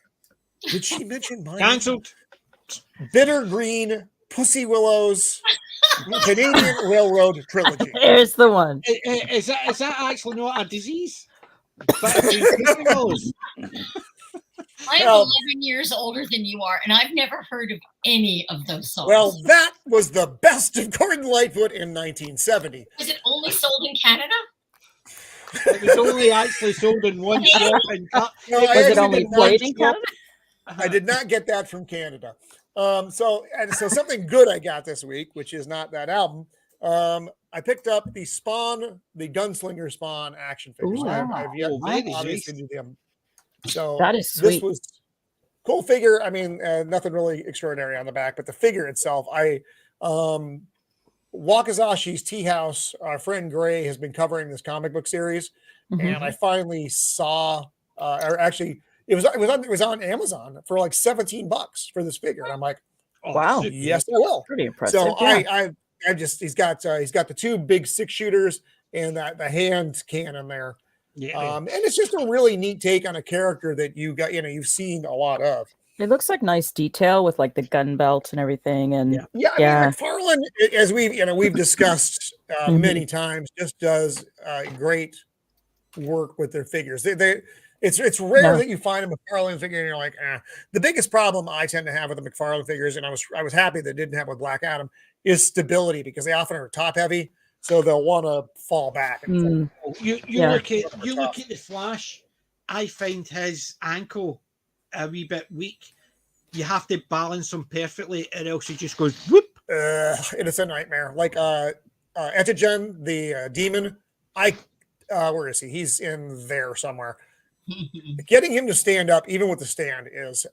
Did she mention mine? Cancelled. Bitter Green, Pussy Willows, Canadian Railroad Trilogy. There's the one. Is that actually not a disease? But I'm 11 years older than you are, and I've never heard of any of those songs. Well, that was the best of Gordon Lightfoot in 1970. Was it only sold in Canada? It was only actually sold in one shop. No, was it only played in Canada? I did not get that from Canada. So something good I got this week, which is not that album. I picked up the Spawn, the Gunslinger Spawn action figures. Ooh, I've yet very obviously nice. do them. So that is sweet. This was cool figure. I mean, nothing really extraordinary on the back, but the figure itself, Wakazashi's Tea House, our friend Gray has been covering this comic book series, and I finally saw, or actually, it was on Amazon for like $17 for this figure, and I'm like, wow, yes, I will. Pretty impressive. So yeah. he's got the 2 big 6-shooters and the hand cannon there. Yeah. And it's just a really neat take on a character that you've seen a lot of. It looks like nice detail with like the gun belt and everything. And I mean, McFarlane, as we've discussed many times, just does great work with their figures. It's rare that you find a McFarlane figure and you're like, The biggest problem I tend to have with the McFarlane figures, and I was happy that didn't have with Black Adam, is stability, because they often are top heavy, so they'll want to fall back. You look at the Flash. I find his ankle a wee bit weak. You have to balance him perfectly, or else he just goes whoop. It's a nightmare. Like Etigen, the demon. Where is he? He's in there somewhere. Getting him to stand up, even with the stand, is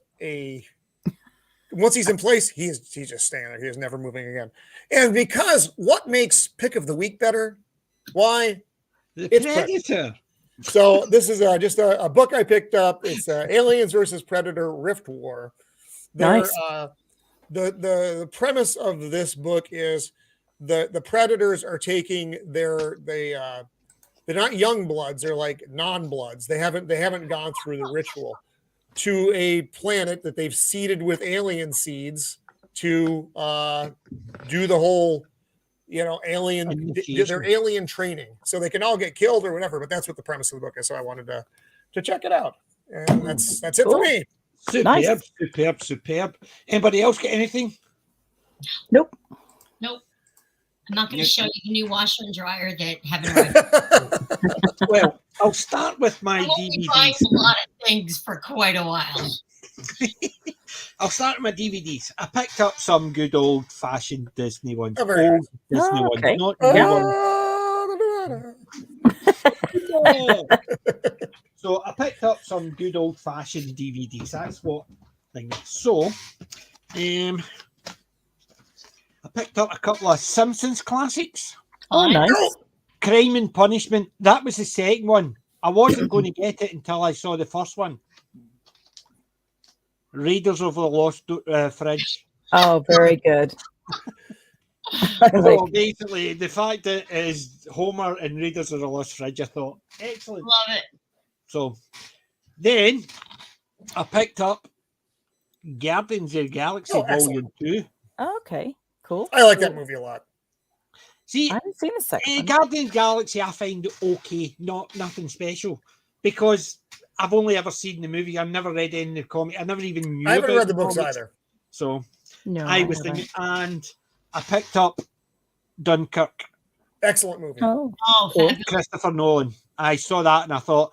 once he's in place, he's just standing there. He is never moving again. And because what makes Pick of the Week better? Why? It's Predator. So this is just a book I picked up. It's Aliens versus Predator Rift War. Nice. The premise of this book is the Predators are taking they're not young bloods, they're like non-bloods. They haven't gone through the ritual to a planet that they've seeded with alien seeds to do the whole, alien, their alien training. So they can all get killed or whatever, but that's what the premise of the book is. So I wanted to check it out. And that's it for me. Superb, superb. Anybody else get anything? Nope. I'm not going to show you the new washer and dryer that haven't arrived. Well, I'll start with my I've only DVDs. buying a lot of things for quite a while. I'll start with my DVDs. I picked up some good old-fashioned Disney ones. Oh, very Old Disney okay. ones, not new ones. So I picked up some good old-fashioned DVDs. That's what thing. So, I picked up a couple of Simpsons classics. Oh, nice. Crime and Punishment. That was the second one. I wasn't going to get it until I saw the first one. Raiders of the Lost Fridge. Oh, very good. So basically, the fact that it is Homer and Raiders of the Lost Fridge, I thought, excellent. Love it. So then I picked up Guardians of the Galaxy Volume 2. Okay, cool. I like that movie a lot. See, I haven't seen the second one. Guardians of the Galaxy I find okay, nothing special, because I've only ever seen the movie. I've never read any of the comic. I never even knew. I haven't about read the books comics. either. So No, I was haven't. thinking, and I picked up Dunkirk. Excellent movie. Oh, Oh, cool. fabulous. Christopher Nolan. I saw that and I thought,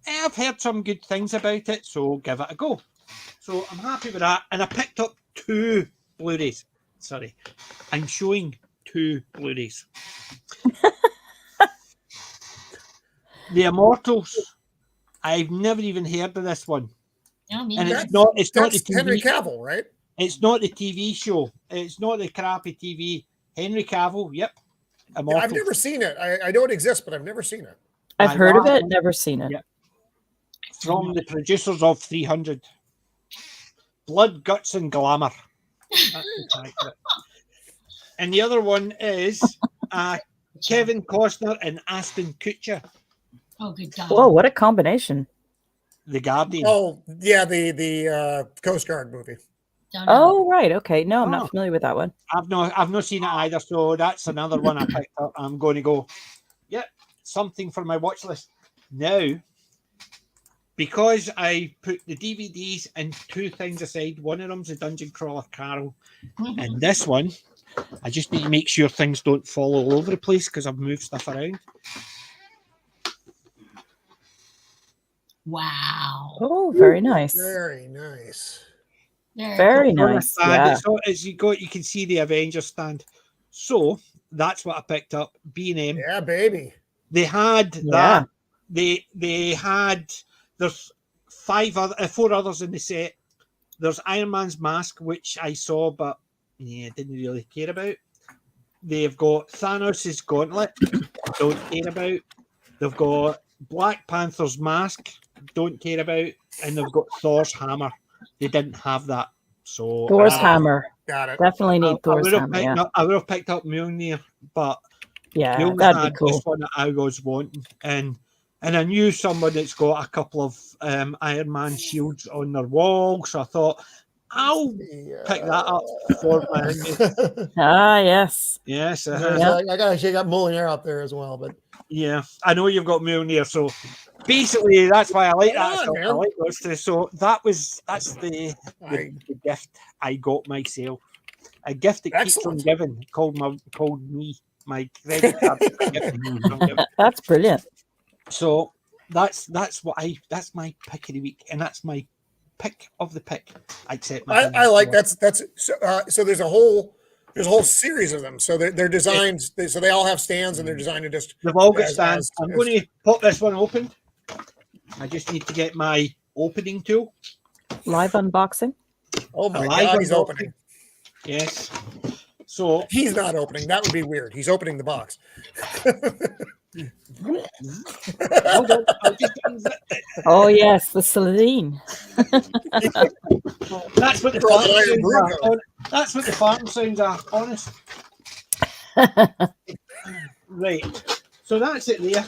I've heard some good things about it, so give it a go. So I'm happy with that. And I picked up 2 Blu-rays. Sorry. I'm showing 2 Blu-rays. The Immortals. I've never even heard of this one. No, me And neither. it's not the That's TV. Henry Cavill, right? It's not the TV show. It's not the crappy TV. Henry Cavill, yep. Yeah, Immortals. I've never seen it. I know it exists, but I've never seen it. I've I heard of love it, never seen it. Yeah. From the producers of 300. Blood, Guts, and Glamour. That's the title. And the other one is Kevin Costner and Aston Kutcher, Oh, good God. Whoa, what a combination. The Guardian. Oh, yeah, the Coast Guard movie. Don't know. Oh, right. Okay. No, I'm Oh. not familiar with that one. I've not seen it either, so that's another one I picked up. I'm going to go, yep, something for my watch list. Now, because I put the DVDs and 2 things aside, one of them's the Dungeon Crawler Carol, and this one, I just need to make sure things don't fall all over the place because I've moved stuff around. Wow. Oh, very nice. Very nice. Very On a nice. stand, Yeah. so as you can see the Avengers stand. So that's what I picked up. B&M. Yeah, baby. They had Yeah. that. They had. There's 4 others in the set. There's Iron Man's mask, which I saw, but didn't really care about. They've got Thanos' gauntlet. Don't care about. They've got Black Panther's mask. Don't care about. And they've got Thor's hammer. They didn't have that. So Thor's hammer. Got it. Definitely need I Thor's would have hammer. picked Yeah. up. I would have picked up Mjolnir, but Yeah, they only that'd had be cool. this one that I was wanting, and I knew someone that's got a couple of Iron Man shields on their wall, so I thought I'll pick that up for my Ah, yes. yes. I got Mjolnir out there as well, but Yeah, I know you've got Mjolnir, so basically that's why I like that. Come on, stuff. I man. like those two. So that's the gift I got myself. A gift that keeps on Excellent. giving. Called me my credit card. gift keeps on giving. That's brilliant. So that's my pick of the week, and that's my pick of the pick. Except I like that's so there's a whole series of them. So they're designed so they all have stands and they're designed to just They've all got as- stands. as- I'm as- going to pop this one open. I just need to get my opening tool. Live unboxing. Oh my Live god, he's unboxing. opening. Yes. So He's not opening. That would be weird. He's opening the box. hold on, I'll just unzip it. Oh, yes. The Celine. That's what the They're all farm Iron sounds Brew are. going. That's what the farm sounds are. Honest. Right. So that's it there.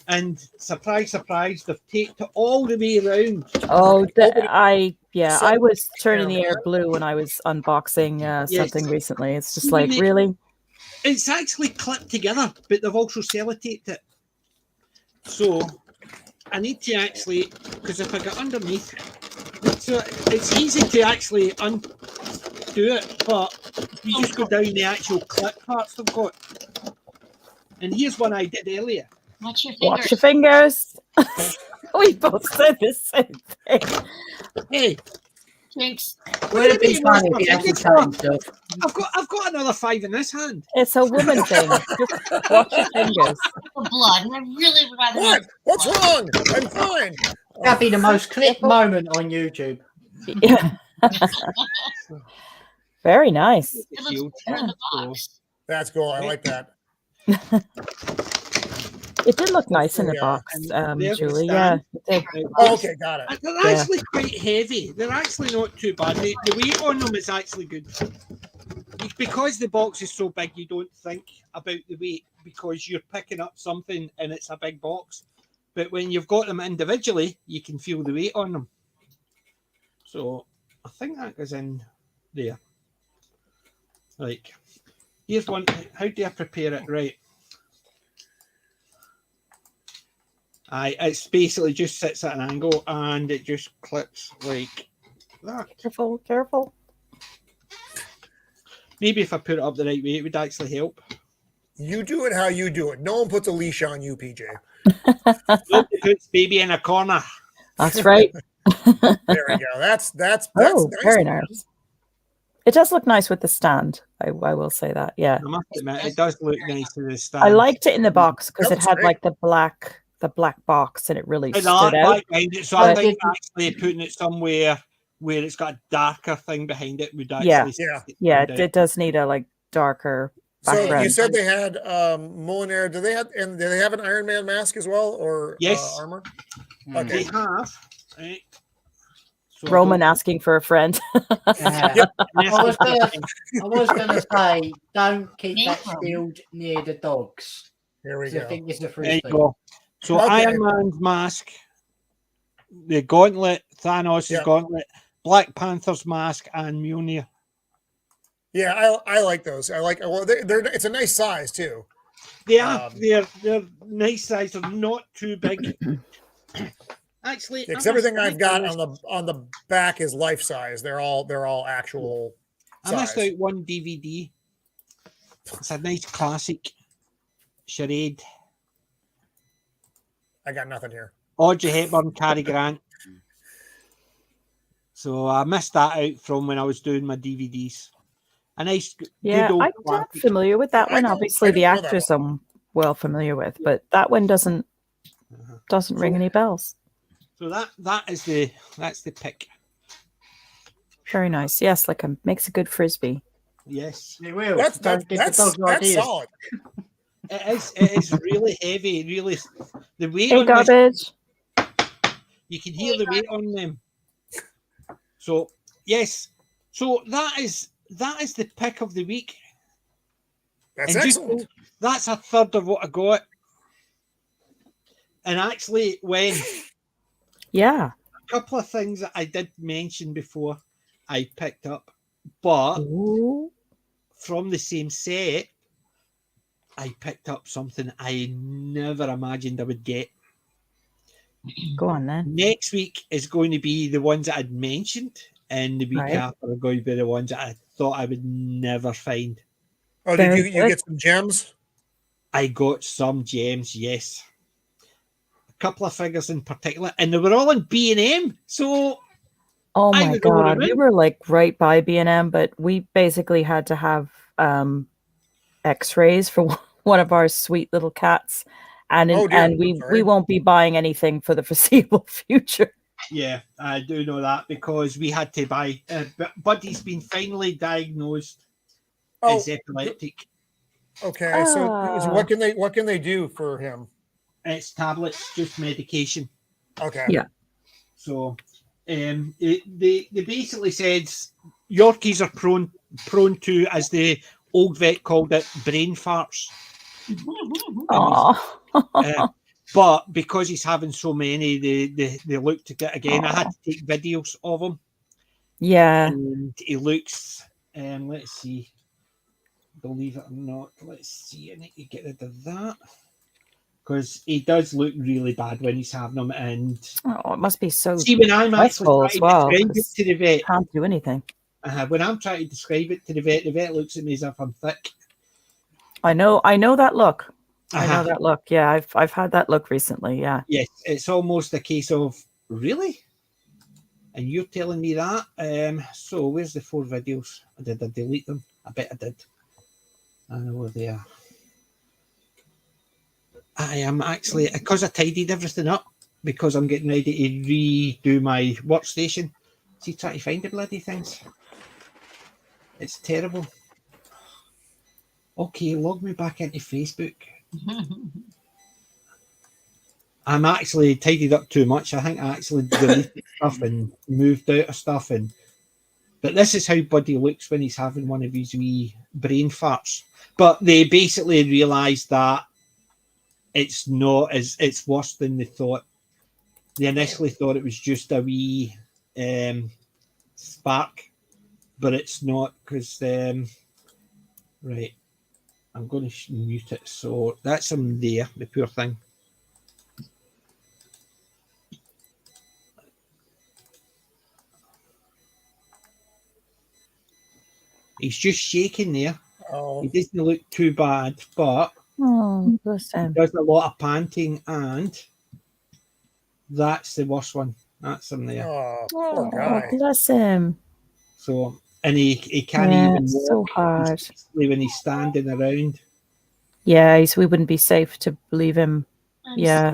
And surprise, surprise, they've taped it all the way around. Oh, I So- was turning the air blue when I was unboxing something recently. It's just like, really? It's actually clipped together, but they've also sellotaped it. So I need to actually, because if I get underneath, so it's easy to actually undo it, but you just go down the actual clip parts they've got. And here's one I did earlier. Watch your fingers. Watch your fingers. We both said the same thing. Hey, Jinx. Would have been funny if he actually cut himself. I've got another 5 in this hand. It's a woman thing. Just watch your fingers. For blood, and I really would rather. What? What's wrong? I'm fine. That'd be the most clipped moment on YouTube. Yeah. Very nice. It looks better in the box. That's cool. I like that. It did look nice in the Yeah. box, There's the Julie. Yeah. stand. It did. Oh, okay, got it. They're actually quite heavy. They're actually not too bad. The weight on them is actually good. Because the box is so big, you don't think about the weight because you're picking up something and it's a big box. But when you've got them individually, you can feel the weight on them. So I think that goes in there. Like, here's one. How do I prepare it? Right. It's basically just sits at an angle and it just clips like that. Careful, careful. Maybe if I put it up the right way, it would actually help. You do it how you do it. No one puts a leash on you, PJ. Nobody puts baby in a corner. That's right. There we go. That's Oh, nice. very nice. It does look nice with the stand. I will say that. Yeah. I must admit, it does look nice to the stand. I liked it in the box because That it looks had great. like the black box and it really It's stood art out. behind it, so I But- think actually putting it somewhere where it's got a darker thing behind it would actually Yeah. Yeah, stand out. it does need a like darker So background. you said they had Molinaire. Do they have an Iron Man mask as well, or Yes. armor? Hmm. They Okay. have. Right. So I Roman don't- asking for a friend. I was gonna say, don't keep that Thank you. shield near the dogs. Here we 'Cause I go. think it's a There free you go. So Okay. Iron Man's mask, the gauntlet, Thanos' Yep. gauntlet, Black Panther's mask, and Mjolnir. Yeah, I like those. I like. Well, they're it's a nice size too. They are. Um, They're nice size. They're not too big. Actually, Because I everything missed I've got out on the back is life size. They're all actual I missed size. out one DVD. It's a nice classic charade. I got nothing here. Audrey Hepburn, Cary Grant. So I missed that out from when I was doing my DVDs. A nice, Yeah, good old I'm not classic. familiar with that I one. don't- Obviously, I the don't know that actress I'm well familiar with, but that one doesn't ring any bells. So that's the pick. Very nice. Yes, like makes a good frisbee. Yes, They will. That's Don't give the dogs that's ideas. solid. it is. It is really heavy. Really, the weight Hey, on this, garbage. you can hear the weight on them. So yes, so that is the pick of the week. That's And just- excellent. That's a third of what I got. And actually, when Yeah. a couple of things that I did mention before, I picked up, but Ooh. from the same set, I picked up something I never imagined I would get. Go on then. Next week is going to be the ones that I'd mentioned, and the week Right. after are going to be the ones that I thought I would never find. Oh, did Very you good. get some gems? I got some gems, yes. A couple of figures in particular, and they were all in B&M. So Oh I my was over god, the we moon. were like right by B&M, but we basically had to have X-rays for one of our sweet little cats, and Oh, dear. and we Sorry. won't be buying anything for the foreseeable future. yeah, I do know that because we had to buy. Buddy's been finally diagnosed Oh, as epileptic. okay. So what can they do for him? It's tablets, just medication. Okay. Yeah. So, they basically said Yorkies are prone to, as the old vet called it, brain farts. Aw. But because he's having so many, they look to get again. I had to take videos of him, Yeah. and he looks. Let's see. Believe it or not, let's see. I need to get rid of that because he does look really bad when he's having them. And Oh, it must be so see, when I'm actually stressful trying as to well, describe it 'cause to the vet, can't do anything. when I'm trying to describe it to the vet looks at me as if I'm thick. I know that look. I Uh-huh. know that look. Yeah, I've had that look recently. Yeah. Yes, it's almost a case of really. And you're telling me that. So where's the 4 videos? Did I delete them? I bet I did. I know where they are. I am actually, because I tidied everything up, because I'm getting ready to redo my workstation. See, try to find the bloody things. It's terrible. Okay, log me back into Facebook. I'm actually tidied up too much. I think I actually deleted stuff and moved out of stuff. But this is how Buddy looks when he's having one of his wee brain farts. But they basically realised that it's not as it's worse than they thought. They initially thought it was just a wee spark, but it's not because right. I'm going to mute it. So that's him there, the poor thing. He's just shaking there. Oh. He doesn't look too bad, but bless him. he does a lot of panting, and that's the worst one. That's him there. Oh, poor guy. Bless him. So, and he can't even it's walk. so hard. Especially when he's standing around. Yeah, we wouldn't be safe to leave him. Yeah.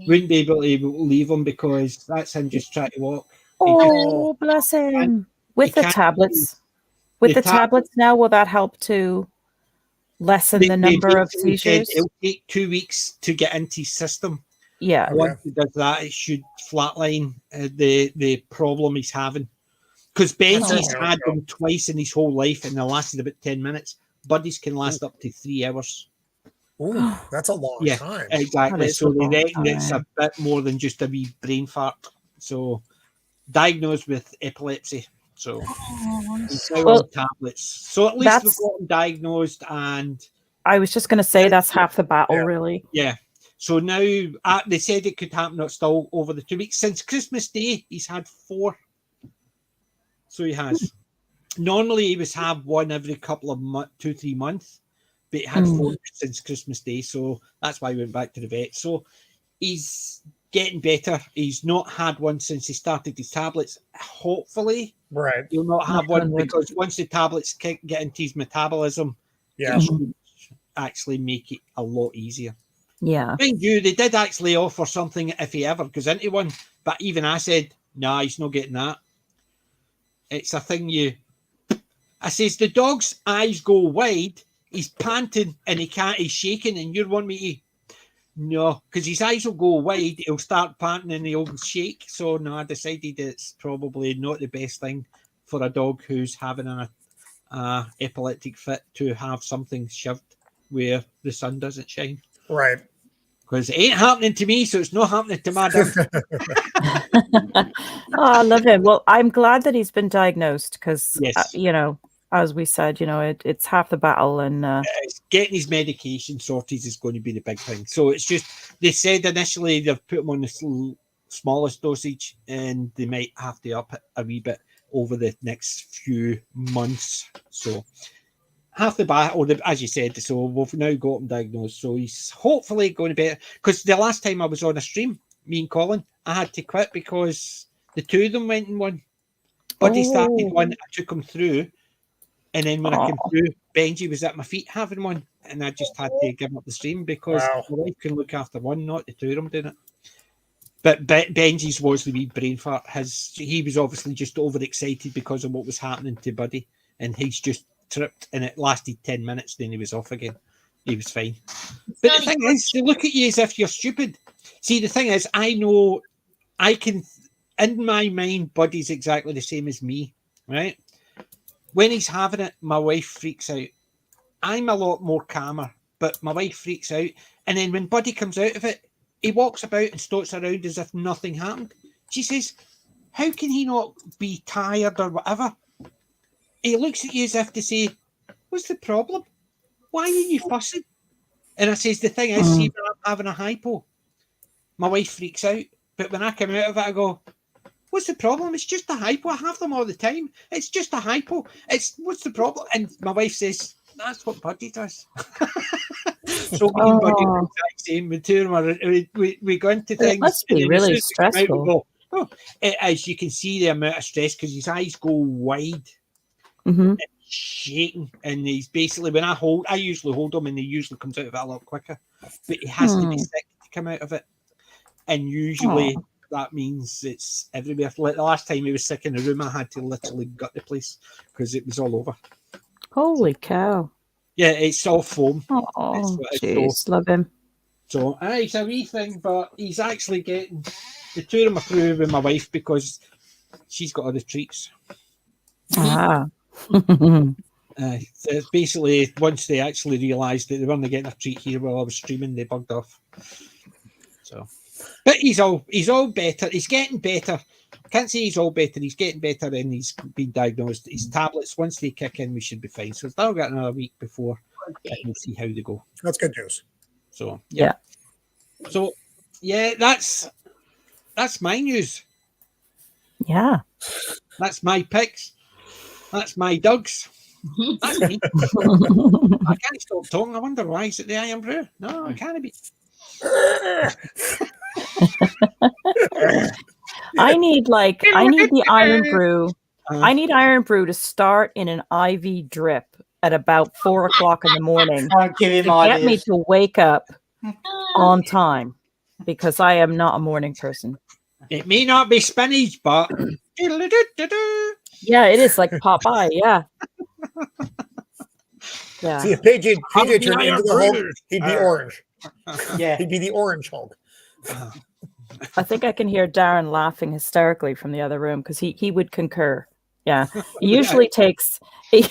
Wouldn't be able to leave him because that's him just trying to walk. Oh, bless him. With the tablets. With the tablets now, will that help to lessen the number of seizures? It'll take 2 weeks to get into his system. Yeah. Once he does that, it should flatline the problem he's having. Because Benji's had them twice in his whole life and they lasted about 10 minutes. Buddies can last up to 3 hours. Ooh, that's a long time. Exactly. So they reckon it's a bit more than just a wee brain fart. So diagnosed with epilepsy. So he's now on tablets. So at least we've got him diagnosed, and I was just going to say that's half the battle, really. Yeah. So now they said it could happen still over the 2 weeks. Since Christmas Day, he's had 4. So he has. Normally he was have one every couple of 2-3 months, but he had 4 since Christmas Day. So that's why he went back to the vet. So he's getting better. He's not had one since he started his tablets. Hopefully, he'll not have one because once the tablets get into his metabolism, it should actually make it a lot easier. Yeah. Mind you, they did actually offer something if he ever goes into one, but even I said, nah, he's not getting that. It's a thing I says, the dog's eyes go wide, he's panting and he's shaking, and you want me to no, because his eyes will go wide, he'll start panting and he'll shake. So no, I decided it's probably not the best thing for a dog who's having an epileptic fit to have something shoved where the sun doesn't shine. Right. Because it ain't happening to me, so it's not happening to my dog. I love him. Well, I'm glad that he's been diagnosed because, yes. As we said, it's half the battle, and getting his medication sorted is going to be the big thing. So it's just they said initially they've put him on the smallest dosage, and they might have to up it a wee bit over the next few months. So half the battle, as you said. So we've now got him diagnosed. So he's hopefully going to be because the last time I was on a stream, me and Colin, I had to quit because the two of them went in one. Buddy started one, I took him through. And then when I came through, Benji was at my feet having one, and I just had to give up the stream because my wife can look after one, not the two of them doing it. But Benji's was the wee brain fart. He was obviously just overexcited because of what was happening to Buddy, and he's just tripped, and it lasted 10 minutes, then he was off again. He was fine. But the thing is, they look at you as if you're stupid. See, the thing is, I know I can, in my mind, Buddy's exactly the same as me, right? When he's having it, my wife freaks out. I'm a lot more calmer, but my wife freaks out. And then when Buddy comes out of it, he walks about and stoats around as if nothing happened. She says, how can he not be tired or whatever? He looks at you as if to say, what's the problem? Why are you fussing? And I says, the thing is, see when I'm having a hypo, my wife freaks out. But when I come out of it, I go, what's the problem? It's just a hypo. I have them all the time. It's just a hypo. What's the problem? And my wife says, that's what Buddy does. So me and Buddy are the exact same. We go into things. It must be really stressful. Go, As you can see, the amount of stress because his eyes go wide, Mm-hmm. shaking, and he's basically when I usually hold him, and he usually comes out of it a lot quicker. But he has to be sick to come out of it, and usually that means it's everywhere. Like the last time he was sick in the room, I had to literally gut the place because it was all over. Holy cow! Yeah, it's all foam. Oh, jeez, love him. So it's a wee thing, but he's actually getting the two of them are through with my wife because she's got other treats. Ah. So basically, once they actually realised that they weren't getting a treat here while I was streaming, they bugged off. So, but he's all better. He's getting better. Can't say he's all better. He's getting better, and he's been diagnosed. His tablets, once they kick in, we should be fine. So still got another week before, and we'll see how they go. That's good news. So yeah. So yeah, that's my news. Yeah. That's my picks. That's my dogs. That's me. I can't stop talking. I wonder why. Is it the Irn-Bru? No, it can't be. I need the Irn-Bru. I need Irn-Bru to start in an IV drip at about 4 o'clock in the morning Don't give him to get me ideas. to wake up on time because I am not a morning person. It may not be spinach, but Yeah, it is like Popeye. Yeah. Yeah. See, if PJ turned into the Hulk, he'd be orange. Yeah. He'd be the orange Hulk. I think I can hear Darren laughing hysterically from the other room because he would concur. Yeah. It usually takes, you'd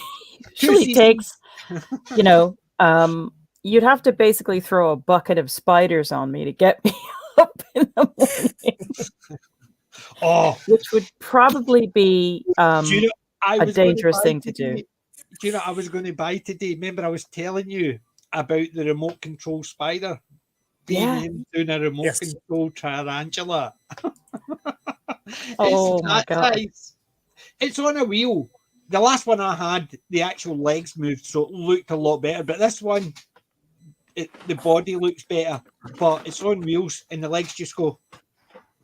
have to basically throw a bucket of spiders on me to get me up in the morning. Which would probably be a dangerous thing to do. Do you know what I was going to buy today? Remember I was telling you about the remote control spider? Doing a remote control tarantula. Oh my God. Size. It's on a wheel. The last one I had, the actual legs moved, so it looked a lot better. But this one, the body looks better, but it's on wheels and the legs just go.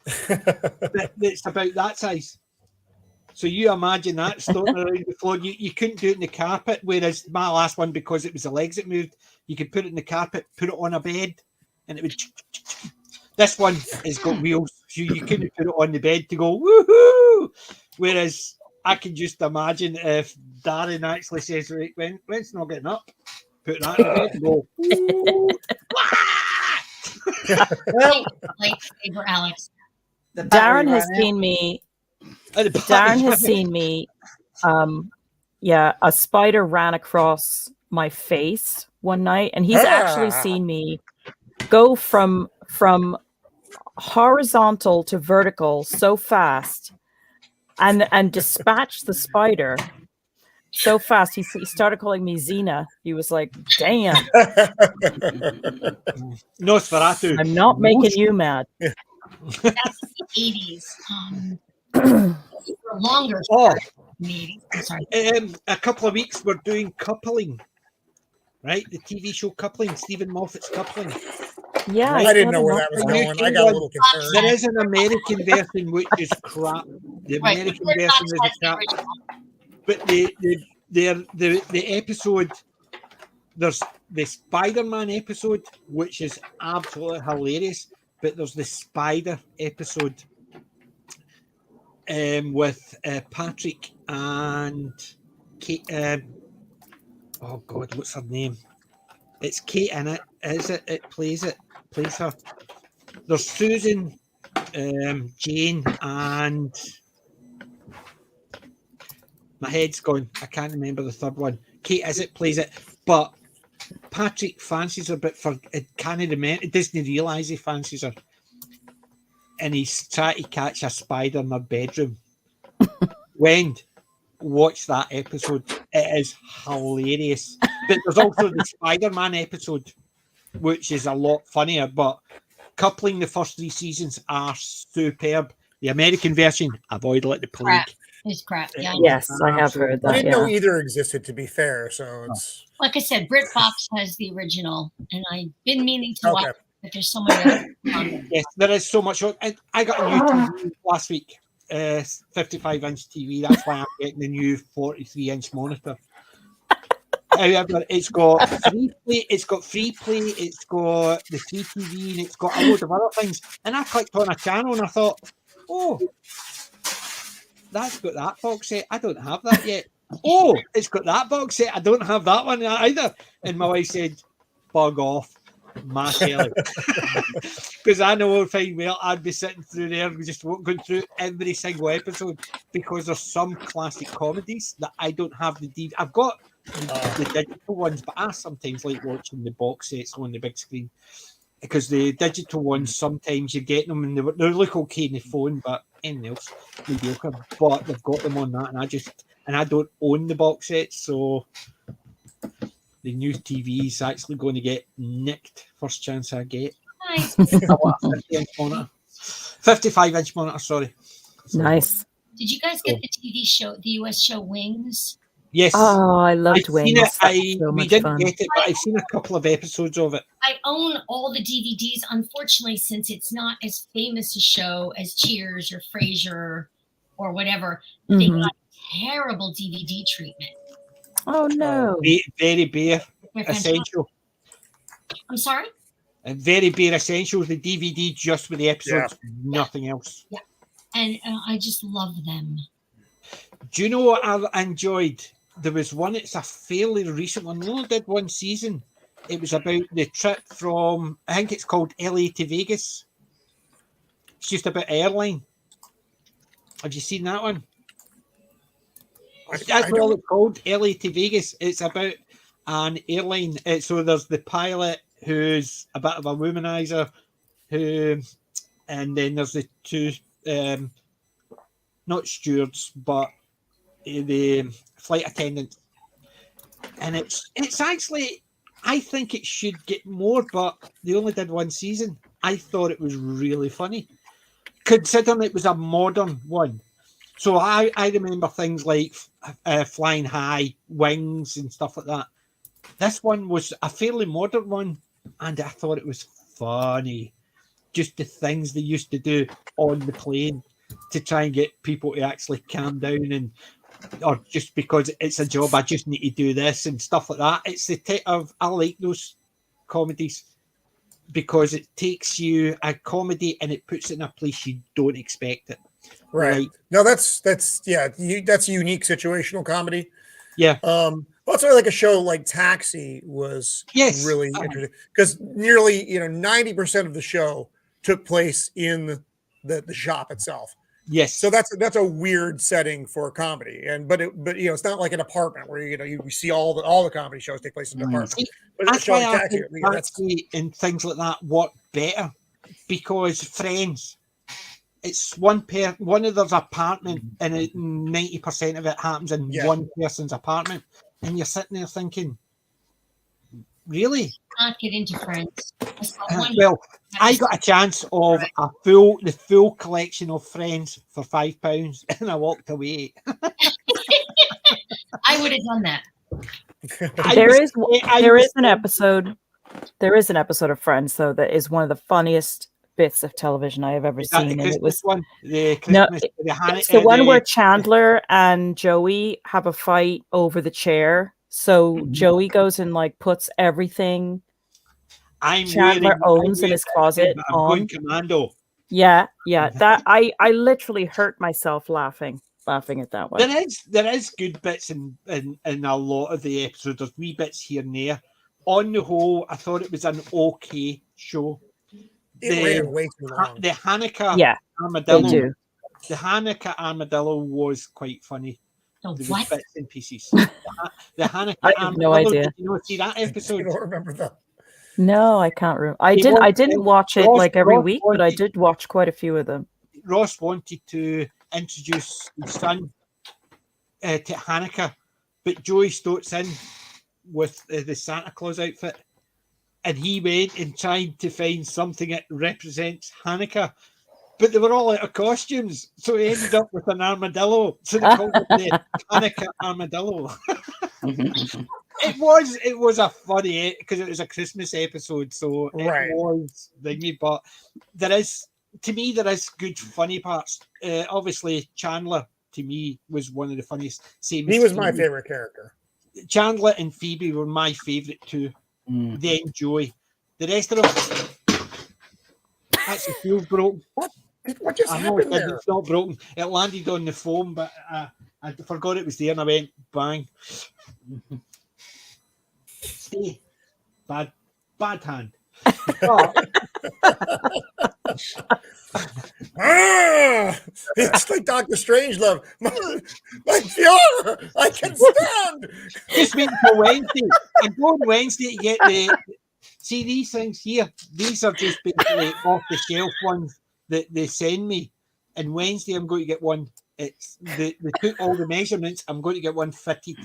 It's about that size. So you imagine that floating around the floor. You couldn't do it in the carpet, whereas my last one, because it was the legs that moved, you could put it in the carpet, put it on a bed, and it would. This one has got wheels, so you couldn't put it on the bed to go woohoo. Whereas I can just imagine if Darren actually says, "Right, when's not getting up, put that in the bed and go." Like for Alex. Darren has seen me. Darren has seen me. A spider ran across my face one night, and he's actually seen me go from horizontal to vertical so fast, and dispatch the spider so fast. He started calling me Xena. He was like, "Damn, Nosferatu. I'm not making you mad." That's the 80s. Longer. Maybe. I'm sorry. A couple of weeks we're doing Coupling, right? The TV show Coupling, Stephen Moffat's Coupling. Yeah, I didn't know where that was going. I got a little concerned. There is an American version which is crap. The American version is crap. But the episode, there's the Spider-Man episode, which is absolutely hilarious. But there's the Spider episode with Patrick and Kate. Oh God, what's her name? It's Kate in it. Is it? It plays her. There's Susan, Jane, and my head's gone. I can't remember the third one. Kate plays it, but Patrick fancies her, but can't remember. It doesn't realise he fancies her, and he's trying to catch a spider in her bedroom. Watch that episode. It is hilarious. But there's also the Spider-Man episode, which is a lot funnier. But Coupling, the first 3 seasons are superb. The American version, avoid like the plague. It's crap. Yeah. Yes, I have heard that. I didn't know either existed, to be fair. So it's like I said, BritBox has the original, and I've been meaning to watch But there's so many. Yes, there is so much. I got a new TV last week, 55-inch TV. That's why I'm getting the new 43-inch monitor. However, it's got free play, it's got the free TV, and it's got a load of other things. And I clicked on a channel and I thought, oh, that's got that box set. I don't have that yet. Oh, it's got that box set. I don't have that one either. And my wife said, bug off, my telly. Because I know fine well I'd be sitting through there just going through every single episode, because there's some classic comedies that I don't have the DVD. I've got the digital ones, but I sometimes like watching the box sets on the big screen, because the digital ones, sometimes you get them and they look okay in the phone, but anything else mediocre. But they've got them on that, and I don't own the box sets, so the new TV is actually going to get nicked first chance I get. Nice. 55-inch monitor, sorry. Nice. Did you guys get the TV show, the US show Wings? Yes. Oh, I loved I've Wings. seen it. That was so We much didn't fun. get it, but I've seen a couple of episodes of it. I own all the DVDs. Unfortunately, since it's not as famous a show as Cheers or Frasier or whatever, they Mhm. got terrible DVD treatment. Oh no. Very bare They're fantastic. essential. I'm sorry? Very bare essentials. The DVD just with the episodes, nothing else. And I just love them. Do you know what I enjoyed? There was one, it's a fairly recent one. We only did one season. It was about the trip from, I think it's called LA to Vegas. It's just about airline. Have you seen that one? That's all it's called, LA to Vegas. It's about an airline. So there's the pilot who's a bit of a womanizer, and then there's the two, not stewards, but the flight attendants. And it's actually, I think it should get more, but they only did one season. I thought it was really funny, considering it was a modern one. So I remember things like Flying High, Wings, and stuff like that. This one was a fairly modern one, and I thought it was funny. Just the things they used to do on the plane to try and get people to actually calm down, or just because it's a job, I just need to do this and stuff like that. It's the type of, I like those comedies because it takes you a comedy and it puts it in a place you don't expect it. Right. No, that's a unique situational comedy. Yeah. That's why like a show like Taxi was really interesting, because nearly 90% of the show took place in the shop itself. Yes. So that's a weird setting for a comedy, but it's not like an apartment where you see all the comedy shows take place in an apartment. But That's why I Taxi, think Taxi and things like that work better, because Friends, it's one of their apartment, and 90% of it happens in one person's apartment, and you're sitting there thinking, really? Not get into Friends. Well, I got a chance of the full collection of Friends for £5, and I walked away. I would have done that. There is an episode of Friends though that is one of the funniest bits of television I have ever seen, and it was it's the one where Chandler and Joey have a fight over the chair. So Joey goes and puts everything Chandler owns in his closet on commando. Yeah. That I literally hurt myself laughing at that one. There is good bits in a lot of the episodes. There's wee bits here and there. On the whole, I thought it was an okay show. It ran way too long. The Hanukkah armadillo. The Hanukkah armadillo was quite funny. The there what? Was bits and pieces. The Hanukkah I have no idea. Did you see that episode? I don't remember that. No, I can't remember. I didn't watch it every week, but I did watch quite a few of them. Ross wanted to introduce his son to Hanukkah, but Joey Stoats in with the Santa Claus outfit, and he went and tried to find something that represents Hanukkah, but they were all out of costumes, so he ended up with an armadillo. So they called it the Hanukkah armadillo. It was a funny because it was a Christmas episode, so Right. it was thingy. But there is good funny parts. Obviously, Chandler to me was one of the funniest. Same. He as was my Phoebe. favorite character. Chandler and Phoebe were my favorite too. Then Joey. The rest of them, actually feels broken. What just happened there? It's not broken. It landed on the foam, but I forgot it was there, and I went bang. Stay. Bad hand. It's like Dr. Strangelove. My Fiora, I can stand. Just wait until Wednesday. I go on Wednesday to get see these things here. These are just basically off the shelf ones that they send me. And Wednesday I'm going to get one. It's they took all the measurements. I'm going to get one fitted.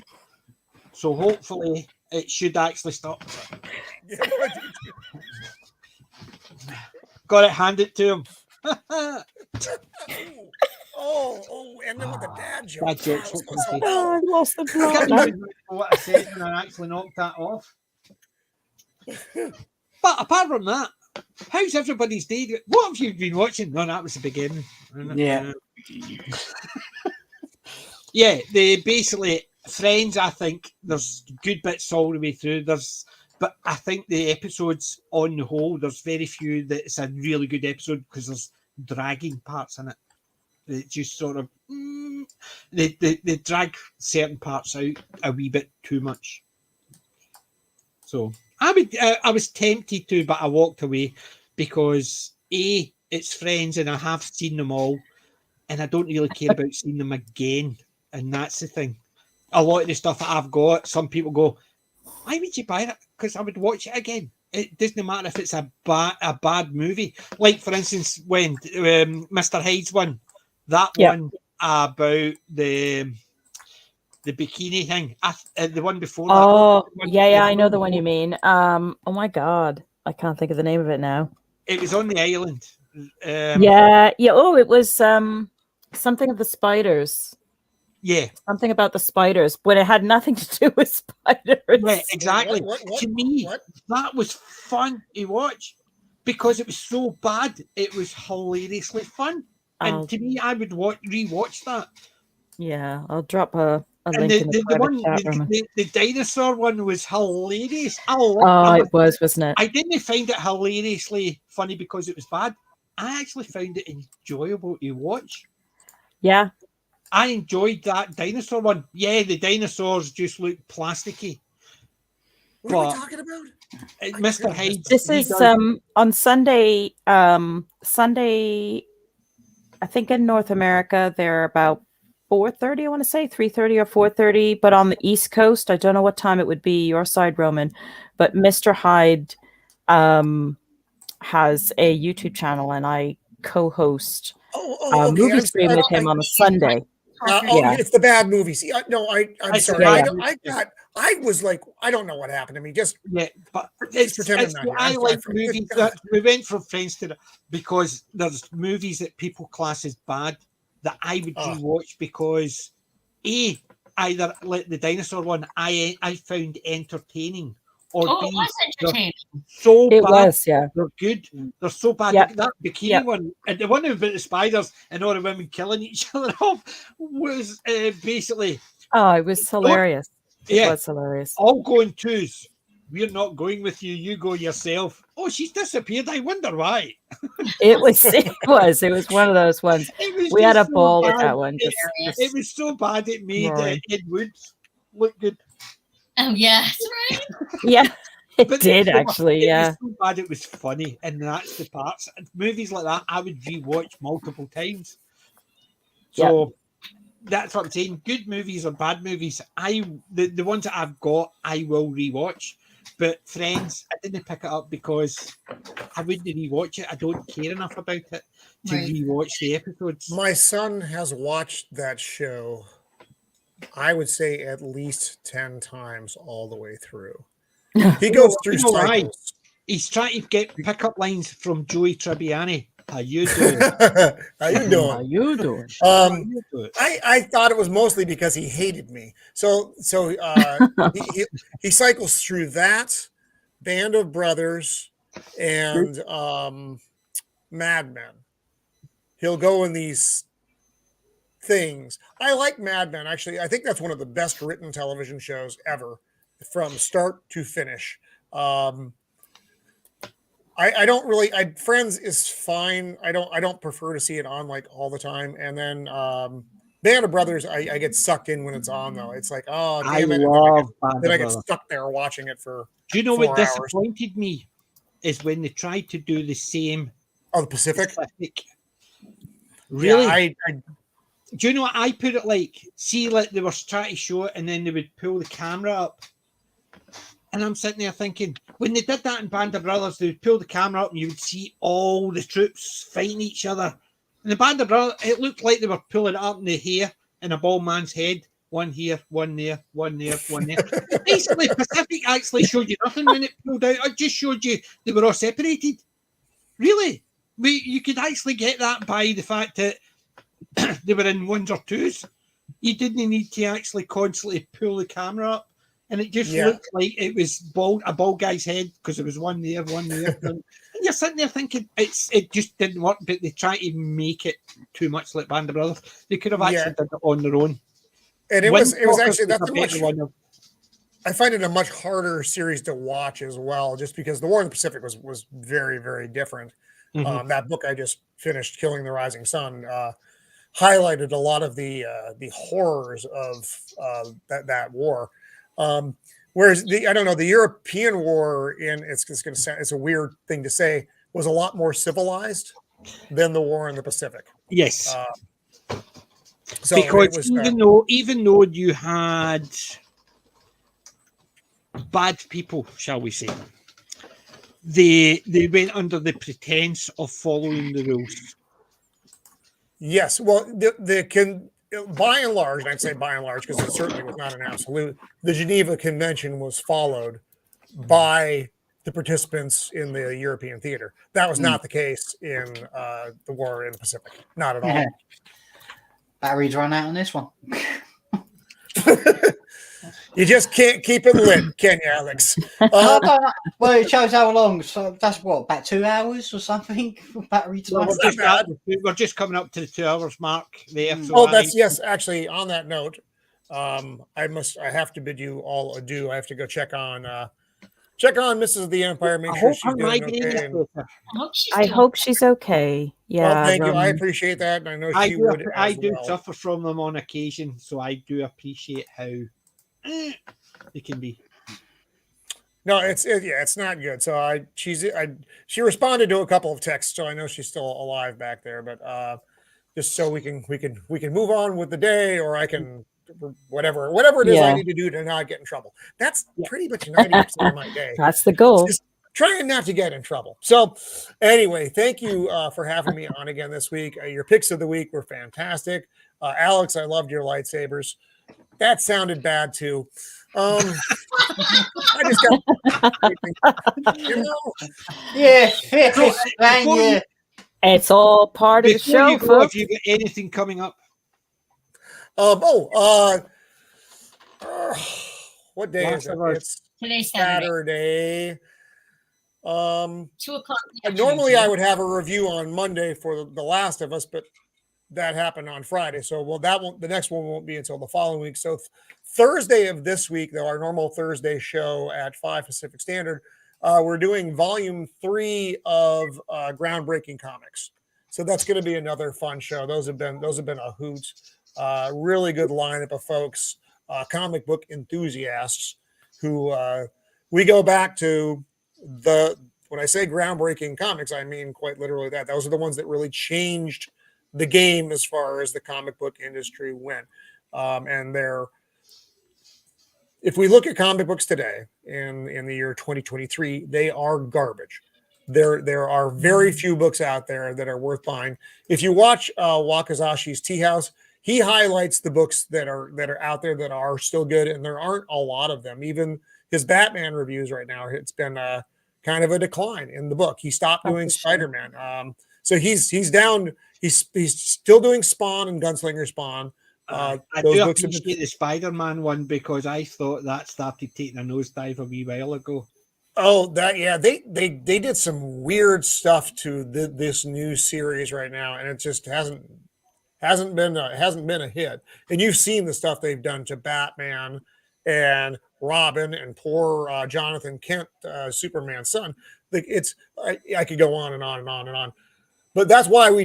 So hopefully it should actually stop. Got it handed to him. And then with the dad joke. Dad jokes. Oh, I lost the I can't plot. remember what I said when I actually knocked that off. But apart from that, how's everybody's day? What have you been watching? No, that was the beginning. Yeah. Yeah, they basically Friends. I think there's good bits all the way through. But I think the episodes on the whole, there's very few that it's a really good episode because there's dragging parts in it. It just sort of they drag certain parts out a wee bit too much. So I was tempted to, but I walked away because it's Friends and I have seen them all, and I don't really care about seeing them again. And that's the thing. A lot of the stuff that I've got, some people go, "Why would you buy it?" Because I would watch it again. It doesn't matter if it's a bad movie. Like for instance, when Mr. Hyde's one, that one about the bikini thing, the one before that. Oh, yeah, I know the one you mean. Oh my God, I can't think of the name of it now. It was on the island. Yeah. Oh, it was something of the spiders. Yeah, something about the spiders, but it had nothing to do with spiders. Yeah, exactly. What? To me, that was fun to watch because it was so bad. It was hilariously fun, and to me, I would rewatch that. Yeah, I'll drop a link And in the one, chat room. the dinosaur one was hilarious. It was, wasn't it? I didn't find it hilariously funny because it was bad. I actually found it enjoyable to watch. Yeah. I enjoyed that dinosaur one. Yeah, the dinosaurs just look plasticky. What are we talking about? Mr. Hyde. This is on Sunday. Sunday, I think in North America, they're about 4:30. I want to say 3:30 or 4:30. But on the East Coast, I don't know what time it would be your side, Roman. But Mr. Hyde has a YouTube channel, and I co-host a movie stream with him on a Sunday. It's the bad movies. I'm sorry. Yeah. I was like, I don't know what happened to me. Just but I like movies that we went from Friends to because there's movies that people class as bad that I would rewatch because either like the dinosaur one I found entertaining. Or it was entertaining. So it bad. Was, yeah. They're good. They're so bad. Yep. That bikini one, and the one about the spiders and all the women killing each other off was basically. Oh, it was hilarious. It was hilarious. All going twos. We're not going with you. You go yourself. Oh, she's disappeared. I wonder why. It was one of those ones. We had a ball with that one. It was so bad it made Ed Wood look good. Oh, yes, right? Yeah, it did actually. It was so bad it was funny, and that's the parts. Movies like that, I would rewatch multiple times. So that's what I'm saying. Good movies or bad movies, the ones that I've got, I will rewatch. But Friends, I didn't pick it up because I wouldn't rewatch it. I don't care enough about it to rewatch the episodes. My son has watched that show, I would say at least 10 times all the way through. He goes through cycles. He's trying to get pickup lines from Joey Tribbiani. How you doing? How you doing? How you doing? I thought it was mostly because he hated me. So he cycles through that, Band of Brothers, and Mad Men. He'll go in these things. I like Mad Men, actually. I think that's one of the best written television shows ever, from start to finish. I don't really. Friends is fine. I don't prefer to see it on like all the time. And then Band of Brothers, I get sucked in when it's on though. It's like, oh damn it! Then I get stuck there watching it for. Do you know 4 what hours. disappointed me is when they tried to do the same. Oh, the Pacific. Really? Yeah, do you know what I put it like? See, like they were trying to show it, and then they would pull the camera up. And I'm sitting there thinking, when they did that in Band of Brothers, they would pull the camera up and you would see all the troops fighting each other. And the Band of Brothers, it looked like they were pulling it up in the hair in a bald man's head. One here, one there, one there, one there. Basically, Pacific actually showed you nothing when it pulled out. It just showed you they were all separated. Really? You could actually get that by the fact that they were in ones or twos. You didn't need to actually constantly pull the camera up. And it just looked like it was a bald guy's head because there was one there, one there. And you're sitting there thinking it just didn't work, but they try to make it too much like Band of Brothers. They could have actually done it on their own. And it was actually that's much. I find it a much harder series to watch as well, just because the War in the Pacific was very, very different. Mm-hmm. That book I just finished, Killing the Rising Sun, highlighted a lot of the horrors of that war. Whereas I don't know, the European war it's a weird thing to say, was a lot more civilized than the war in the Pacific. Yes. So because even though you had bad people, shall we say, they went under the pretense of following the rules. Yes. Well, by and large, and I'd say by and large, because it certainly was not an absolute, the Geneva Convention was followed by the participants in the European theater. That was not the case in the war in the Pacific. Not at all. Batteries run out on this one. You just can't keep it lit, can you, Alex? Well, it shows how long. So that's what, about 2 hours or something for battery time. We're just coming up to the 2 hours mark there. So yes. Actually, on that note, I have to bid you all adieu. I have to go check on Mrs. of the Empire. Make sure she's doing okay. I hope she's okay. Yeah. Well, thank you. I appreciate that, and I know she would. I do suffer from them on occasion, so I do appreciate how it can be. No, it's not good. So she responded to a couple of texts, so I know she's still alive back there. But just so we can move on with the day, or I can whatever it is I need to do to not get in trouble. That's pretty much 90% of my day. That's the goal. Just trying not to get in trouble. So anyway, thank you for having me on again this week. Your picks of the week were fantastic. Alex, I loved your lightsabers. That sounded bad too. I just got, It's all part of the show, folks. Have you got anything coming up? What day is it? It's today's Saturday. 2:00. Normally I would have a review on Monday for The Last of Us, but that happened on Friday. So, the next one won't be until the following week. So Thursday of this week, though, our normal Thursday show at 5 Pacific Standard, we're doing volume 3 of Groundbreaking Comics. So that's going to be another fun show. Those have been a hoot. Really good lineup of folks, comic book enthusiasts who we go back to when I say groundbreaking comics, I mean quite literally that. Those are the ones that really changed the game as far as the comic book industry went. And if we look at comic books today in the year 2023, they are garbage. There are very few books out there that are worth buying. If you watch Wakazashi's Tea House, he highlights the books that are out there that are still good, and there aren't a lot of them. Even his Batman reviews right now, it's been kind of a decline in the book. He stopped doing Spider-Man. So he's down. He's still doing Spawn and Gunslinger Spawn. I Those do books have appreciate the Spider-Man one because I thought that started taking a nosedive a wee while ago. Oh, that yeah, they did some weird stuff to this new series right now, and it just hasn't been a hit. And you've seen the stuff they've done to Batman and Robin and poor Jonathan Kent, Superman's son. Like I could go on and on and on and on. But that's why we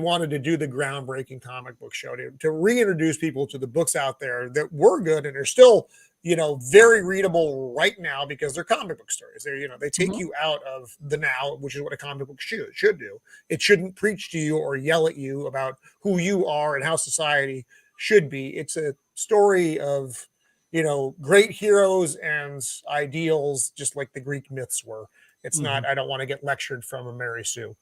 wanted to do the groundbreaking comic book show to reintroduce people to the books out there that were good and are still, very readable right now because they're comic book stories. They take you out of the now, which is what a comic book should do. It shouldn't preach to you or yell at you about who you are and how society should be. It's a story of, great heroes and ideals, just like the Greek myths were. It's not, I don't want to get lectured from a Mary Sue.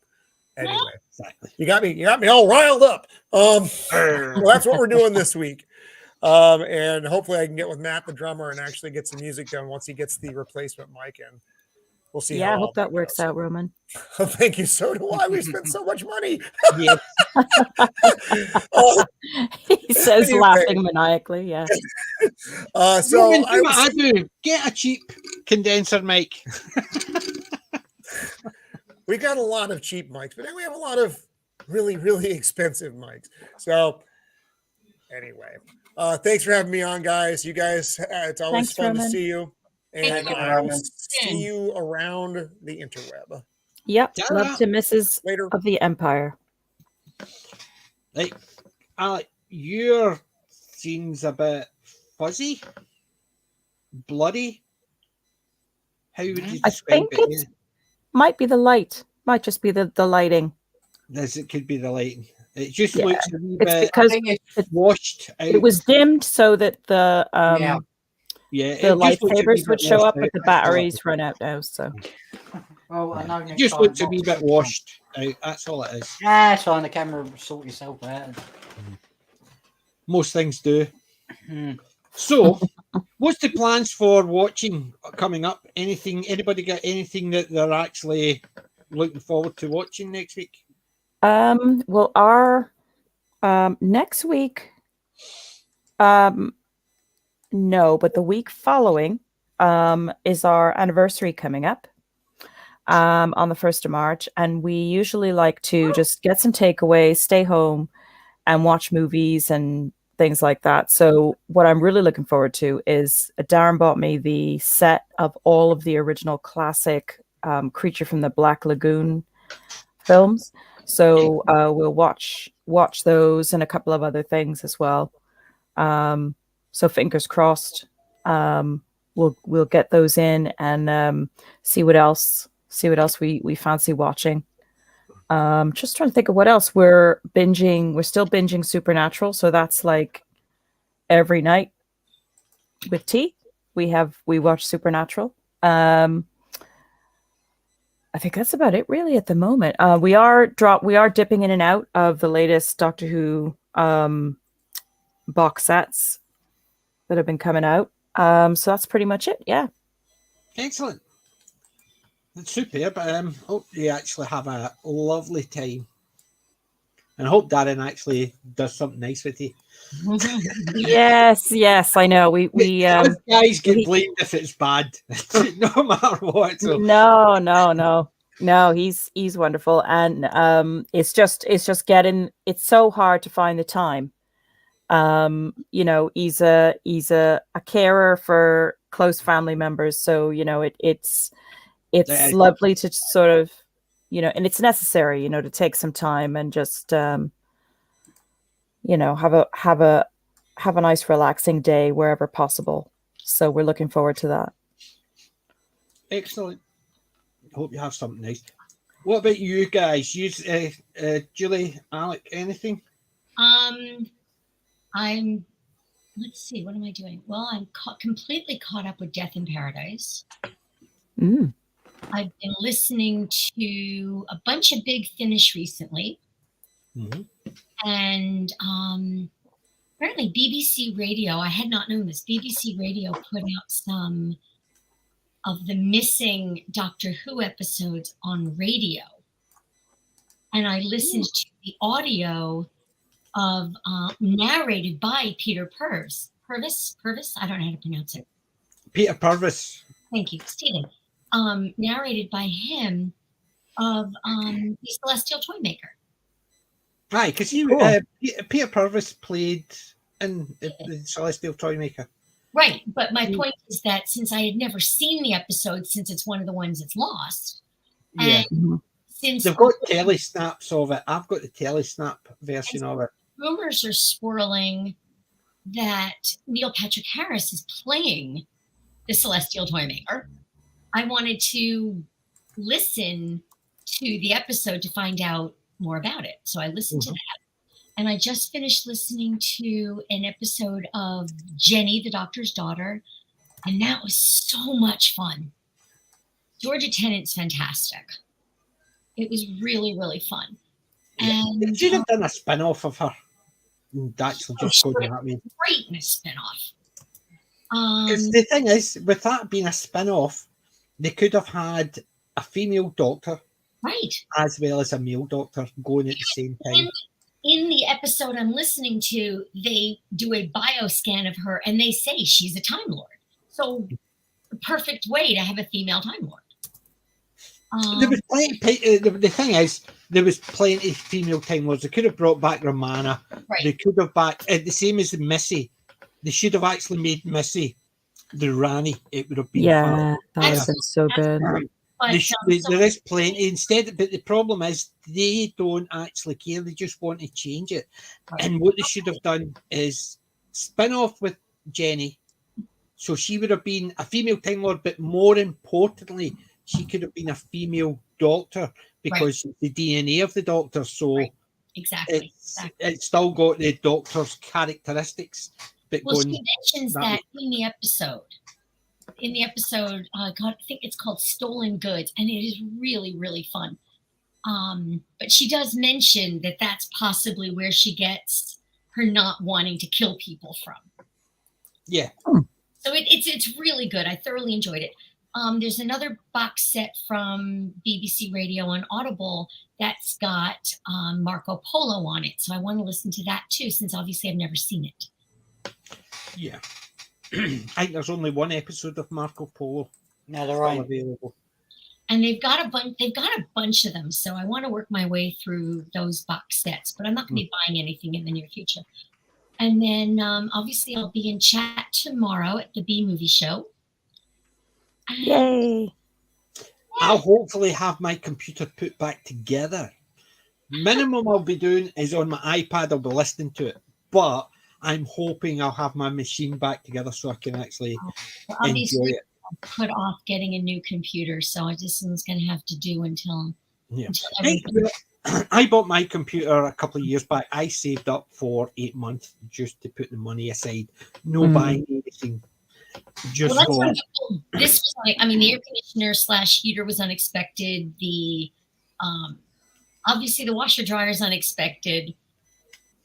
Anyway, Exactly. you got me all riled up. Well, that's what we're doing this week. And hopefully I can get with Matt, the drummer, and actually get some music done once he gets the replacement mic in. We'll see. Yeah, how I hope that goes. works out, Roman. Thank you. So do I. We spent so much money. Yes. He says, Anyway. laughing maniacally. Yeah. So Roman, I do what I was, do. Get a cheap condenser mic. we got a lot of cheap mics, but then we have a lot of really, really expensive mics. So anyway, thanks for having me on, guys. You guys, it's always Thanks, fun Roman. to see you. And Thank you, I will Roman. see you around the interweb. Yep. Ta-ra. Love to Mrs. Later. of the Empire. Like, your scene's a bit fuzzy, bloody. How would you I describe think it? it's might be the light. Might just be the lighting. It could be the lighting. It just Yeah. looks a wee It's bit because washed out. it was dimmed so that the it the just looks a wee lightsabers bit would show washed up, but out. the That's all it batteries is. run out now. So Well, I know It next just time looks a not wee to bit switch on. washed out. That's all it is. That's on the camera. Sort yourself out. Most things do. Hmm. So, what's the plans for watching coming up? Anybody got anything that they're actually looking forward to watching next week? well, our next week, no, but the week following is our anniversary coming up on the 1st of March. And we usually like to just get some takeaways, stay home, and watch movies and things like that. So what I'm really looking forward to is Darren bought me the set of all of the original classic Creature from the Black Lagoon films. So we'll watch those and a couple of other things as well. So fingers crossed. We'll get those in and see what else we fancy watching. Just trying to think of what else we're binging. We're still binging Supernatural, so that's like every night with tea. We watch Supernatural. I think that's about it really at the moment. We are dipping in and out of the latest Doctor Who box sets that have been coming out. So that's pretty much it. Yeah. Excellent. That's superb. Hope you actually have a lovely time. And I hope Darren actually does something nice with you. Yes, I know. We Us guys get blamed if it's bad, no matter what. So. No. He's wonderful, and it's just it's so hard to find the time. He's a carer for close family members, so it's lovely to sort of and it's necessary to take some time and just have a nice relaxing day wherever possible. So we're looking forward to that. Excellent. Hope you have something nice. What about you guys? Julie, Alec, anything? Let's see, what am I doing? Well, I'm completely caught up with Death in Paradise. I've been listening to a bunch of Big Finish recently. Mm-hmm. And apparently BBC Radio, I had not known this, BBC Radio put out some of the missing Doctor Who episodes on radio. and I listened to the audio of narrated by Peter Purvis. I don't know how to pronounce it. Peter Purvis. Thank you, Stephen. Narrated by him of the Celestial Toymaker. Right, because Peter Purvis played in the Celestial Toymaker. Right, but my point is that since I had never seen the episode, since it's one of the ones that's lost, and since they've got telesnaps of it, I've got the telesnap version of it. Rumors are swirling that Neil Patrick Harris is playing the Celestial Toymaker. I wanted to listen to the episode to find out more about it, so I listened to that. And I just finished listening to an episode of Jenny, the Doctor's Daughter, and that was so much fun. Georgia Tennant's fantastic. It was really, really fun. And they should have done a spin-off of her. Actually, just going at me. Great in a spin-off. The thing is, with that being a spin-off, they could have had a female doctor, right, as well as a male doctor going at the same time. In the episode I'm listening to, they do a bioscan of her, and they say she's a Time Lord. So, the perfect way to have a female Time Lord. There was plenty. The thing is, there was plenty of female Time Lords. They could have brought back Romana. Right. They could have the same as Missy. They should have actually made Missy the Rani. It would have been that would have been so good. There is plenty instead, but the problem is they don't actually care. They just want to change it. Right. And what they should have done is spin off with Jenny, so she would have been a female Time Lord, but more importantly, she could have been a female Doctor because the DNA of the Doctor. So exactly, it's still got the Doctor's characteristics. But she mentions that in the episode. I think it's called Stolen Goods, and it is really, really fun. But she does mention that that's possibly where she gets her not wanting to kill people from. Yeah. So it's really good. I thoroughly enjoyed it. There's another box set from BBC Radio and Audible that's got Marco Polo on it. So I want to listen to that too, since obviously I've never seen it. Yeah. I think there's only one episode of Marco Polo. No, they're right. Available. And they've got a bunch of them, so I want to work my way through those box sets. But I'm not going to be buying anything in the near future. And then obviously I'll be in chat tomorrow at the B Movie Show. Yay! I'll hopefully have my computer put back together. Minimum I'll be doing is on my iPad. I'll be listening to it, but I'm hoping I'll have my machine back together so I can actually enjoy it. I'll put off getting a new computer, so this one's going to have to do until I bought my computer a couple of years back. I saved up for 8 months just to put the money aside. No buying anything. Just this was like, the air conditioner / heater was unexpected. The obviously the washer dryer is unexpected.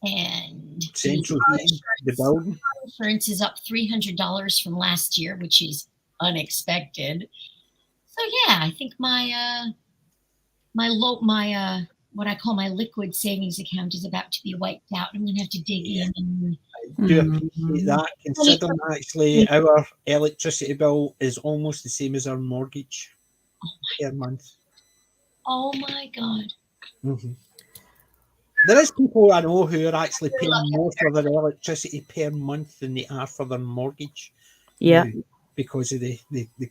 And central heating, the building insurance is up $300 from last year, which is unexpected. So yeah, I think my what I call my liquid savings account is about to be wiped out. I'm going to have to dig in. And, I do appreciate that. Considering actually our electricity bill is almost the same as our mortgage per month. Oh my God. Mm-hmm. There is people I know who are actually paying more for their electricity per month than they are for their mortgage. Yeah. Because of the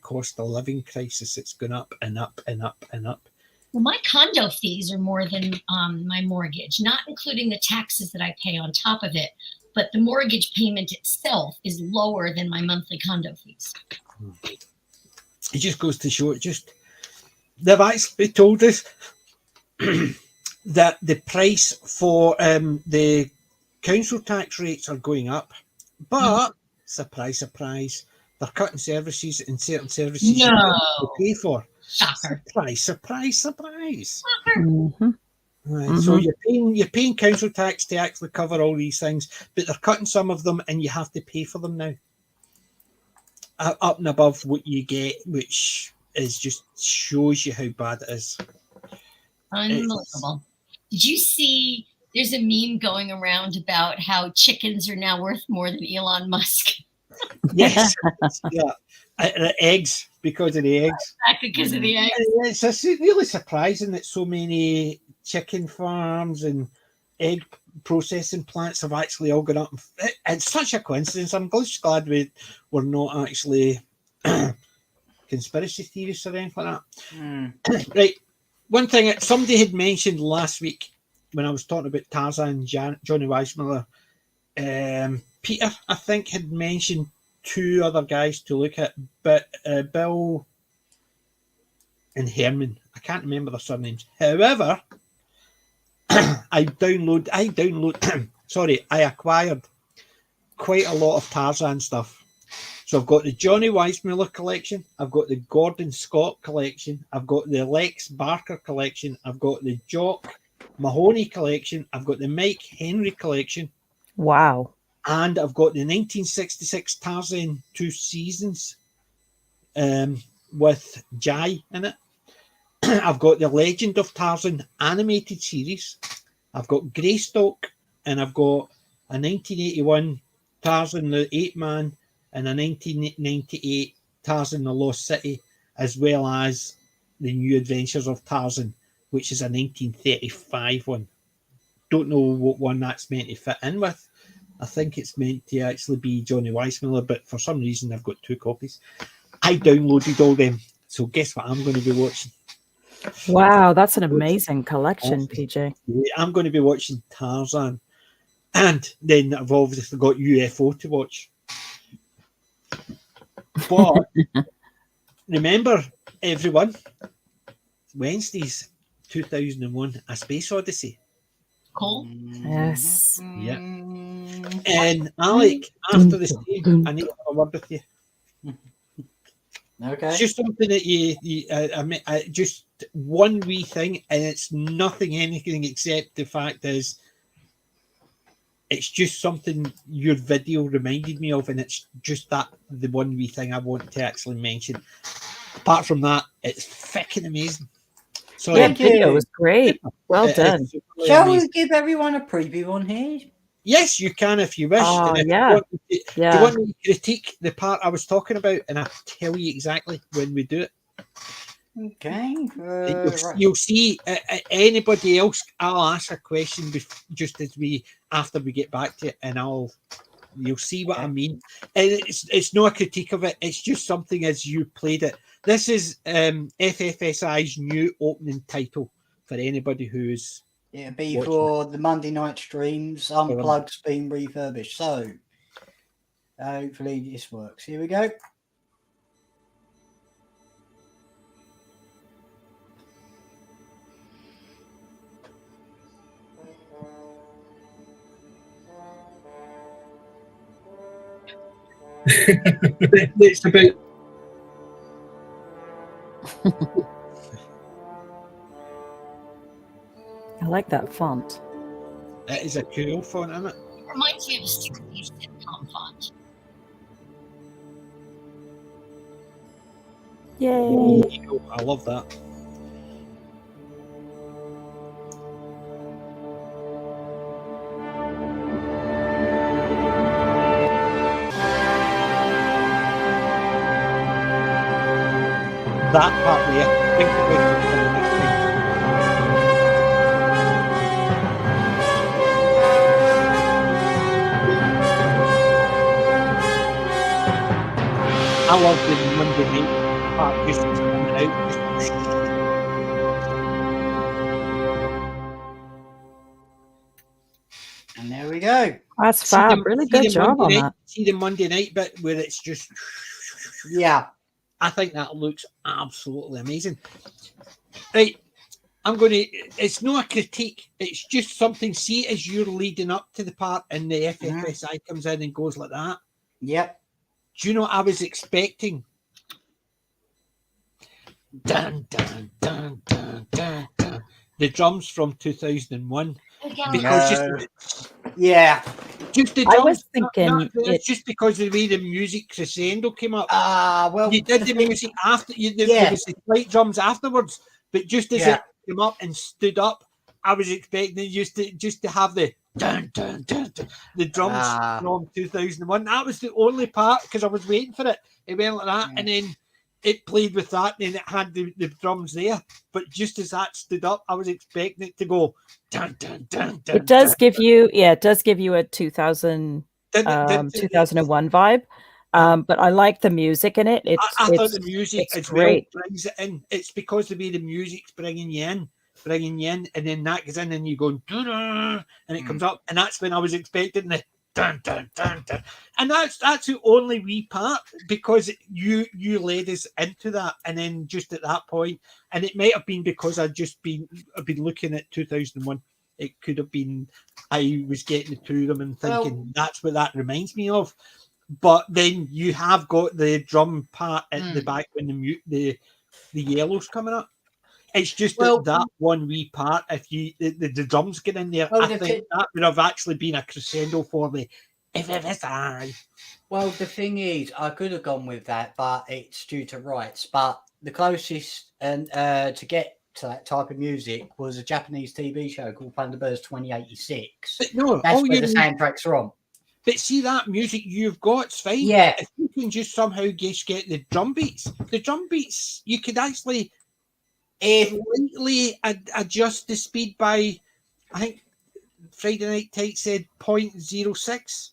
cost of living crisis. It's gone up and up and up and up. Well, my condo fees are more than my mortgage, not including the taxes that I pay on top of it. But the mortgage payment itself is lower than my monthly condo fees. It just goes to show they've actually told us that the price for the council tax rates are going up, but surprise, surprise, they're cutting services and certain services you have to pay for. Shocker. Surprise. Shocker. Mm-hmm. Right, so you're paying council tax to actually cover all these things, but they're cutting some of them, and you have to pay for them now, up and above what you get, which is just shows you how bad it is. Unbelievable. Did you see? There's a meme going around about how chickens are now worth more than Elon Musk. Yes. Yeah. Eggs, because of the eggs. Exactly, because of the eggs. It's really surprising that so many chicken farms and egg processing plants have actually all gone up. It's such a coincidence. I'm just glad we're not actually conspiracy theorists or anything like that. Right. One thing that somebody had mentioned last week when I was talking about Tarzan, Johnny Weissmuller, Peter, I think, had mentioned 2 other guys to look at, but Bill and Herman. I can't remember their surnames. However, I acquired quite a lot of Tarzan stuff. So I've got the Johnny Weissmuller collection, I've got the Gordon Scott collection, I've got the Lex Barker collection, I've got the Jock Mahoney collection, I've got the Mike Henry collection. Wow. And I've got the 1966 Tarzan 2 Seasons with Jai in it. I've got the Legend of Tarzan animated series. I've got Greystock, and I've got a 1981 Tarzan the Ape Man and a 1998 Tarzan the Lost City, as well as the New Adventures of Tarzan, which is a 1935 one. Don't know what one that's meant to fit in with. I think it's meant to actually be Johnny Weissmuller, but for some reason I've got 2 copies. I downloaded all them, so guess what I'm going to be watching? Wow, that's an amazing collection, PJ. I'm going to be watching Tarzan, and then I've obviously got UFO to watch. But remember, everyone, Wednesdays, 2001, A Space Odyssey. Cool. Yes. Yeah. And Alec, after the stream, I need to have a word with you. Okay. It's just something that just one wee thing, and it's anything except the fact is it's just something your video reminded me of, and it's just the one wee thing I want to actually mention. Apart from that, it's fucking amazing. So yeah, video was great. Well done. Really Shall amazing. we give everyone a preview on here? Yes, you can if you wish. Oh, And if yeah. you want me to critique the part I was talking about, and I'll tell you exactly when we do it. Okay. You'll see anybody else. I'll ask a question just after we get back to it, and you'll see what I mean. And it's not a critique of it. It's just something as you played it. This is FFSI's new opening title for anybody who's. It'll be for the Monday night streams. Unplugged's been refurbished. So hopefully this works. Here we go. It's about. I like that font. That is a cool font, isn't it? It reminds me of a 60s sitcom font. Yay. I love that. That part there, think about it for the next time. I love the Monday night part just coming out. And there we go. That's fab. Really good job on that. See the Monday night bit where it's just. Yeah. I think that looks absolutely amazing. Right. It's not a critique. It's just something. See, as you're leading up to the part and the FFSI comes in and goes like that. Yep. Do you know what I was expecting? Dun, dun, dun, dun, dun, dun. The drums from 2001. Because just the drums. I was thinking it's just because of the way the music crescendo came up. Well, You did the music after there was the slight drums afterwards, but just as it came up and stood up, I was expecting it just to have the dun, dun, dun, dun, the drums from 2001. That was the only part because I was waiting for it. It went like that, and then it played with that, and it had the drums there. But just as that stood up, I was expecting it to go dun dun dun dun. It does give you, it does give you a 2001 vibe. But I like the music in it. I thought the music as great. well brings it in. It's because the way the music's bringing you in, and then that goes in, and you go, and it comes up, and that's when I was expecting the dun dun dun dun, and that's the only wee part because you led us into that, and then just at that point, and it might have been because I've been looking at 2001. It could have been I was getting the two of them and thinking that's what that reminds me of. But then you have got the drum part at the back when the yellow's coming up. It's just that one wee part. If you the drums get in there, I think that would have actually been a crescendo for the if it is I. Well, the thing is, I could have gone with that, but it's due to rights. But the closest to get to that type of music was a Japanese TV show called Thunderbirds 2086. But no, that's where the soundtrack's from. But see that music you've got's fine. Yeah. If you can just somehow just get the drum beats, you could actually slightly adjust the speed by, I think Friday Night Tight said 0.06.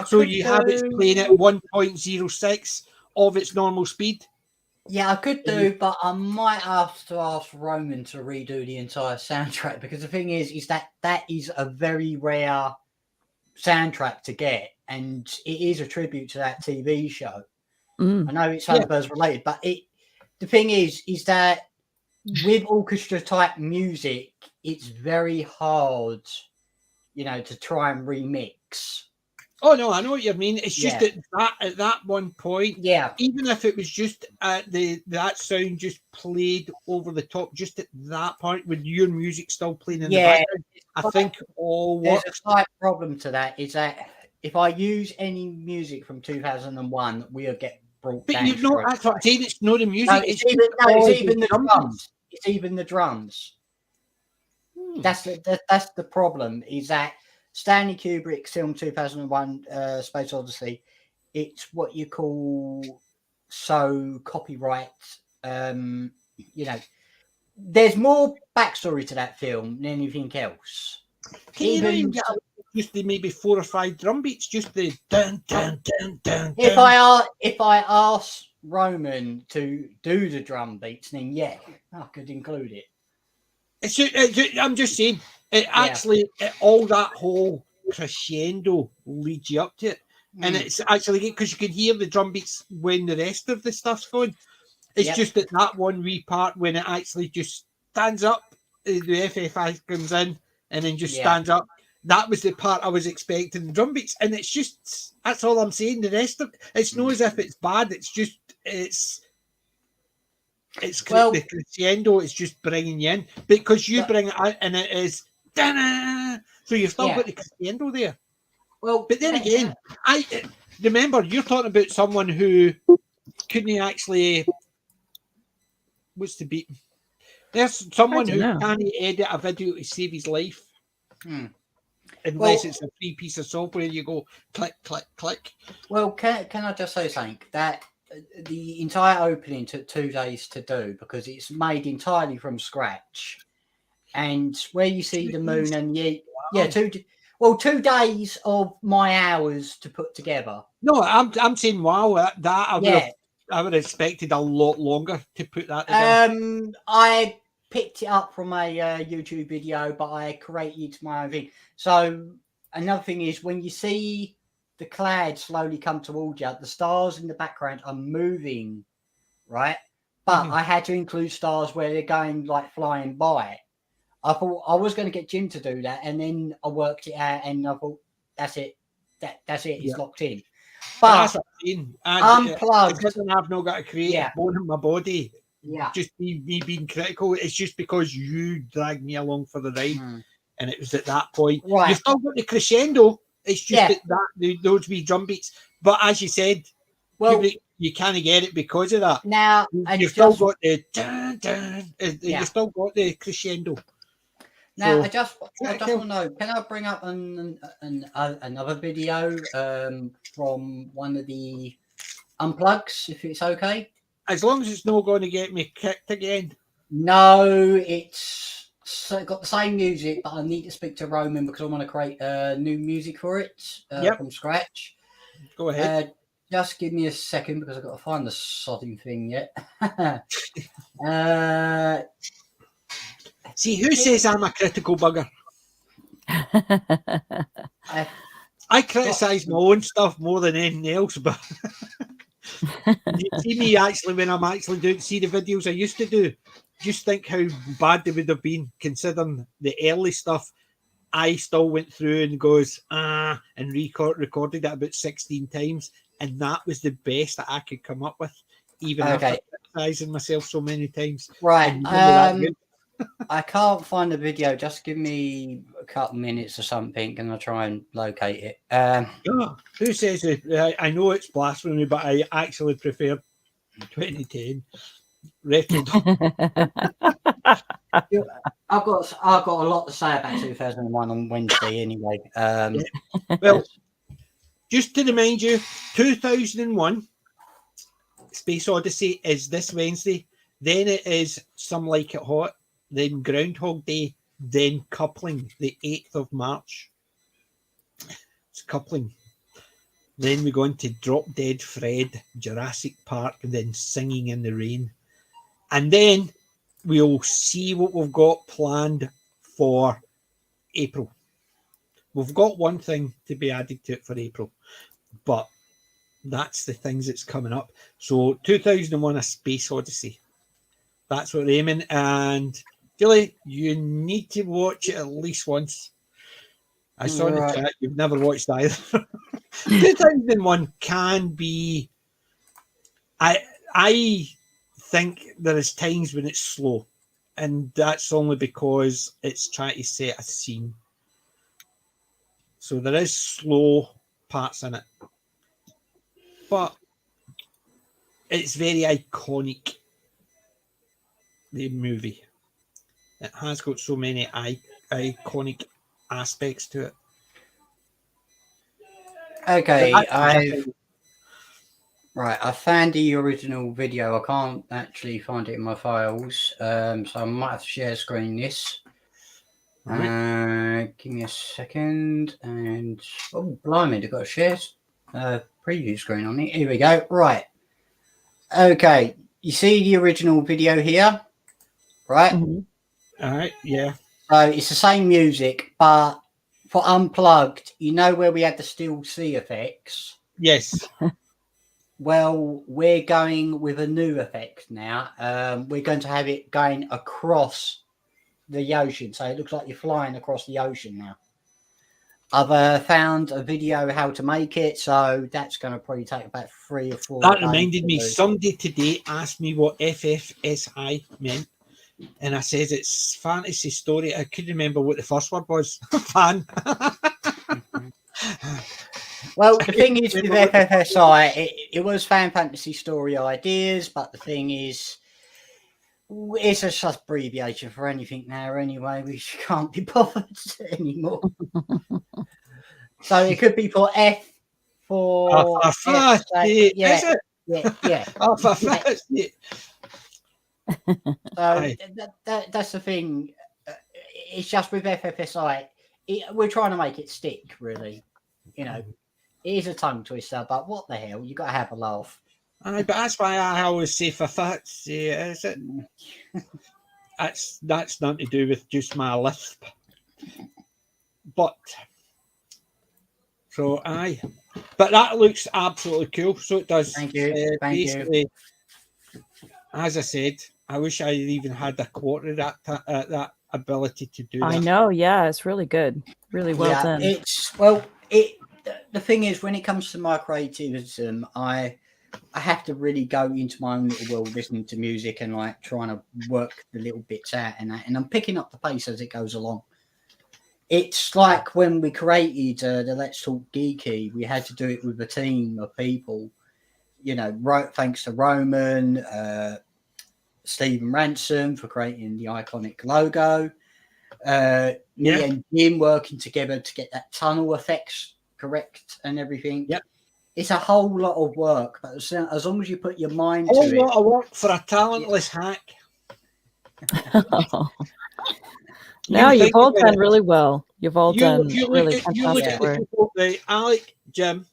So you have it playing at 1.06 of its normal speed. Yeah, I could do, but I might have to ask Roman to redo the entire soundtrack because the thing is that is a very rare soundtrack to get, and it is a tribute to that TV show. I know it's Thunderbirds related, but the thing is that with orchestra type music, it's very hard, to try and remix. Oh no, I know what you mean. It's just at that one point, even if it was just that sound just played over the top, just at that point with your music still playing in the background, I think all works. There's a slight problem to that is that if I use any music from 2001, we'll get brought down. But that's what I'm saying. It's not the music. No, it's even the drums. It's even the drums. That's the problem. Is that Stanley Kubrick's film 2001, Space Odyssey? It's what you call copyright. There's more backstory to that film than anything else. Can you even get just the maybe 4 or 5 drum beats, just the dun dun dun dun. If I ask Roman to do the drum beats, then I could include it. I'm just saying, all that whole crescendo leads you up to it, and it's actually because you can hear the drum beats when the rest of the stuff's going. It's just that one wee part when it actually just stands up, the FFI comes in and then just stands up. That was the part I was expecting, the drum beats, and it's just that's all I'm saying. The rest of it's not as if it's bad. It's just the crescendo is just bringing you in because you bring it out and it is so you've still got the crescendo there. Well, but then again, I remember you're talking about someone who couldn't actually. What's the beat? There's someone who can't edit a video to save his life. Unless it's a free piece of software, you go click, click, click. Well, can I just say something? That the entire opening took 2 days to do because it's made entirely from scratch. And where you see the moon and 2 days of my hours to put together. No, I'm saying wow, that I would have expected a lot longer to put that together. I picked it up from a YouTube video, but I created my own thing. So another thing is when you see the cloud slowly come towards you, the stars in the background are moving, right? But I had to include stars where they're going like flying by. I thought I was going to get Jim to do that, and then I worked it out, and I thought that's it. That's it. It's locked in. But unplugged. Because I've not got to create a bone in my body. Yeah. Just me being critical. It's just because you dragged me along for the ride, and it was at that point. Right. You've still got the crescendo. It's just those wee drum beats. But as you said, you can't get it because of that. Now you've still got the dun, dun, you've still got the crescendo. Now, So, I just cool. want to know, can I bring up another video from one of the unplugs, if it's okay? as long as it's not going to get me kicked again. No, it's got the same music, but I need to speak to Roman because I want to create new music for it from scratch. Go ahead. Just give me a second because I've got to find the sodding thing yet. See, who says I'm a critical bugger? I criticise my own stuff more than anything else, but you see me actually when I'm actually doing see the videos I used to do. Just think how bad they would have been considering the early stuff. I still went through and goes and recorded it about 16 times, and that was the best that I could come up with, even after criticizing myself so many times. Right. I can't find the video. Just give me a couple minutes or something, and I'll try and locate it. Who says it? I know it's blasphemy, but I actually prefer 2010 retro. I've got a lot to say about 2001 on Wednesday anyway. Well, just to remind you, 2001 Space Odyssey is this Wednesday. Then it is Some Like It Hot. Then Groundhog Day. Then Coupling, the 8th of March. It's Coupling. Then we go into Drop Dead Fred, Jurassic Park, and then Singing in the Rain. And then we'll see what we've got planned for April. We've got one thing to be added to it for April, but that's the things that's coming up. So 2001, A Space Odyssey. That's what we're aiming. And Julie, you need to watch it at least once. I saw in the chat you've never watched either. 2001 can be. I think there is times when it's slow, and that's only because it's trying to set a scene. So there is slow parts in it, but it's very iconic. The movie, it has got so many iconic aspects to it. Okay, I found the original video. I can't actually find it in my files, so I might have to share screen this. Right. Give me a second, and oh, blimey, they've got a share preview screen on it. Here we go. Right. Okay, you see the original video here, right? Mm-hmm. All right. Yeah. So it's the same music, but for Unplugged, you know where we had the still sea effects? Yes. Well, we're going with a new effect now. We're going to have it going across the ocean. So it looks like you're flying across the ocean now. I've found a video how to make it. So that's going to probably take about 3 or 4 That days. reminded me, somebody today asked me what FFSI meant. And I says it's fantasy story. I couldn't remember what the first word was. Fan. Well, the thing is with FFSI, it was fan fantasy story ideas, but the thing is, it's a just abbreviation for anything now anyway. We can't be bothered anymore. So it could be for F for Is it? Yeah. So that's the thing. It's just with FFSI, we're trying to make it stick, really. You know, it is a tongue twister, but what the hell? You got to have a laugh. But that's why I always say for facts. Yeah, is it? That's nothing to do with just my lisp. But so but that looks absolutely cool. So it does. Thank you. Thank you. As I said, I wish I even had a quarter of that ability to do that. I know, yeah, it's really good, really well done. The thing is, when it comes to my creativity, I have to really go into my own little world, listening to music and like trying to work the little bits out and that, and I'm picking up the pace as it goes along. It's like when we created the Let's Talk Geeky, we had to do it with a team of people. You know, thanks to Roman, Stephen Ransom for creating the iconic logo. Me and Jim working together to get that tunnel effects correct and everything. Yep. It's a whole lot of work, but as long as you put your mind Whole to it. lot of work for a talentless hack. No, You you've think all about done it. really well. You've all done You look really at the fantastic work. people, the Alec, Jim,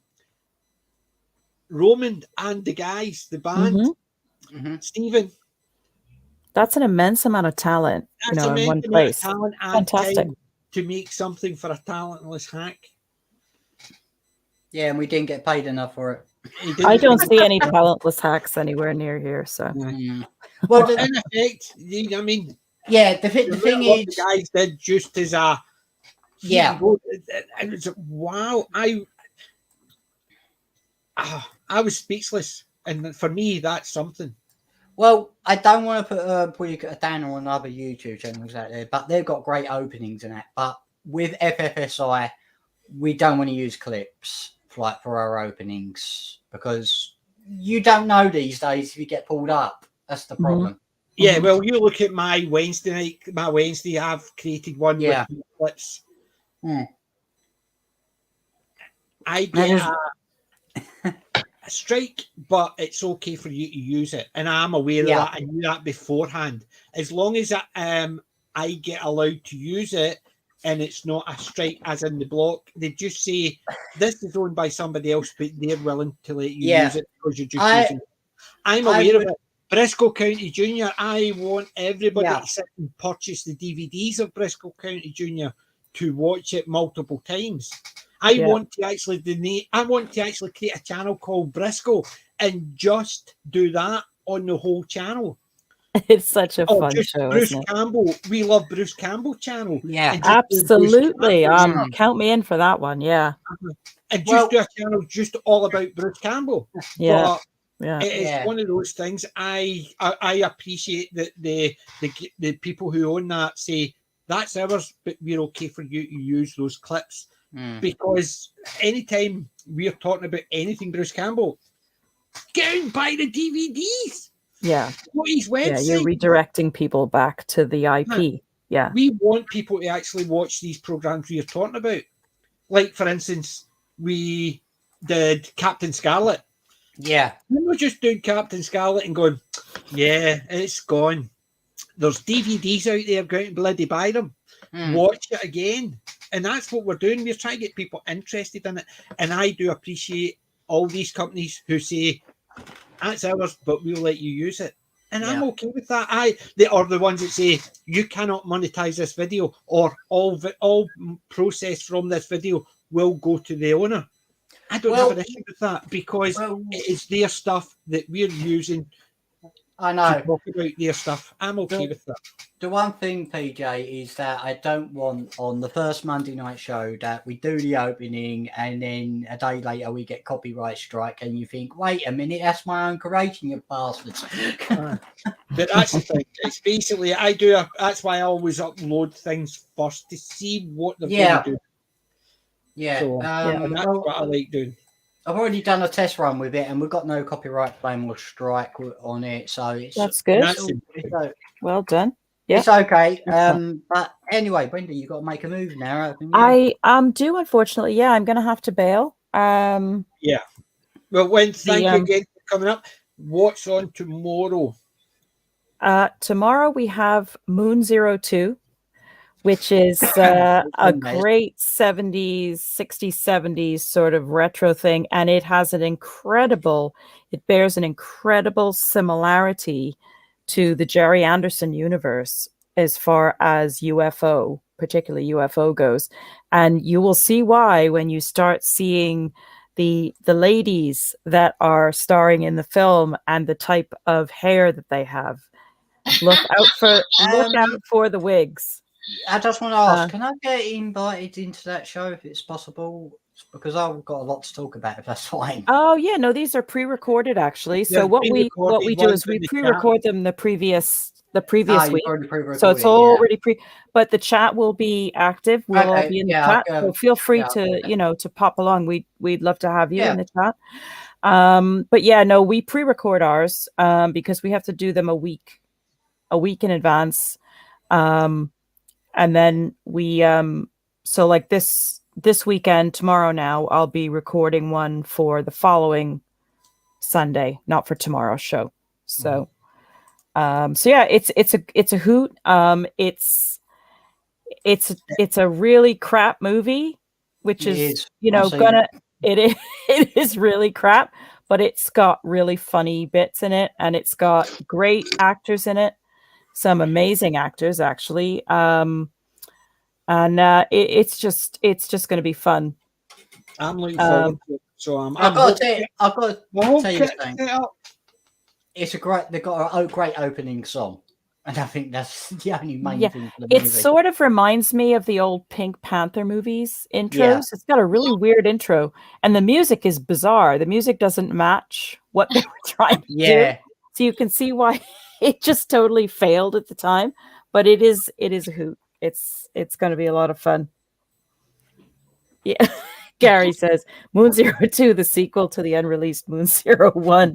Roman, and the guys, the band, Stephen. That's an immense amount of talent, That's in immense one amount of place. talent and Fantastic. time to make something for a talentless hack. Yeah, and we didn't get paid enough for it. I don't see any talentless hacks anywhere near here. So, Well, in effect, I mean, yeah, the thing what is, the guys did just as a and it's wow. I was speechless, and for me, that's something. well, I don't want to put a down on other YouTube channels out there, but they've got great openings and that. But with FFSI, we don't want to use clips like for our openings because you don't know these days if you get pulled up. That's the problem. Yeah, well, you look at my Wednesday night. My Wednesday, I've created one with clips. I get a strike, but it's okay for you to use it, and I'm aware of that. I knew that beforehand. As long as I get allowed to use it, and it's not a strike, as in the block, they just say this is owned by somebody else, but they're willing to let you use it because you're just using it. I'm aware of it. Briscoe County Junior, I want everybody to sit and purchase the DVDs of Briscoe County Junior to watch it multiple times. I want to actually create a channel called Briscoe and just do that on the whole channel. It's such a fun show. Bruce Campbell. We love Bruce Campbell channel. Yeah, absolutely. Count me in for that one. Yeah. And just do a channel just all about Bruce Campbell. Yeah. But it's one of those things. I appreciate that the people who own that say that's ours, but we're okay for you to use those clips. Because anytime we're talking about anything Bruce Campbell, get out and buy the DVDs. Yeah. What his website. Yeah, you're redirecting people back to the IP. Yeah. We want people to actually watch these programs we're talking about. Like, for instance, we did Captain Scarlet. Yeah. We're not just doing Captain Scarlet and going, yeah, it's gone. There's DVDs out there, go out and bloody buy them. Watch it again. And that's what we're doing. We're trying to get people interested in it. And I do appreciate all these companies who say, that's ours, but we'll let you use it. And I'm okay with that. They are the ones that say, you cannot monetize this video, or all process from this video will go to the owner. I don't have an issue with that because it is their stuff that we're using. I know. To talk about their stuff. I'm okay with that. The one thing, PJ, is that I don't want on the first Monday night show that we do the opening and then a day later we get copyright strike and you think, wait a minute, that's my own creation, you bastards. But that's the thing. It's basically, that's why I always upload things first to see what they're going to do. Yeah. So, and that's what I like doing. I've already done a test run with it, and we've got no copyright claim or strike on it, so that's good. Well done. Yeah, it's okay. But anyway, Brenda, you got to make a move now. I do, unfortunately. Yeah, I'm going to have to bail. Yeah. Well, thank you again for coming up. What's on tomorrow? Tomorrow we have Moon 02. Which is a great 70s, 60s, 70s sort of retro thing. And it bears an incredible similarity to the Jerry Anderson universe as far as UFO, particularly UFO goes. And you will see why when you start seeing the ladies that are starring in the film and the type of hair that they have. Look out for the wigs. I just want to ask, can I get invited into that show if it's possible? Because I've got a lot to talk about, if that's fine. Oh yeah, no, these are pre-recorded actually. So what we do is we pre-record them the previous week. So it's already but the chat will be active. We'll all be in the chat. So feel free to pop along. We'd love to have you in the chat. But yeah, no, we pre-record ours because we have to do them a week in advance. And then we so like this weekend, tomorrow now, I'll be recording one for the following Sunday, not for tomorrow's show. So so yeah, it's a hoot. It's a really crap movie, which is it is it is really crap, but it's got really funny bits in it, and it's got great actors in it, some amazing actors actually. It's just going to be fun. I'm looking forward to it. So I've got to tell you something. They've got a great opening song. And I think that's the only main thing for the movie. It sort of reminds me of the old Pink Panther movies intros. Yeah. It's got a really weird intro. And the music is bizarre. The music doesn't match what they were trying to do. So you can see why it just totally failed at the time. But it is a hoot. It's going to be a lot of fun. Yeah. Gary says, Moon 02, the sequel to the unreleased Moon 01.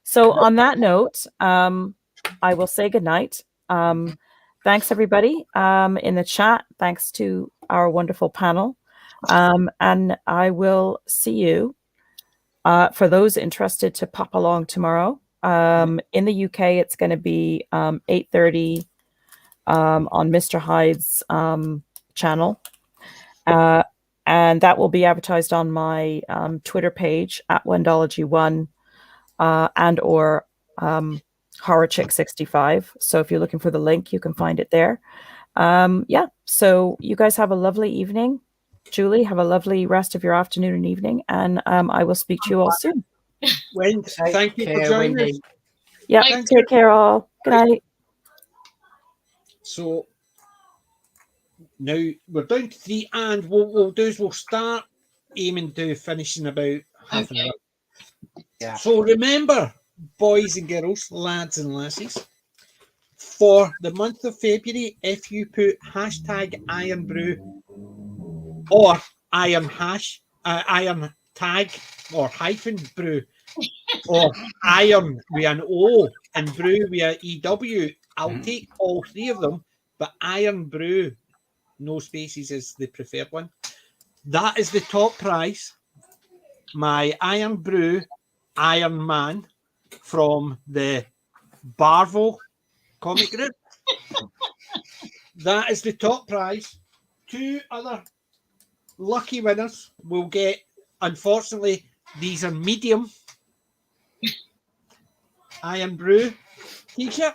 So on that note, I will say goodnight. Thanks everybody in the chat. Thanks to our wonderful panel. And I will see you for those interested to pop along tomorrow. In the UK, it's going to be 8:30 on Mr. Hyde's channel. And that will be advertised on my Twitter page at Wendology1 and or HorrorChick65. So if you're looking for the link, you can find it there. So you guys have a lovely evening. Julie, have a lovely rest of your afternoon and evening. And I will speak to you all soon. Thank you for joining us. Yeah, take care all. Good night. So now we're down to 3, and what we'll do is we'll start aiming to finish in about half an hour. Yeah. So remember, boys and girls, lads and lassies, for the month of February, if you put hashtag Irn-Bru or iron tag or hyphen brew or iron with an O and brew with an EW, I'll take all 3 of them, but Irn-Bru, no spaces, is the preferred one. That is the top prize. My Irn-Bru Iron Man from the Barr comic group. That is the top prize. 2 other lucky winners will get, unfortunately, these are medium Irn-Bru t-shirt,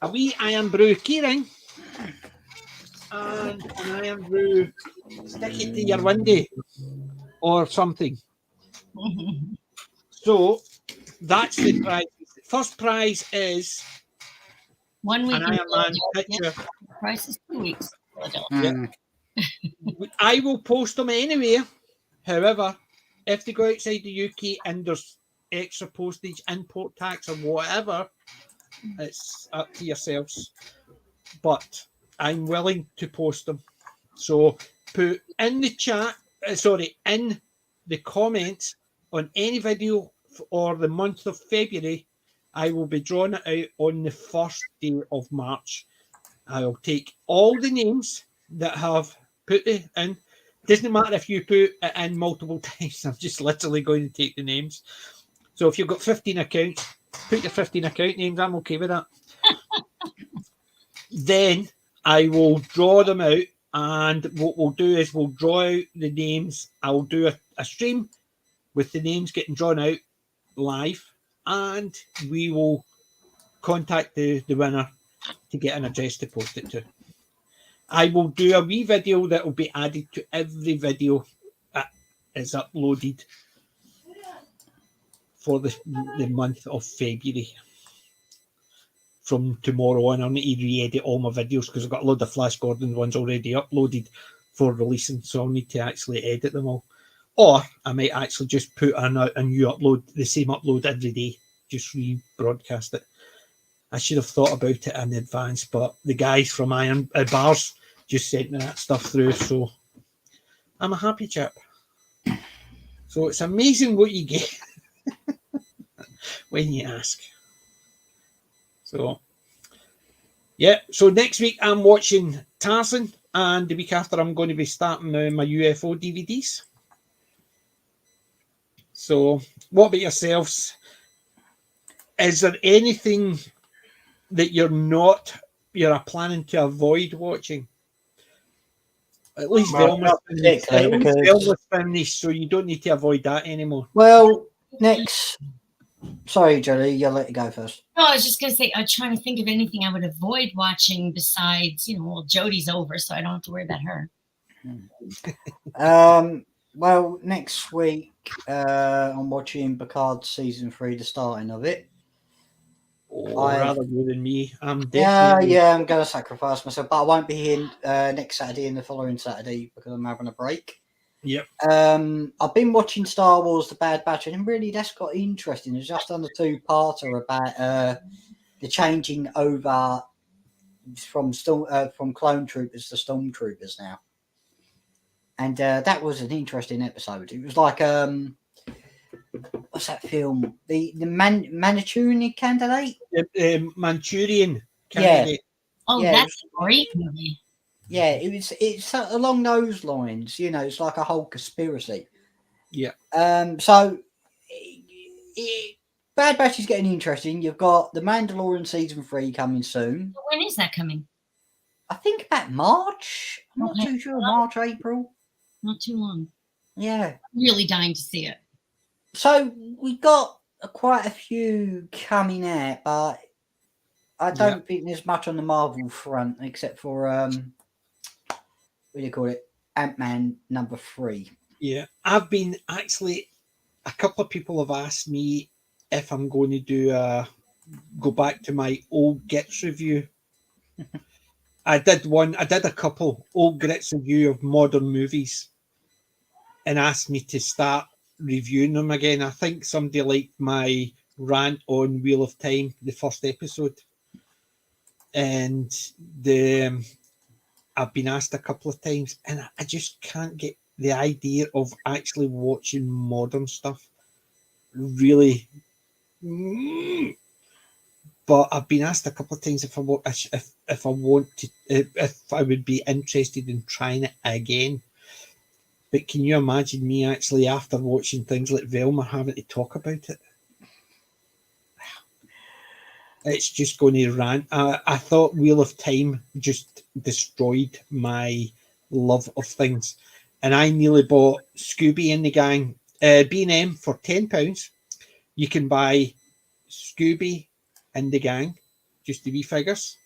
a wee Irn-Bru keyring, and an Irn-Bru stick it to your window or something. So that's the prize. First prize is one week. An Iron Man picture. Yep. The price is 2 weeks. Yep. I will post them anywhere. However, if they go outside the UK and there's extra postage, import tax, or whatever, it's up to yourselves. But I'm willing to post them. So put in the chat, in the comments on any video or the month of February, I will be drawing it out on the first day of March. I'll take all the names that have put it in. Doesn't matter if you put it in multiple times. I'm just literally going to take the names. So if you've got 15 accounts, put your 15 account names. I'm okay with that. Then I will draw them out, and what we'll do is we'll draw out the names. I'll do a stream with the names getting drawn out live, and we will contact the winner to get an address to post it to. I will do a wee video that will be added to every video that is uploaded for the month of February. From tomorrow on, I'll need to re-edit all my videos because I've got a load of Flash Gordon ones already uploaded for releasing, so I'll need to actually edit them all. Or I might actually just put a new upload, the same upload every day, just rebroadcast it. I should have thought about it in advance, but the guys from Barr's just sent me that stuff through, so I'm a happy chap. So it's amazing what you get. when you ask. So, yeah. So next week I'm watching Tarzan, and the week after I'm going to be starting my UFO DVDs. So, what about yourselves? Is there anything that you're planning to avoid watching? At least Well, not particularly, because Velma's finished, so you don't need to avoid that anymore. well, next. Sorry, Jolie, you'll let you go first. No, I was just going to say, I'm trying to think of anything I would avoid watching besides, well, Jodie's over, so I don't have to worry about her. Well, next week I'm watching Picard season 3, the starting of it. Rather good than me. I'm Yeah, definitely. I'm going to sacrifice myself, but I won't be here next Saturday and the following Saturday because I'm having a break. Yep. I've been watching Star Wars: The Bad Batch, and really that's got interesting. There's just done a 2-parter about the changing over from clone troopers to stormtroopers now, and that was an interesting episode. It was like what's that film? The Manchurian Candidate. Manchurian Yeah. Candidate. Oh, Yeah, that's a great movie. Yeah, it's along those lines. It's like a whole conspiracy. Yeah. So Bad Batch is getting interesting. You've got The Mandalorian season 3 coming soon. When is that coming? I think about March. I'm not too sure. March, April. Not too long. Yeah. Really dying to see it. So we got quite a few coming out, but I don't think there's much on the Marvel front except for what do you call it? Ant-Man number 3. Yeah. I've been actually, a couple of people have asked me if I'm going to go back to my old Gits review. I did a couple old Grits review of modern movies and asked me to start reviewing them again. I think somebody liked my rant on Wheel of Time, the first episode. And I've been asked a couple of times, and I just can't get the idea of actually watching modern stuff. Really. But I've been asked a couple of times if I would be interested in trying it again. But can you imagine me actually, after watching things like Velma, having to talk about it? It's just going to rant. I thought Wheel of Time just destroyed my love of things. And I nearly bought Scooby and the Gang, B&M for £10. You can buy Scooby and the Gang, just the wee figures.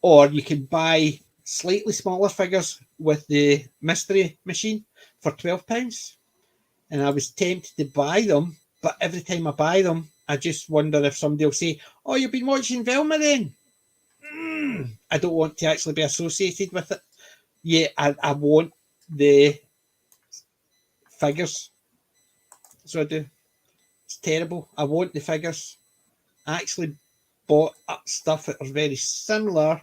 Or you can buy slightly smaller figures with the mystery machine for £12. And I was tempted to buy them, but every time I buy them, I just wonder if somebody will say, "Oh, you've been watching Velma then?" I don't want to actually be associated with it. Yeah, I want the figures. So I do. It's terrible. I want the figures. I actually bought stuff that are very similar,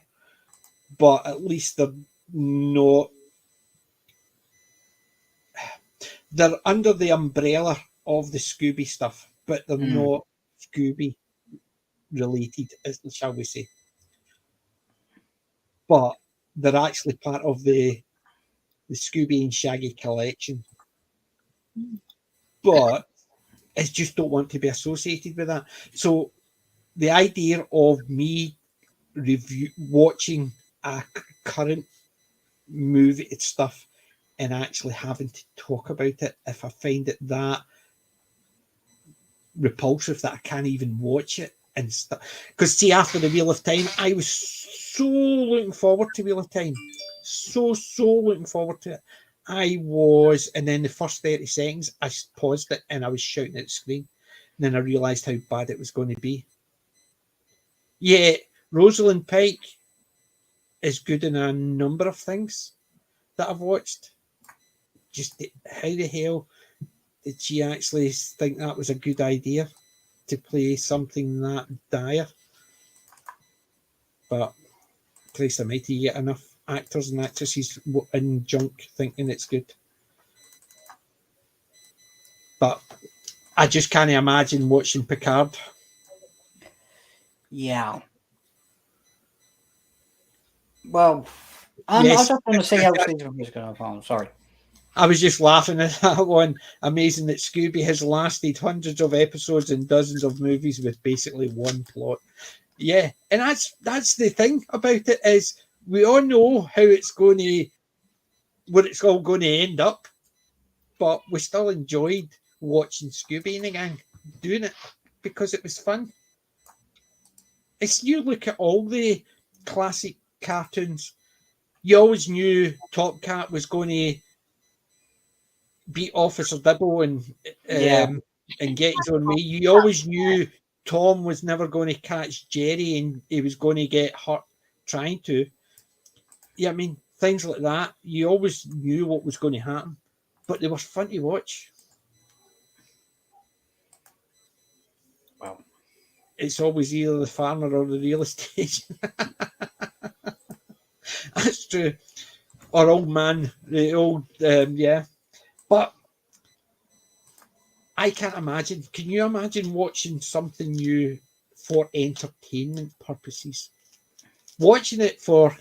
but at least they're not. They're under the umbrella of the Scooby stuff, but they're not Scooby related, shall we say. But they're actually part of the Scooby and Shaggy collection. But I just don't want to be associated with that. So the idea of me watching a current movie and stuff and actually having to talk about it, if I find it that repulsive that I can't even watch it and stuff. Because see, after the Wheel of Time, I was so looking forward to Wheel of Time. So looking forward to it. I was, and then the first 30 seconds, I paused it and I was shouting at the screen. And then I realised how bad it was going to be. Yeah, Rosalind Pike is good in a number of things that I've watched. Just how the hell did she actually think that was a good idea to play something that dire? But Christ almighty, you get enough actors and actresses in junk thinking it's good. But I just can't imagine watching Picard. Yeah. Well, I Yes. just want to see how season 3 is going to go on. Sorry. I was just laughing at that one. Amazing that Scooby has lasted hundreds of episodes and dozens of movies with basically one plot. Yeah, and that's the thing about it, is we all know how it's going to, where it's all going to end up, but we still enjoyed watching Scooby and the gang doing it because it was fun. It's, you look at all the classic cartoons, you always knew Top Cat was going to beat Officer Dibble and get his own way. You always knew Tom was never going to catch Jerry and he was going to get hurt trying to. Yeah, I mean, things like that. You always knew what was going to happen, but they were fun to watch. Well, it's always either the farmer or the real estate. That's true. Or old man, the old, yeah. But I can't imagine. Can you imagine watching something new for entertainment purposes? Watching it for,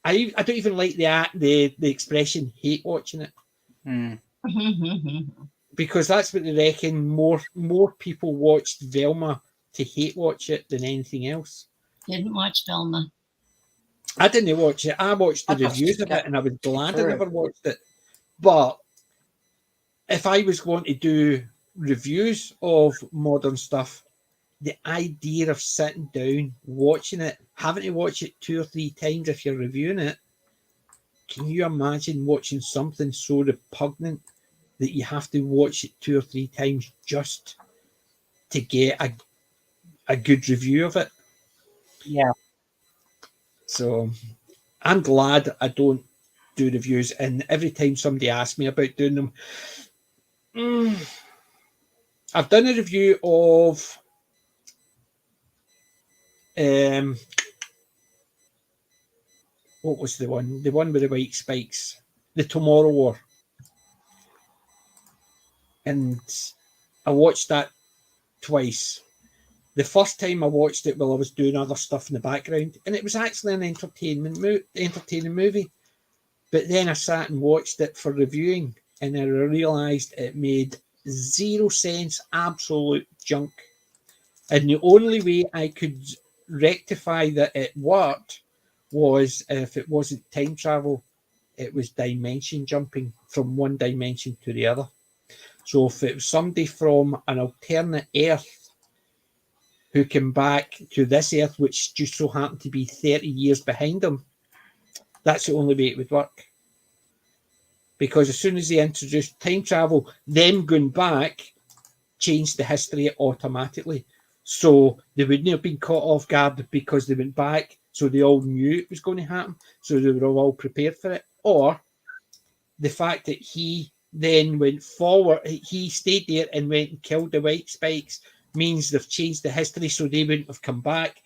I don't even like the expression hate watching it. Because that's what they reckon. More people watched Velma to hate watch it than anything else. Didn't watch Velma. I didn't watch it. I watched the reviews of it, and I was glad I never watched it. But if I was going to do reviews of modern stuff, the idea of sitting down, watching it, having to watch it 2 or 3 times if you're reviewing it, can you imagine watching something so repugnant that you have to watch it 2 or 3 times just to get a good review of it? Yeah. So I'm glad I don't do reviews, and every time somebody asks me about doing them, I've done a review of what was the one with the white spikes, the Tomorrow War, and I watched that twice. The first time I watched it while I was doing other stuff in the background, and it was actually an entertaining movie. But then I sat and watched it for reviewing, and I realised it made 0 sense, absolute junk. And the only way I could rectify that it worked was if it wasn't time travel, it was dimension jumping from one dimension to the other. So if it was somebody from an alternate Earth who came back to this Earth, which just so happened to be 30 years behind them, that's the only way it would work. Because as soon as they introduced time travel, them going back changed the history automatically. So they wouldn't have been caught off guard because they went back, so they all knew it was going to happen, so they were all prepared for it. Or the fact that he then went forward, he stayed there and went and killed the white spikes, means they've changed the history, so they wouldn't have come back.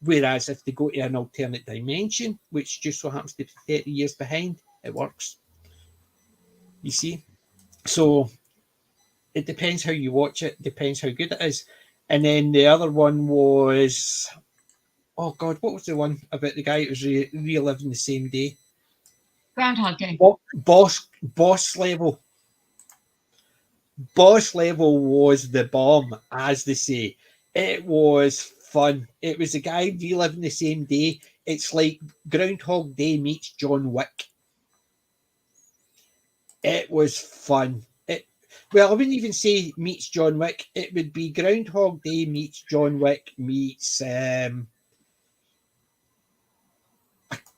Whereas if they go to an alternate dimension, which just so happens to be 30 years behind, it works. You see? So it depends how you watch it, depends how good it is. And then the other one was, oh God, what was the one about the guy who was reliving the same day? Groundhog Day. Boss Level. Boss Level was the bomb, as they say. It was fun. It was a guy reliving the same day. It's like Groundhog Day meets John Wick. It was fun. Well, I wouldn't even say meets John Wick. It would be Groundhog Day meets John Wick meets... I'm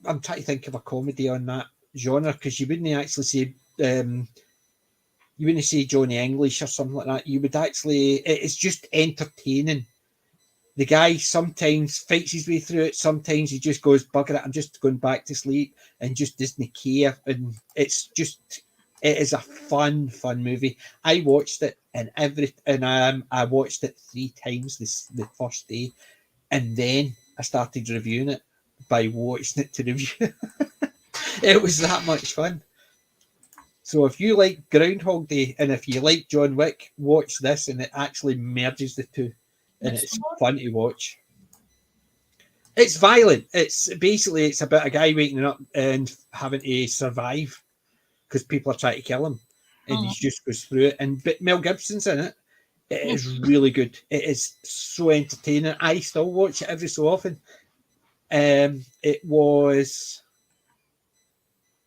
trying to think of a comedy on that genre, because you wouldn't actually say... you wouldn't say Johnny English or something like that. You would actually... It's just entertaining. The guy sometimes fights his way through it. Sometimes he just goes, bugger it, I'm just going back to sleep, and just doesn't care. And it's just... It is a fun movie. I watched it I watched it 3 times the first day, and then I started reviewing it by watching it to review. It was that much fun. So if you like Groundhog Day and if you like John Wick, watch this, and it actually merges the two, and it's fun to watch. It's violent. It's about a guy waking up and having to survive because people are trying to kill him, and he just goes through it. And but Mel Gibson's in it. It is really good. It is so entertaining. I still watch it every so often. It was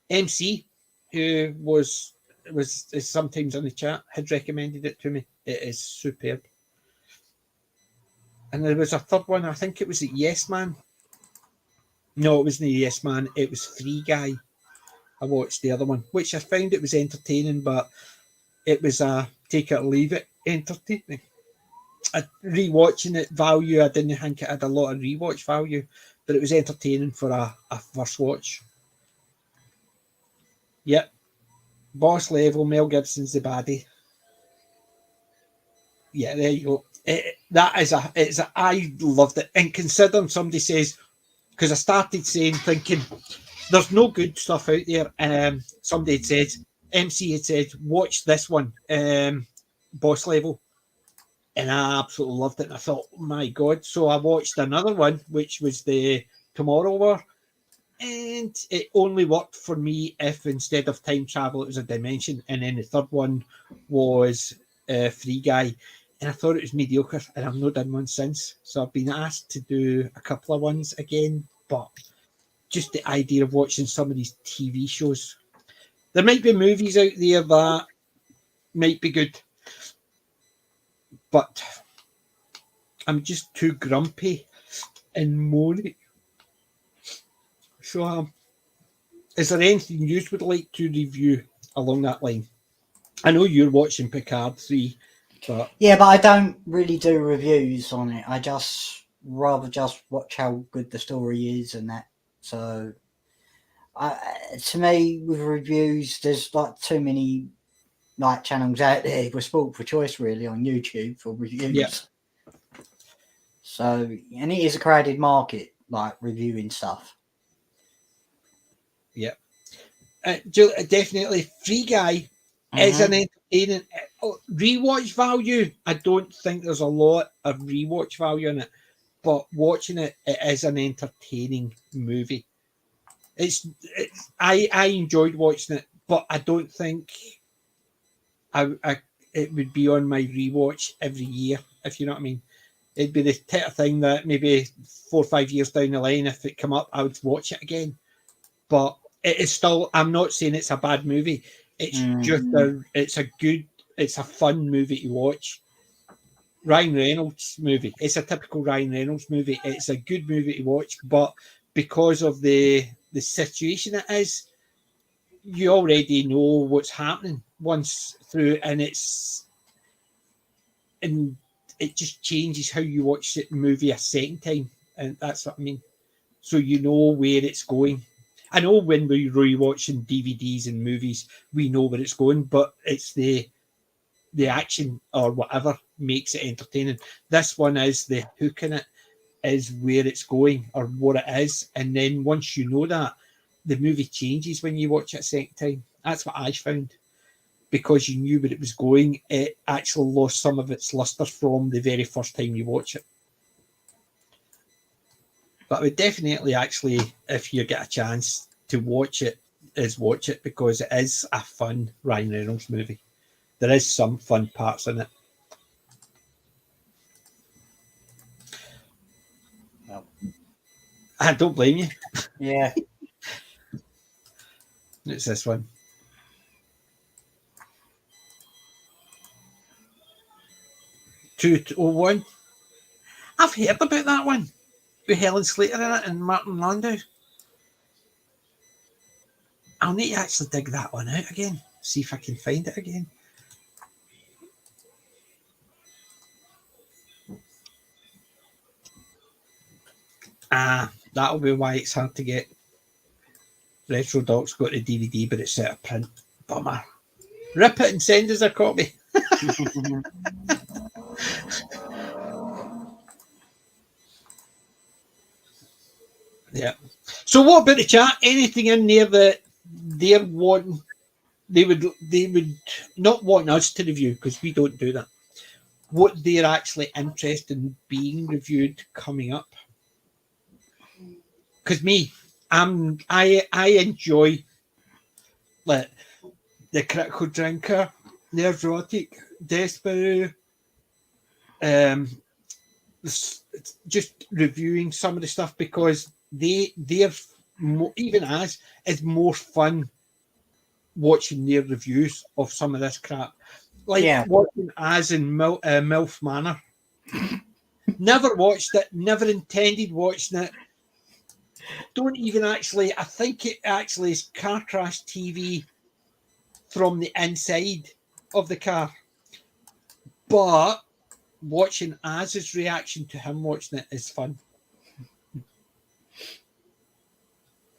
MC, who is sometimes in the chat, had recommended it to me. It is superb. And there was a third one. I think it was Yes Man. No, it wasn't Yes Man. It was Free Guy. I watched the other one, which I found it was entertaining, but it was a take it or leave it entertaining. Rewatching it value, I didn't think it had a lot of rewatch value, but it was entertaining for a first watch. Yep. Boss level, Mel Gibson's the baddie. Yeah, there you go. I loved it. And considering somebody says, because I started thinking, there's no good stuff out there. Somebody had said, MC had said, watch this one, Boss Level. And I absolutely loved it. And I thought, oh my God. So I watched another one, which was the Tomorrow War. And it only worked for me if instead of time travel, it was a dimension. And then the third one was Free Guy. And I thought it was mediocre. And I've not done one since. So I've been asked to do a couple of ones again. But just the idea of watching some of these TV shows. There might be movies out there that might be good. But I'm just too grumpy and moany. So, is there anything you would like to review along that line? I know you're watching Picard 3, but... Yeah, but I don't really do reviews on it. I just rather just watch how good the story is and that. So, to me, with reviews, there's like too many like channels out there. We're sport for choice, really, on YouTube for reviews. Yeah. So, and it is a crowded market, like reviewing stuff. Yeah. Definitely, Free Guy is an entertaining rewatch value. I don't think there's a lot of rewatch value in it, but watching it is an entertaining movie. I enjoyed watching it, but I don't think it would be on my rewatch every year, if you know what I mean. It'd be the type of thing that maybe 4 or 5 years down the line, if it come up, I would watch it again. But it is still, I'm not saying it's a bad movie. It's just it's a fun movie to watch. Ryan Reynolds movie. It's a typical Ryan Reynolds movie. It's a good movie to watch, but because of the situation it is, you already know what's happening once through, and it just changes how you watch the movie a second time, and that's what I mean. So you know where it's going. I know when we're rewatching DVDs and movies, we know where it's going, but it's the action or whatever makes it entertaining. This one is the hook in it, is where it's going or what it is, and then once you know that, the movie changes when you watch it a second time. That's what I found. Because you knew where it was going, it actually lost some of its luster from the very first time you watch it. But I would definitely actually, if you get a chance to watch it, watch it, because it is a fun Ryan Reynolds movie. There is some fun parts in it. Well, I don't blame you. Yeah. It's this one. One. I've heard about that one with Helen Slater in it and Martin Landau. I'll need to actually dig that one out again, see if I can find it again. That'll be why it's hard to get. Retro Doc's got the DVD, but it's out of print. Bummer. Rip it and send us a copy. Yeah. So what about the chat? Anything in there that they're wanting they would not want us to review because we don't do that. What they're actually interested in being reviewed coming up. Because I enjoy like the Critical Drinker, Nervotic, Desperate, just reviewing some of the stuff because they're even as is more fun watching their reviews of some of this crap. Like watching as in MILF Manor. Never watched it, never intended watching it. Don't even actually, I think it actually is car crash TV from the inside of the car. But watching Az's reaction to him watching it is fun.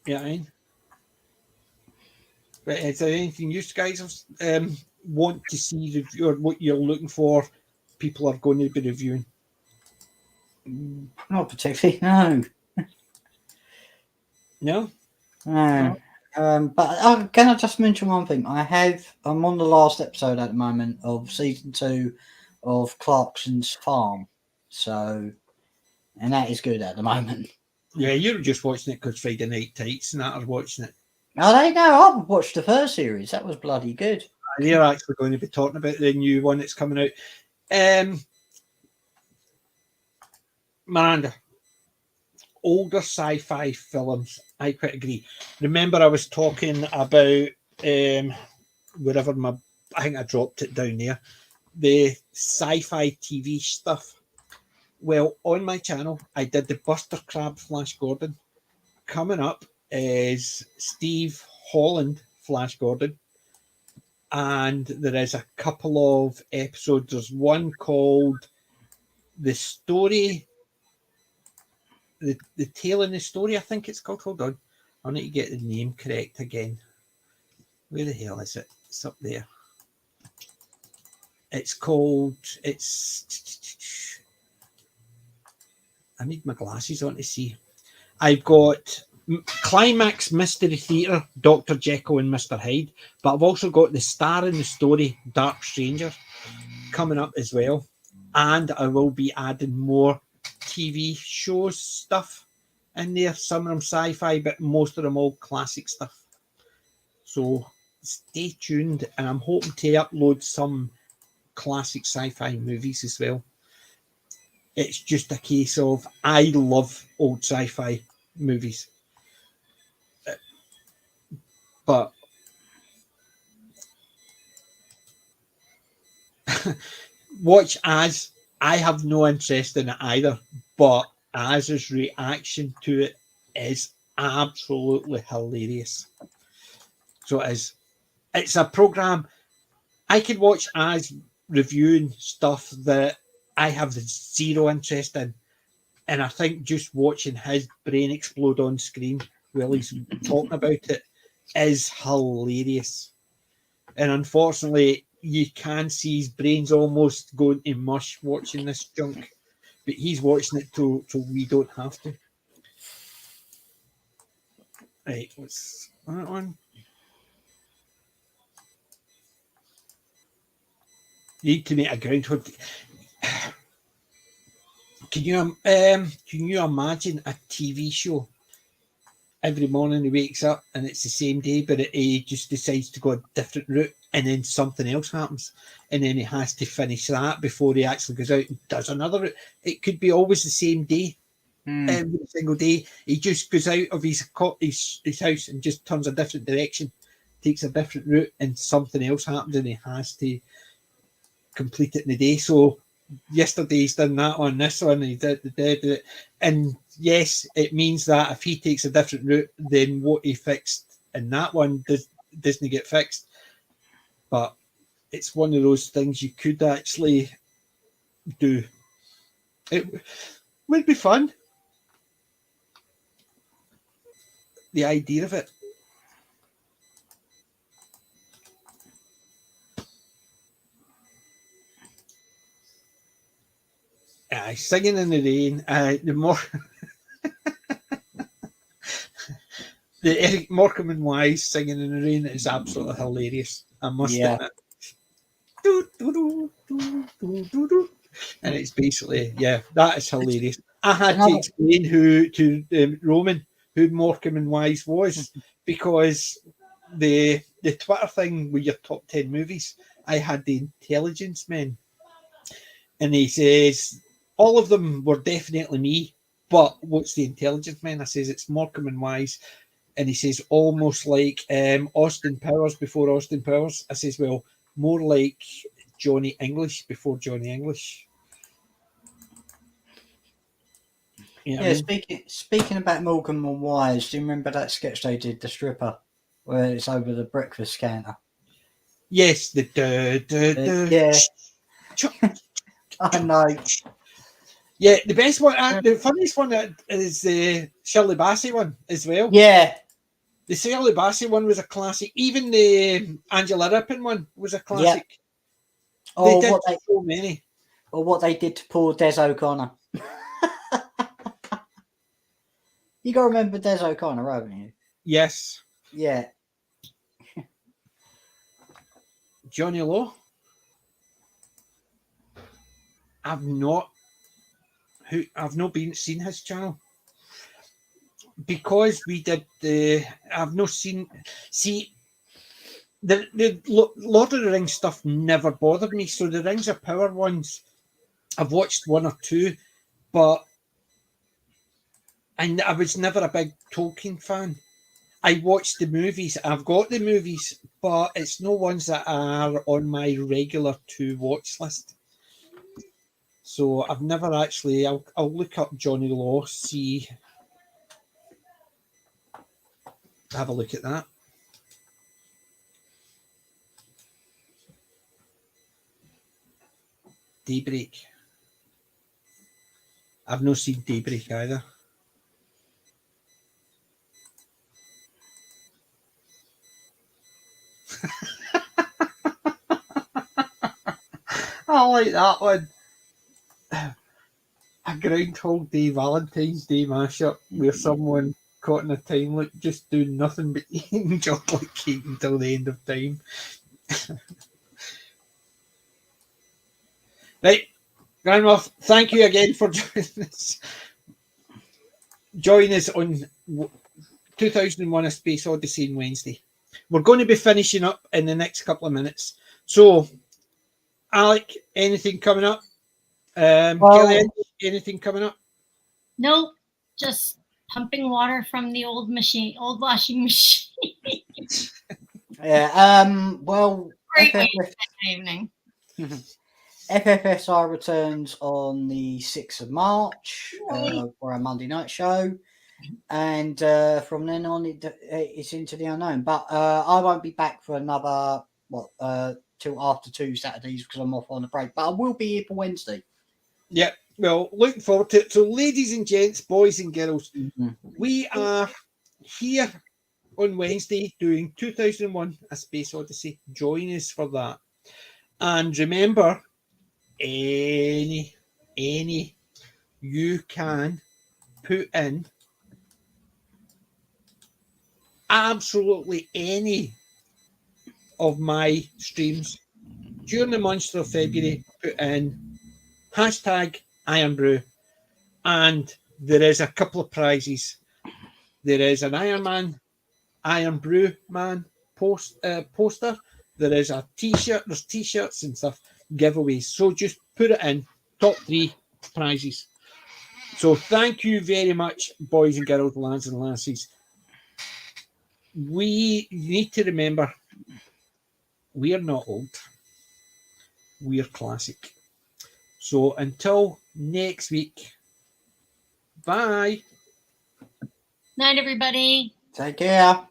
You know what I mean? But is there anything you guys want to see or what you're looking for people are going to be reviewing? Not particularly, no. No? No. But can I just mention one thing? I'm on the last episode at the moment of season 2 of Clarkson's Farm. So, and that is good at the moment. Yeah, you're just watching it because Friday Night Tights and that are watching it. Oh, they know. I've watched the first series. That was bloody good. They're actually going to be talking about the new one that's coming out. Miranda, older sci-fi films, I quite agree. Remember I was talking about wherever I think I dropped it down there, the sci-fi TV stuff. Well, on my channel, I did the Buster Crab Flash Gordon. Coming up is Steve Holland Flash Gordon. And there is a couple of episodes. There's one called The Story, the Tale in the Story, I think it's called. Hold on. I need to get the name correct again. Where the hell is it? It's up there. It's called, I need my glasses on to see. I've got Climax Mystery Theatre, Dr. Jekyll and Mr. Hyde, but I've also got the star in the story, Dark Stranger, coming up as well. And I will be adding more TV shows stuff in there. Some of them sci-fi, but most of them all classic stuff. So stay tuned, and I'm hoping to upload some classic sci-fi movies as well. It's just a case of I love old sci-fi movies. But watch Az. I have no interest in it either, but Az's reaction to it is absolutely hilarious. So it is. It's a program I could watch Az reviewing stuff that I have zero interest in. And I think just watching his brain explode on screen while he's talking about it is hilarious. And unfortunately, you can see his brain's almost going to mush watching this junk. But he's watching it so we don't have to. Right, what's that one? You need to make a groundhog. Can you imagine a TV show? Every morning he wakes up and it's the same day, but he just decides to go a different route, and then something else happens, and then he has to finish that before he actually goes out and does another route. It could be always the same day. Every single day he just goes out of his house and just turns a different direction, takes a different route, and something else happens, and he has to complete it in the day. So yesterday he's done that on this one, he did it, and yes, it means that if he takes a different route, then what he fixed in that one doesn't get fixed. But it's one of those things you could actually do. It would be fun, the idea of it. Singing in the rain. The more The Eric Morecambe and Wise singing in the rain is absolutely hilarious. I must admit. And it's basically, that is hilarious. I had to explain to Roman who Morecambe and Wise was, because the Twitter thing with your top 10 movies, I had the Intelligence Men, and he says all of them were definitely me, but what's the Intelligence Men? I says it's Morecambe and Wise, and he says almost like Austin Powers before Austin Powers. I says, well, more like Johnny English before Johnny English. Yeah, speaking about Morecambe and Wise, do you remember that sketch they did, The Stripper, where it's over the breakfast counter? Yes, yeah. I know. Yeah, the best one, the funniest one is the Shirley Bassey one as well. Yeah. The Shirley Bassey one was a classic. Even the Angela Rippon one was a classic. Yeah. They did so many. Or what they did to poor Des O'Connor. You got to remember Des O'Connor, haven't you? Yes. Yeah. Johnny Law. I've not seen his channel, because we did I've not seen. See, the Lord of the Rings stuff never bothered me. So the Rings of Power ones, I've watched one or two, but I was never a big Tolkien fan. I watched the movies. I've got the movies, but it's no ones that are on my regular to watch list. So I've never actually. I'll look up Johnny Law, see. Have a look at that. Daybreak. I've not seen Daybreak either. I like that one. A Groundhog Day Valentine's Day mashup where someone caught in a time loop just doing nothing but eating chocolate cake until the end of time. Right, Grandma, thank you again for joining us. Join us on 2001: A Space Odyssey on Wednesday. We're going to be finishing up in the next couple of minutes. So, Alec, anything coming up? Kelly, anything coming up? Nope, just pumping water from the old washing machine. Yeah. Well, Great way to spend the evening. FFSR returns on the 6th of March for our Monday night show, and from then on it's into the unknown. But I won't be back for another till after 2 Saturdays because I'm off on a break. But I will be here for Wednesday. Yeah, well, looking forward to it. So, ladies and gents, boys and girls, we are here on Wednesday doing 2001: A Space Odyssey. Join us for that. And remember, any you can put in absolutely any of my streams during the month of February. Put in hashtag Irn-Bru, and there is a couple of prizes. There is an Irn-Bru man poster. There is a t-shirt. There's t-shirts and stuff, giveaways. So just put it in. Top 3 prizes. So thank you very much, boys and girls, lads and lassies. We need to remember, we are not old. We are classic. So until next week, bye. Night, everybody. Take care.